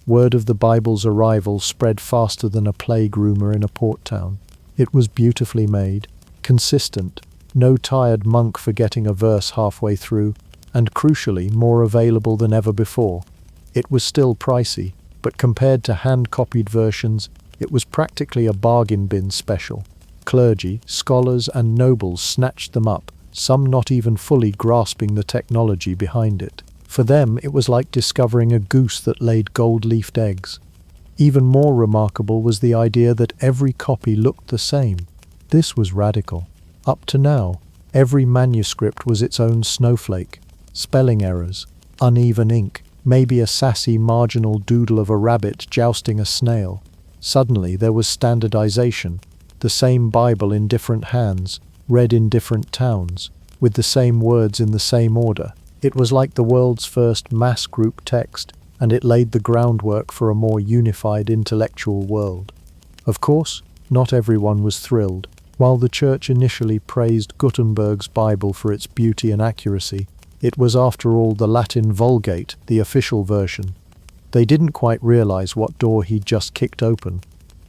Word of the Bible's arrival spread faster than a plague rumor in a port town. It was beautifully made, consistent, no tired monk forgetting a verse halfway through, and crucially more available than ever before. It was still pricey, but compared to hand-copied versions, it was practically a bargain bin special. Clergy, scholars, and nobles snatched them up, some not even fully grasping the technology behind it. For them, it was like discovering a goose that laid gold-leafed eggs. Even more remarkable was the idea that every copy looked the same. This was radical. Up to now, every manuscript was its own snowflake. Spelling errors, uneven ink, maybe a sassy marginal doodle of a rabbit jousting a snail. Suddenly there was standardization. the same Bible in different hands, read in different towns, with the same words in the same order. It was like the world's first mass group text, and it laid the groundwork for a more unified intellectual world. Of course, not everyone was thrilled. While the church initially praised Gutenberg's Bible for its beauty and accuracy, it was after all the Latin Vulgate, the official version. They didn't quite realize what door he'd just kicked open.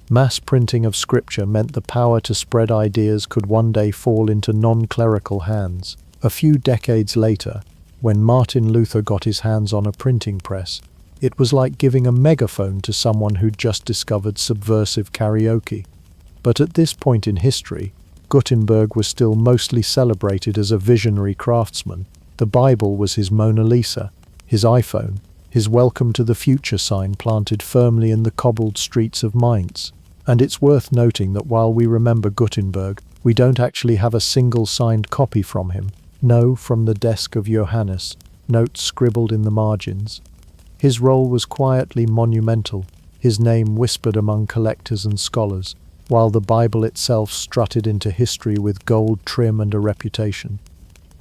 Mass printing of scripture meant the power to spread ideas could one day fall into non-clerical hands. A few decades later, when Martin Luther got his hands on a printing press, it was like giving a megaphone to someone who'd just discovered subversive karaoke. But at this point in history, Gutenberg was still mostly celebrated as a visionary craftsman. The Bible was his Mona Lisa, his iPhone, his welcome to the future sign planted firmly in the cobbled streets of Mainz. And it's worth noting that while we remember Gutenberg, we don't actually have a single signed copy from him. No, from the desk of Johannes, notes scribbled in the margins. His role was quietly monumental, his name whispered among collectors and scholars, while the Bible itself strutted into history with gold trim and a reputation.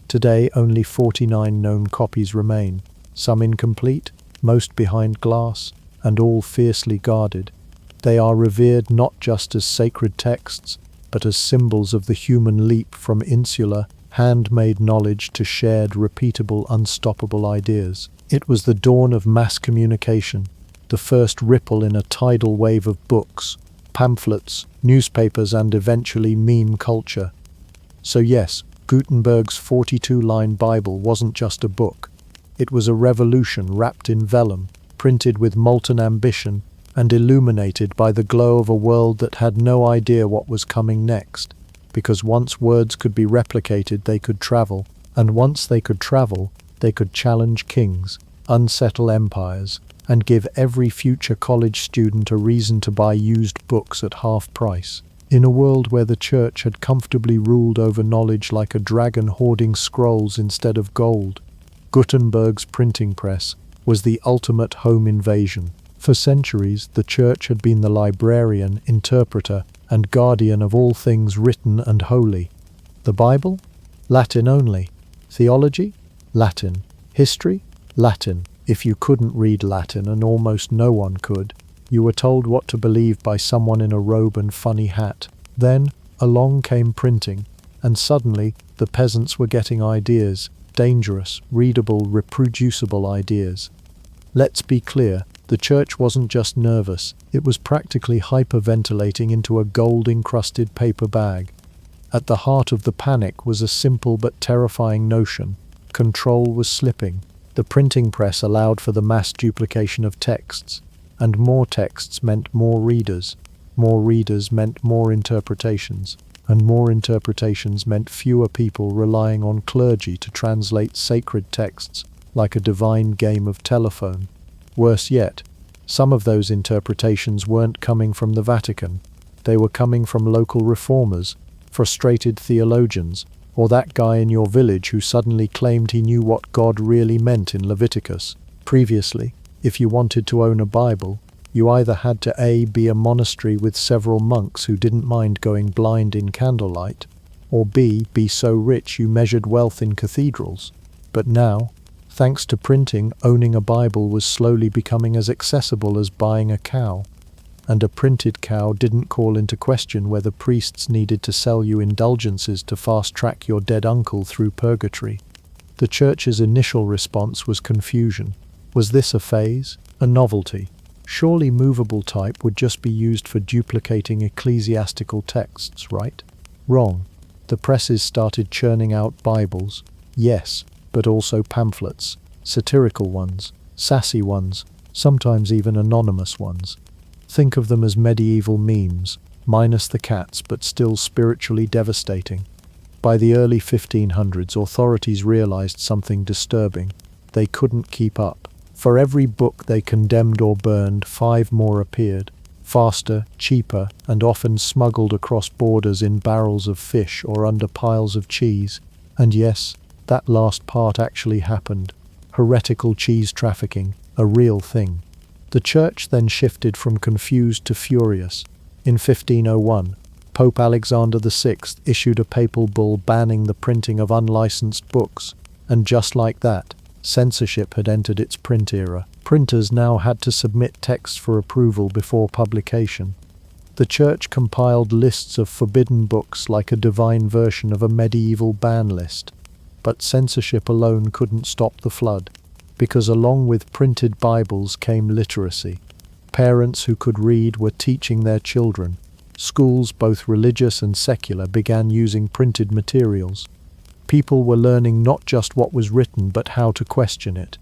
Today, only 49 known copies remain, some incomplete, most behind glass, and all fiercely guarded. They are revered not just as sacred texts, but as symbols of the human leap from insular, handmade knowledge to shared, repeatable, unstoppable ideas. It was the dawn of mass communication, the first ripple in a tidal wave of books, pamphlets, newspapers, and eventually meme culture. So yes, Gutenberg's 42-line Bible wasn't just a book. It was a revolution wrapped in vellum, printed with molten ambition, and illuminated by the glow of a world that had no idea what was coming next. Because once words could be replicated, they could travel, and once they could travel, they could challenge kings, unsettle empires, and give every future college student a reason to buy used books at half price. In a world where the church had comfortably ruled over knowledge like a dragon hoarding scrolls instead of gold, Gutenberg's printing press was the ultimate home invasion. For centuries, the church had been the librarian, interpreter, and guardian of all things written and holy. The Bible? Latin only. Theology? Latin. History? Latin. If you couldn't read Latin, and almost no one could, you were told what to believe by someone in a robe and funny hat. Then, along came printing, and suddenly the peasants were getting ideas, dangerous, readable, reproducible ideas. Let's be clear, the church wasn't just nervous, it was practically hyperventilating into a gold-encrusted paper bag. At the heart of the panic was a simple but terrifying notion: control was slipping. The printing press allowed for the mass duplication of texts, and more texts meant more readers. More readers meant more interpretations, and more interpretations meant fewer people relying on clergy to translate sacred texts like a divine game of telephone. Worse yet, some of those interpretations weren't coming from the Vatican. They were coming from local reformers, frustrated theologians, or that guy in your village who suddenly claimed he knew what God really meant in Leviticus. Previously, if you wanted to own a Bible, you either had to A. be a monastery with several monks who didn't mind going blind in candlelight, or B. be so rich you measured wealth in cathedrals. But now, thanks to printing, owning a Bible was slowly becoming as accessible as buying a cow. And a printed cow didn't call into question whether priests needed to sell you indulgences to fast-track your dead uncle through purgatory. The church's initial response was confusion. Was this a phase? A novelty? Surely movable type would just be used for duplicating ecclesiastical texts, right? Wrong. The presses started churning out Bibles. Yes, but also pamphlets. Satirical ones, sassy ones, sometimes even anonymous ones. Think of them as medieval memes, minus the cats, but still spiritually devastating. By the early 1500s, authorities realized something disturbing. They couldn't keep up. For every book they condemned or burned, 5 more appeared, faster, cheaper, and often smuggled across borders in barrels of fish or under piles of cheese. And yes, that last part actually happened. Heretical cheese trafficking, a real thing. The church then shifted from confused to furious. In 1501, Pope Alexander VI issued a papal bull banning the printing of unlicensed books, and just like that, censorship had entered its print era. Printers now had to submit text for approval before publication. The Church compiled lists of forbidden books like a divine version of a medieval ban list. But censorship alone couldn't stop the flood, because along with printed Bibles came literacy. Parents who could read were teaching their children. Schools, both religious and secular, began using printed materials. People were learning not just what was written, but how to question it.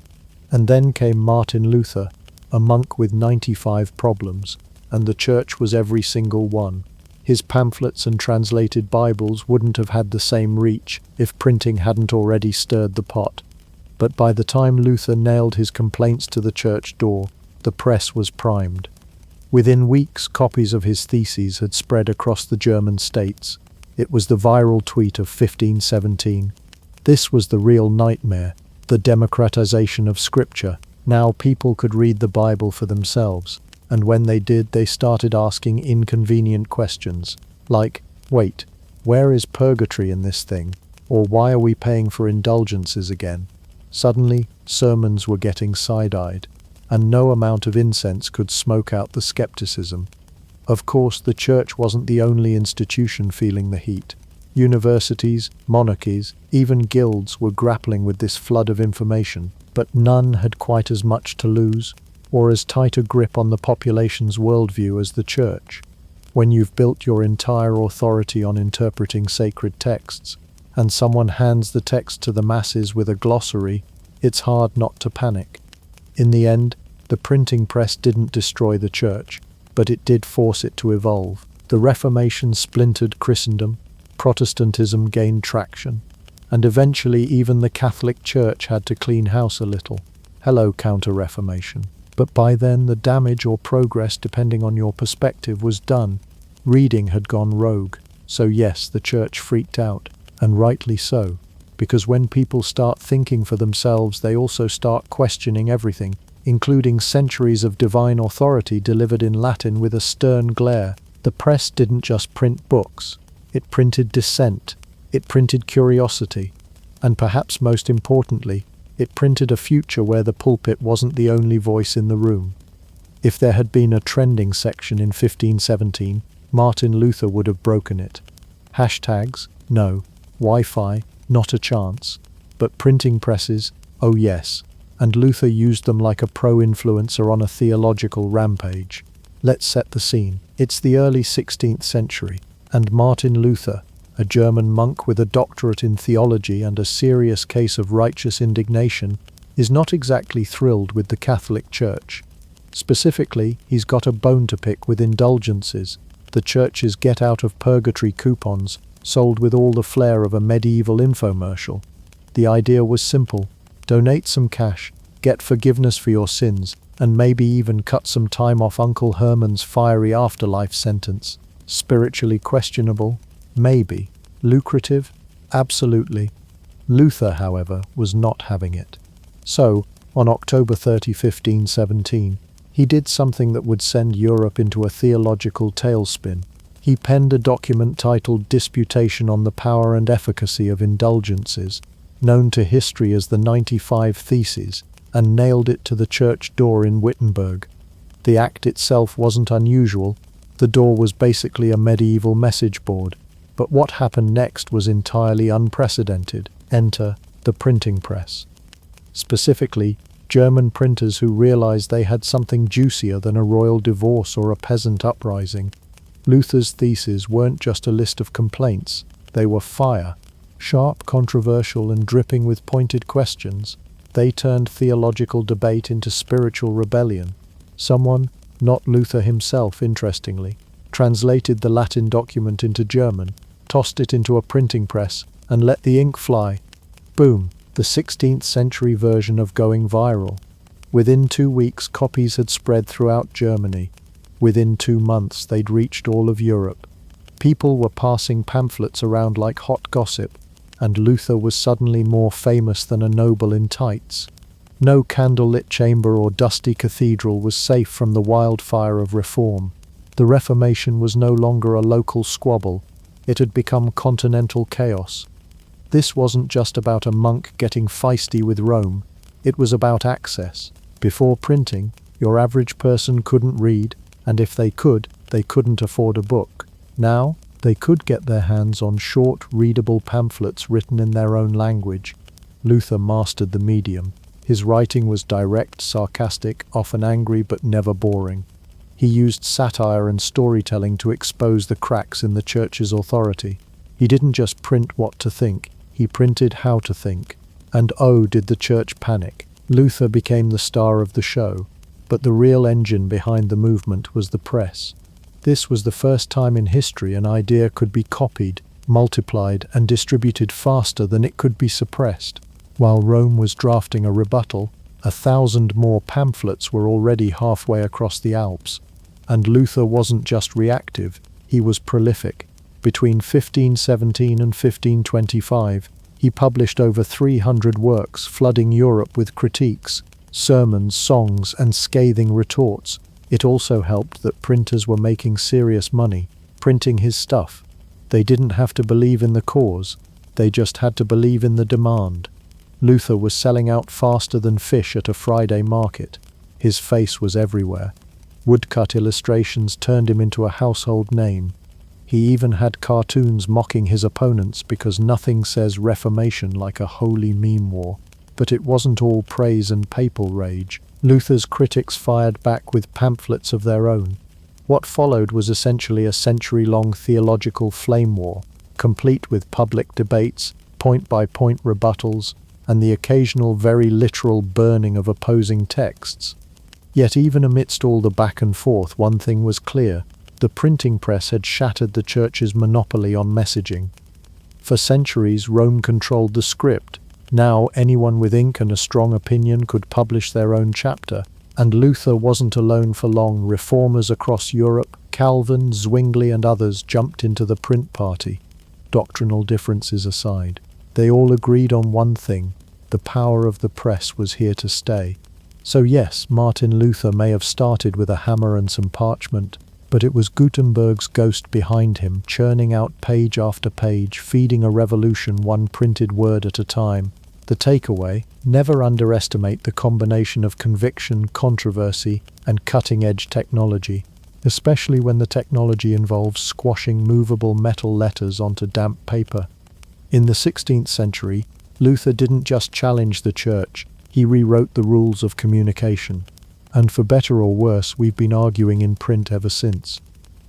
And then came Martin Luther, a monk with 95 problems, and the Church was every single one. His pamphlets and translated Bibles wouldn't have had the same reach if printing hadn't already stirred the pot. But by the time Luther nailed his complaints to the church door, the press was primed. Within weeks, copies of his theses had spread across the German states. It was the viral tweet of 1517. This was the real nightmare, the democratization of scripture. Now people could read the Bible for themselves, and when they did, they started asking inconvenient questions, like, wait, where is purgatory in this thing? Or why are we paying for indulgences again? Suddenly, sermons were getting side-eyed, and no amount of incense could smoke out the skepticism. Of course, the Church wasn't the only institution feeling the heat. Universities, monarchies, even guilds were grappling with this flood of information, but none had quite as much to lose, or as tight a grip on the population's worldview as the Church. When you've built your entire authority on interpreting sacred texts, and someone hands the text to the masses with a glossary, it's hard not to panic. In the end, the printing press didn't destroy the Church, but it did force it to evolve. The Reformation splintered Christendom, Protestantism gained traction, and eventually even the Catholic Church had to clean house a little. Hello, Counter-Reformation. But by then the damage or progress, depending on your perspective, was done. Reading had gone rogue. So yes, the Church freaked out, and rightly so, because when people start thinking for themselves, they also start questioning everything, including centuries of divine authority delivered in Latin with a stern glare. The press didn't just print books. It printed dissent. It printed curiosity. And perhaps most importantly, it printed a future where the pulpit wasn't the only voice in the room. If there had been a trending section in 1517, Martin Luther would have broken it. Hashtags? No. Wi-Fi? Not a chance. But printing presses? Oh yes. And Luther used them like a pro-influencer on a theological rampage. Let's set the scene. It's the early 16th century, and Martin Luther, a German monk with a doctorate in theology and a serious case of righteous indignation, is not exactly thrilled with the Catholic Church. Specifically, he's got a bone to pick with indulgences, the Church's get-out-of-purgatory coupons, sold with all the flair of a medieval infomercial. The idea was simple: donate some cash, get forgiveness for your sins, and maybe even cut some time off Uncle Herman's fiery afterlife sentence. Spiritually questionable? Maybe. Lucrative? Absolutely. Luther, however, was not having it. So, on October 30, 1517, he did something that would send Europe into a theological tailspin. He penned a document titled Disputation on the Power and Efficacy of Indulgences, known to history as the 95 Theses, and nailed it to the church door in Wittenberg. The act itself wasn't unusual. The door was basically a medieval message board. But what happened next was entirely unprecedented. Enter the printing press. Specifically, German printers who realized they had something juicier than a royal divorce or a peasant uprising. Luther's theses weren't just a list of complaints. They were fire. Sharp, controversial, and dripping with pointed questions. They turned theological debate into spiritual rebellion. Someone, not Luther himself interestingly, translated the Latin document into German, tossed it into a printing press, and let the ink fly. Boom, the 16th century version of going viral. Within 2 weeks, copies had spread throughout Germany. Within 2 months, they'd reached all of Europe. People were passing pamphlets around like hot gossip, and Luther was suddenly more famous than a noble in tights. No candlelit chamber or dusty cathedral was safe from the wildfire of reform. The Reformation was no longer a local squabble. It had become continental chaos. This wasn't just about a monk getting feisty with Rome. It was about access. Before printing, your average person couldn't read, and if they could, they couldn't afford a book. Now, they could get their hands on short, readable pamphlets written in their own language. Luther mastered the medium. His writing was direct, sarcastic, often angry, but never boring. He used satire and storytelling to expose the cracks in the church's authority. He didn't just print what to think, he printed how to think. And oh, did the church panic. Luther became the star of the show, but the real engine behind the movement was the press. This was the first time in history an idea could be copied, multiplied, and distributed faster than it could be suppressed. While Rome was drafting a rebuttal, 1,000 more pamphlets were already halfway across the Alps. And Luther wasn't just reactive, he was prolific. Between 1517 and 1525, he published over 300 works, flooding Europe with critiques, sermons, songs, and scathing retorts. It also helped that printers were making serious money, printing his stuff. They didn't have to believe in the cause, they just had to believe in the demand. Luther was selling out faster than fish at a Friday market. His face was everywhere. Woodcut illustrations turned him into a household name. He even had cartoons mocking his opponents because nothing says Reformation like a holy meme war. But it wasn't all praise and papal rage. Luther's critics fired back with pamphlets of their own. What followed was essentially a century-long theological flame war, complete with public debates, point-by-point rebuttals, and the occasional very literal burning of opposing texts. Yet even amidst all the back and forth, one thing was clear. The printing press had shattered the church's monopoly on messaging. For centuries, Rome controlled the script. Now anyone with ink and a strong opinion could publish their own chapter. And Luther wasn't alone for long. Reformers across Europe, Calvin, Zwingli, and others jumped into the print party. Doctrinal differences aside, they all agreed on one thing: the power of the press was here to stay. So yes, Martin Luther may have started with a hammer and some parchment, but it was Gutenberg's ghost behind him, churning out page after page, feeding a revolution one printed word at a time. The takeaway: never underestimate the combination of conviction, controversy, and cutting-edge technology, especially when the technology involves squashing movable metal letters onto damp paper. In the 16th century, Luther didn't just challenge the church, he rewrote the rules of communication. And for better or worse, we've been arguing in print ever since.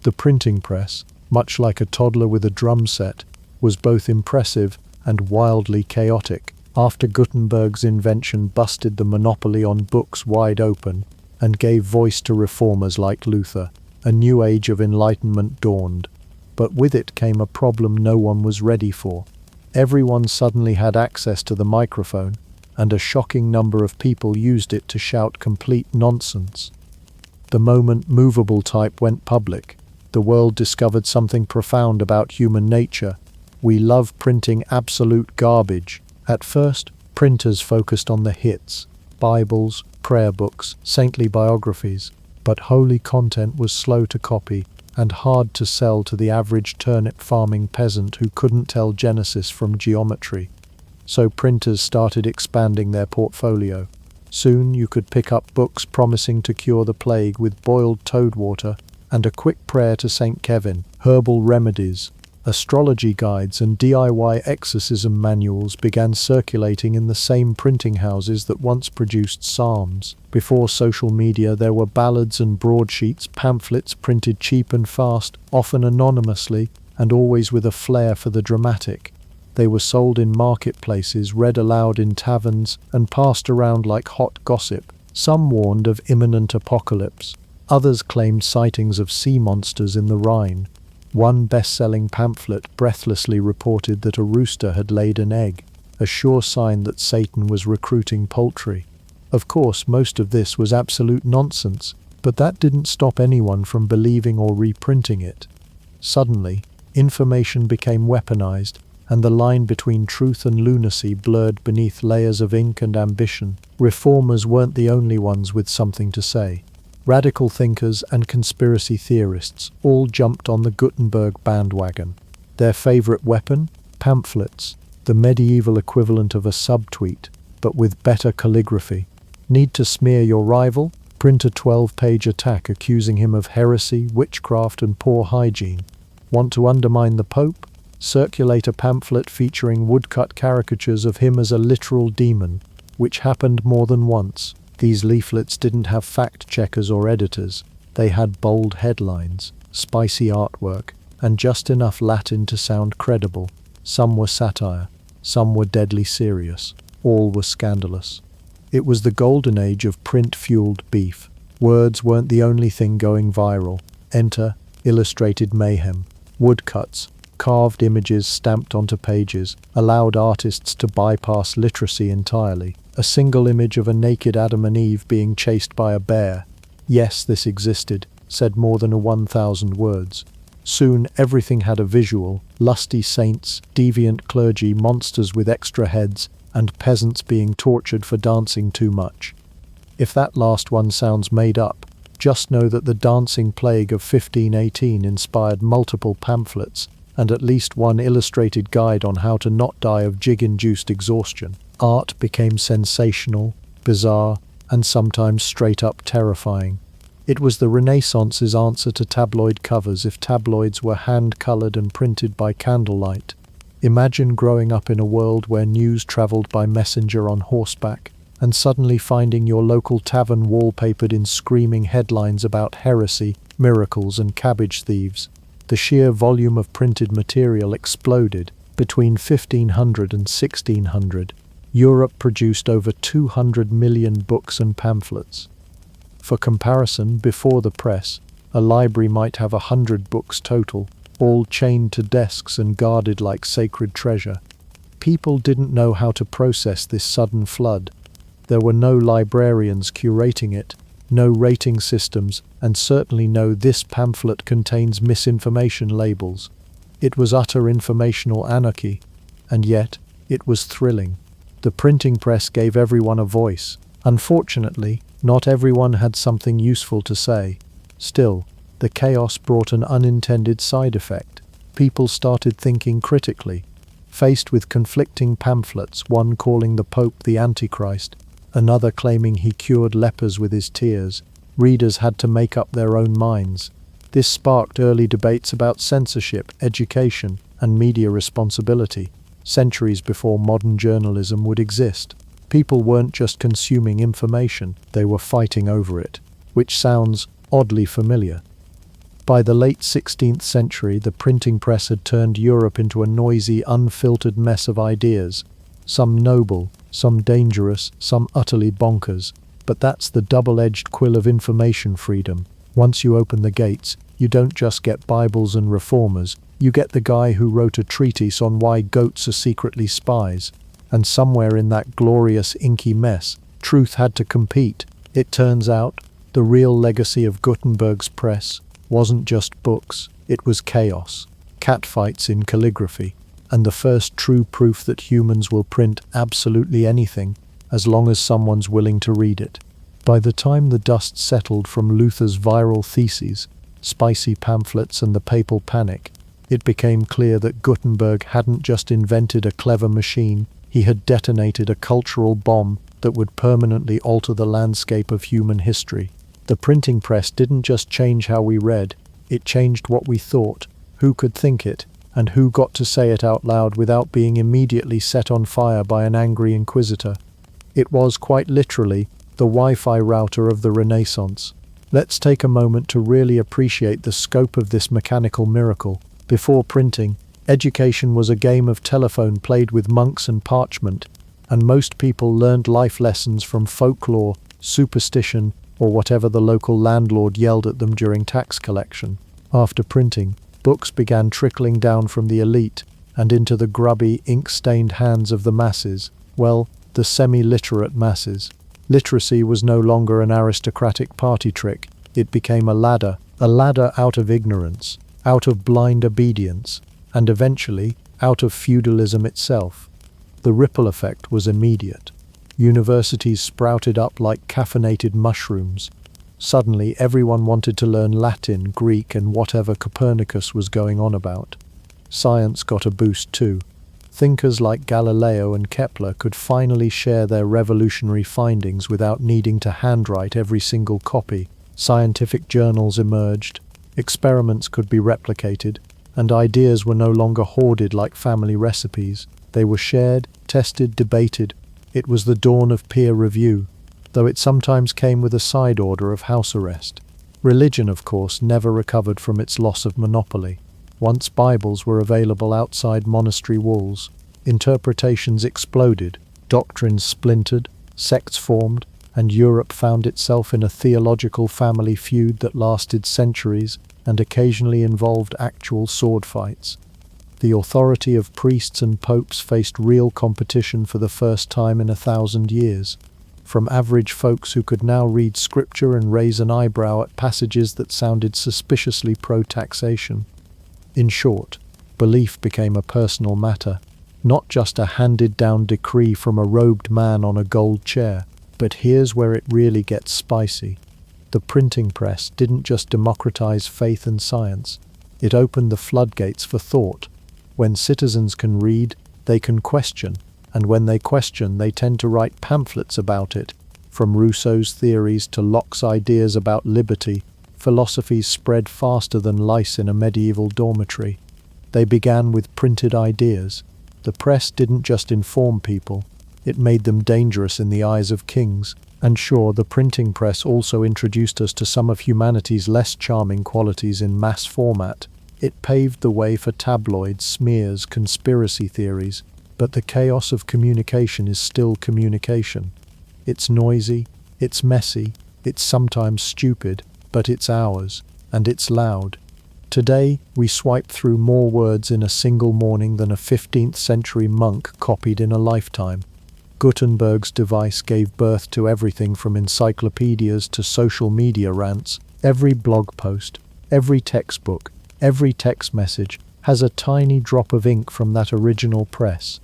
The printing press, much like a toddler with a drum set, was both impressive and wildly chaotic. After Gutenberg's invention busted the monopoly on books wide open and gave voice to reformers like Luther, a new age of enlightenment dawned. But with it came a problem no one was ready for. Everyone suddenly had access to the microphone, and a shocking number of people used it to shout complete nonsense. The moment movable type went public, the world discovered something profound about human nature. We love printing absolute garbage. At first, printers focused on the hits: Bibles, prayer books, saintly biographies. But holy content was slow to copy and hard to sell to the average turnip farming peasant who couldn't tell Genesis from geometry. So printers started expanding their portfolio. Soon you could pick up books promising to cure the plague with boiled toad water and a quick prayer to St. Kevin, herbal remedies. Astrology guides and DIY exorcism manuals began circulating in the same printing houses that once produced psalms. Before social media, there were ballads and broadsheets, pamphlets printed cheap and fast, often anonymously, and always with a flair for the dramatic. They were sold in marketplaces, read aloud in taverns, and passed around like hot gossip. Some warned of imminent apocalypse. Others claimed sightings of sea monsters in the Rhine. One best-selling pamphlet breathlessly reported that a rooster had laid an egg, a sure sign that Satan was recruiting poultry. Of course, most of this was absolute nonsense, but that didn't stop anyone from believing or reprinting it. Suddenly, information became weaponized, and the line between truth and lunacy blurred beneath layers of ink and ambition. Reformers weren't the only ones with something to say. Radical thinkers and conspiracy theorists all jumped on the Gutenberg bandwagon. Their favorite weapon? Pamphlets, the medieval equivalent of a subtweet, but with better calligraphy. Need to smear your rival? Print a 12-page attack accusing him of heresy, witchcraft, and poor hygiene. Want to undermine the Pope? Circulate a pamphlet featuring woodcut caricatures of him as a literal demon, which happened more than once. These leaflets didn't have fact-checkers or editors. They had bold headlines, spicy artwork, and just enough Latin to sound credible. Some were satire, some were deadly serious, all were scandalous. It was the golden age of print-fueled beef. Words weren't the only thing going viral. Enter illustrated mayhem. Woodcuts, carved images stamped onto pages, allowed artists to bypass literacy entirely. A single image of a naked Adam and Eve being chased by a bear. Yes, this existed, said more than 1,000 words. Soon everything had a visual: lusty saints, deviant clergy, monsters with extra heads, and peasants being tortured for dancing too much. If that last one sounds made up, just know that the dancing plague of 1518 inspired multiple pamphlets and at least one illustrated guide on how to not die of jig-induced exhaustion. Art became sensational, bizarre, and sometimes straight-up terrifying. It was the Renaissance's answer to tabloid covers if tabloids were hand-colored and printed by candlelight. Imagine growing up in a world where news traveled by messenger on horseback, and suddenly finding your local tavern wallpapered in screaming headlines about heresy, miracles, and cabbage thieves. The sheer volume of printed material exploded. Between 1500 and 1600, Europe produced over 200 million books and pamphlets. For comparison, before the press, a library might have 100 books total, all chained to desks and guarded like sacred treasure. People didn't know how to process this sudden flood. There were no librarians curating it, no rating systems, and certainly no "this pamphlet contains misinformation" labels. It was utter informational anarchy, and yet it was thrilling. The printing press gave everyone a voice. Unfortunately, not everyone had something useful to say. Still, the chaos brought an unintended side effect. People started thinking critically. Faced with conflicting pamphlets, one calling the Pope the Antichrist, another claiming he cured lepers with his tears, readers had to make up their own minds. This sparked early debates about censorship, education, and media responsibility, centuries before modern journalism would exist. People weren't just consuming information, they were fighting over it, which sounds oddly familiar. By the late 16th century, the printing press had turned Europe into a noisy, unfiltered mess of ideas, some noble, some dangerous, some utterly bonkers. But that's the double-edged quill of information freedom. Once you open the gates, you don't just get Bibles and reformers, you get the guy who wrote a treatise on why goats are secretly spies. And somewhere in that glorious inky mess, truth had to compete. It turns out, the real legacy of Gutenberg's press wasn't just books, it was chaos, catfights in calligraphy, and the first true proof that humans will print absolutely anything, as long as someone's willing to read it. By the time the dust settled from Luther's viral theses, spicy pamphlets, and the papal panic, it became clear that Gutenberg hadn't just invented a clever machine, he had detonated a cultural bomb that would permanently alter the landscape of human history. The printing press didn't just change how we read, it changed what we thought, who could think it, and who got to say it out loud without being immediately set on fire by an angry inquisitor. It was, quite literally, the Wi-Fi router of the Renaissance. Let's take a moment to really appreciate the scope of this mechanical miracle. Before printing, education was a game of telephone played with monks and parchment, and most people learned life lessons from folklore, superstition, or whatever the local landlord yelled at them during tax collection. After printing, books began trickling down from the elite and into the grubby, ink-stained hands of the masses. Well, the semi-literate masses. Literacy was no longer an aristocratic party trick. It became a ladder out of ignorance, out of blind obedience, and eventually out of feudalism itself. The ripple effect was immediate. Universities sprouted up like caffeinated mushrooms. Suddenly, everyone wanted to learn Latin, Greek, and whatever Copernicus was going on about. Science got a boost too. Thinkers like Galileo and Kepler could finally share their revolutionary findings without needing to handwrite every single copy. Scientific journals emerged, experiments could be replicated, and ideas were no longer hoarded like family recipes. They were shared, tested, debated. It was the dawn of peer review, though it sometimes came with a side order of house arrest. Religion, of course, never recovered from its loss of monopoly. Once Bibles were available outside monastery walls, interpretations exploded, doctrines splintered, sects formed, and Europe found itself in a theological family feud that lasted centuries and occasionally involved actual sword fights. The authority of priests and popes faced real competition for the first time in 1,000 years. From average folks who could now read scripture and raise an eyebrow at passages that sounded suspiciously pro-taxation. In short, belief became a personal matter, not just a handed-down decree from a robed man on a gold chair. But here's where it really gets spicy. The printing press didn't just democratize faith and science, it opened the floodgates for thought. When citizens can read, they can question, and when they question, they tend to write pamphlets about it. From Rousseau's theories to Locke's ideas about liberty, philosophies spread faster than lice in a medieval dormitory. They began with printed ideas. The press didn't just inform people, it made them dangerous in the eyes of kings. And sure, the printing press also introduced us to some of humanity's less charming qualities in mass format. It paved the way for tabloids, smears, conspiracy theories. But the chaos of communication is still communication. It's noisy, it's messy, it's sometimes stupid, but it's ours, and it's loud. Today, we swipe through more words in a single morning than a 15th century monk copied in a lifetime. Gutenberg's device gave birth to everything from encyclopedias to social media rants. Every blog post, every textbook, every text message has a tiny drop of ink from that original press.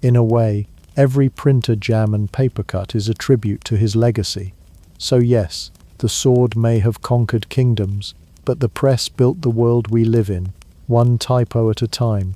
In a way, every printer jam and paper cut is a tribute to his legacy. So yes, the sword may have conquered kingdoms, but the press built the world we live in, one typo at a time.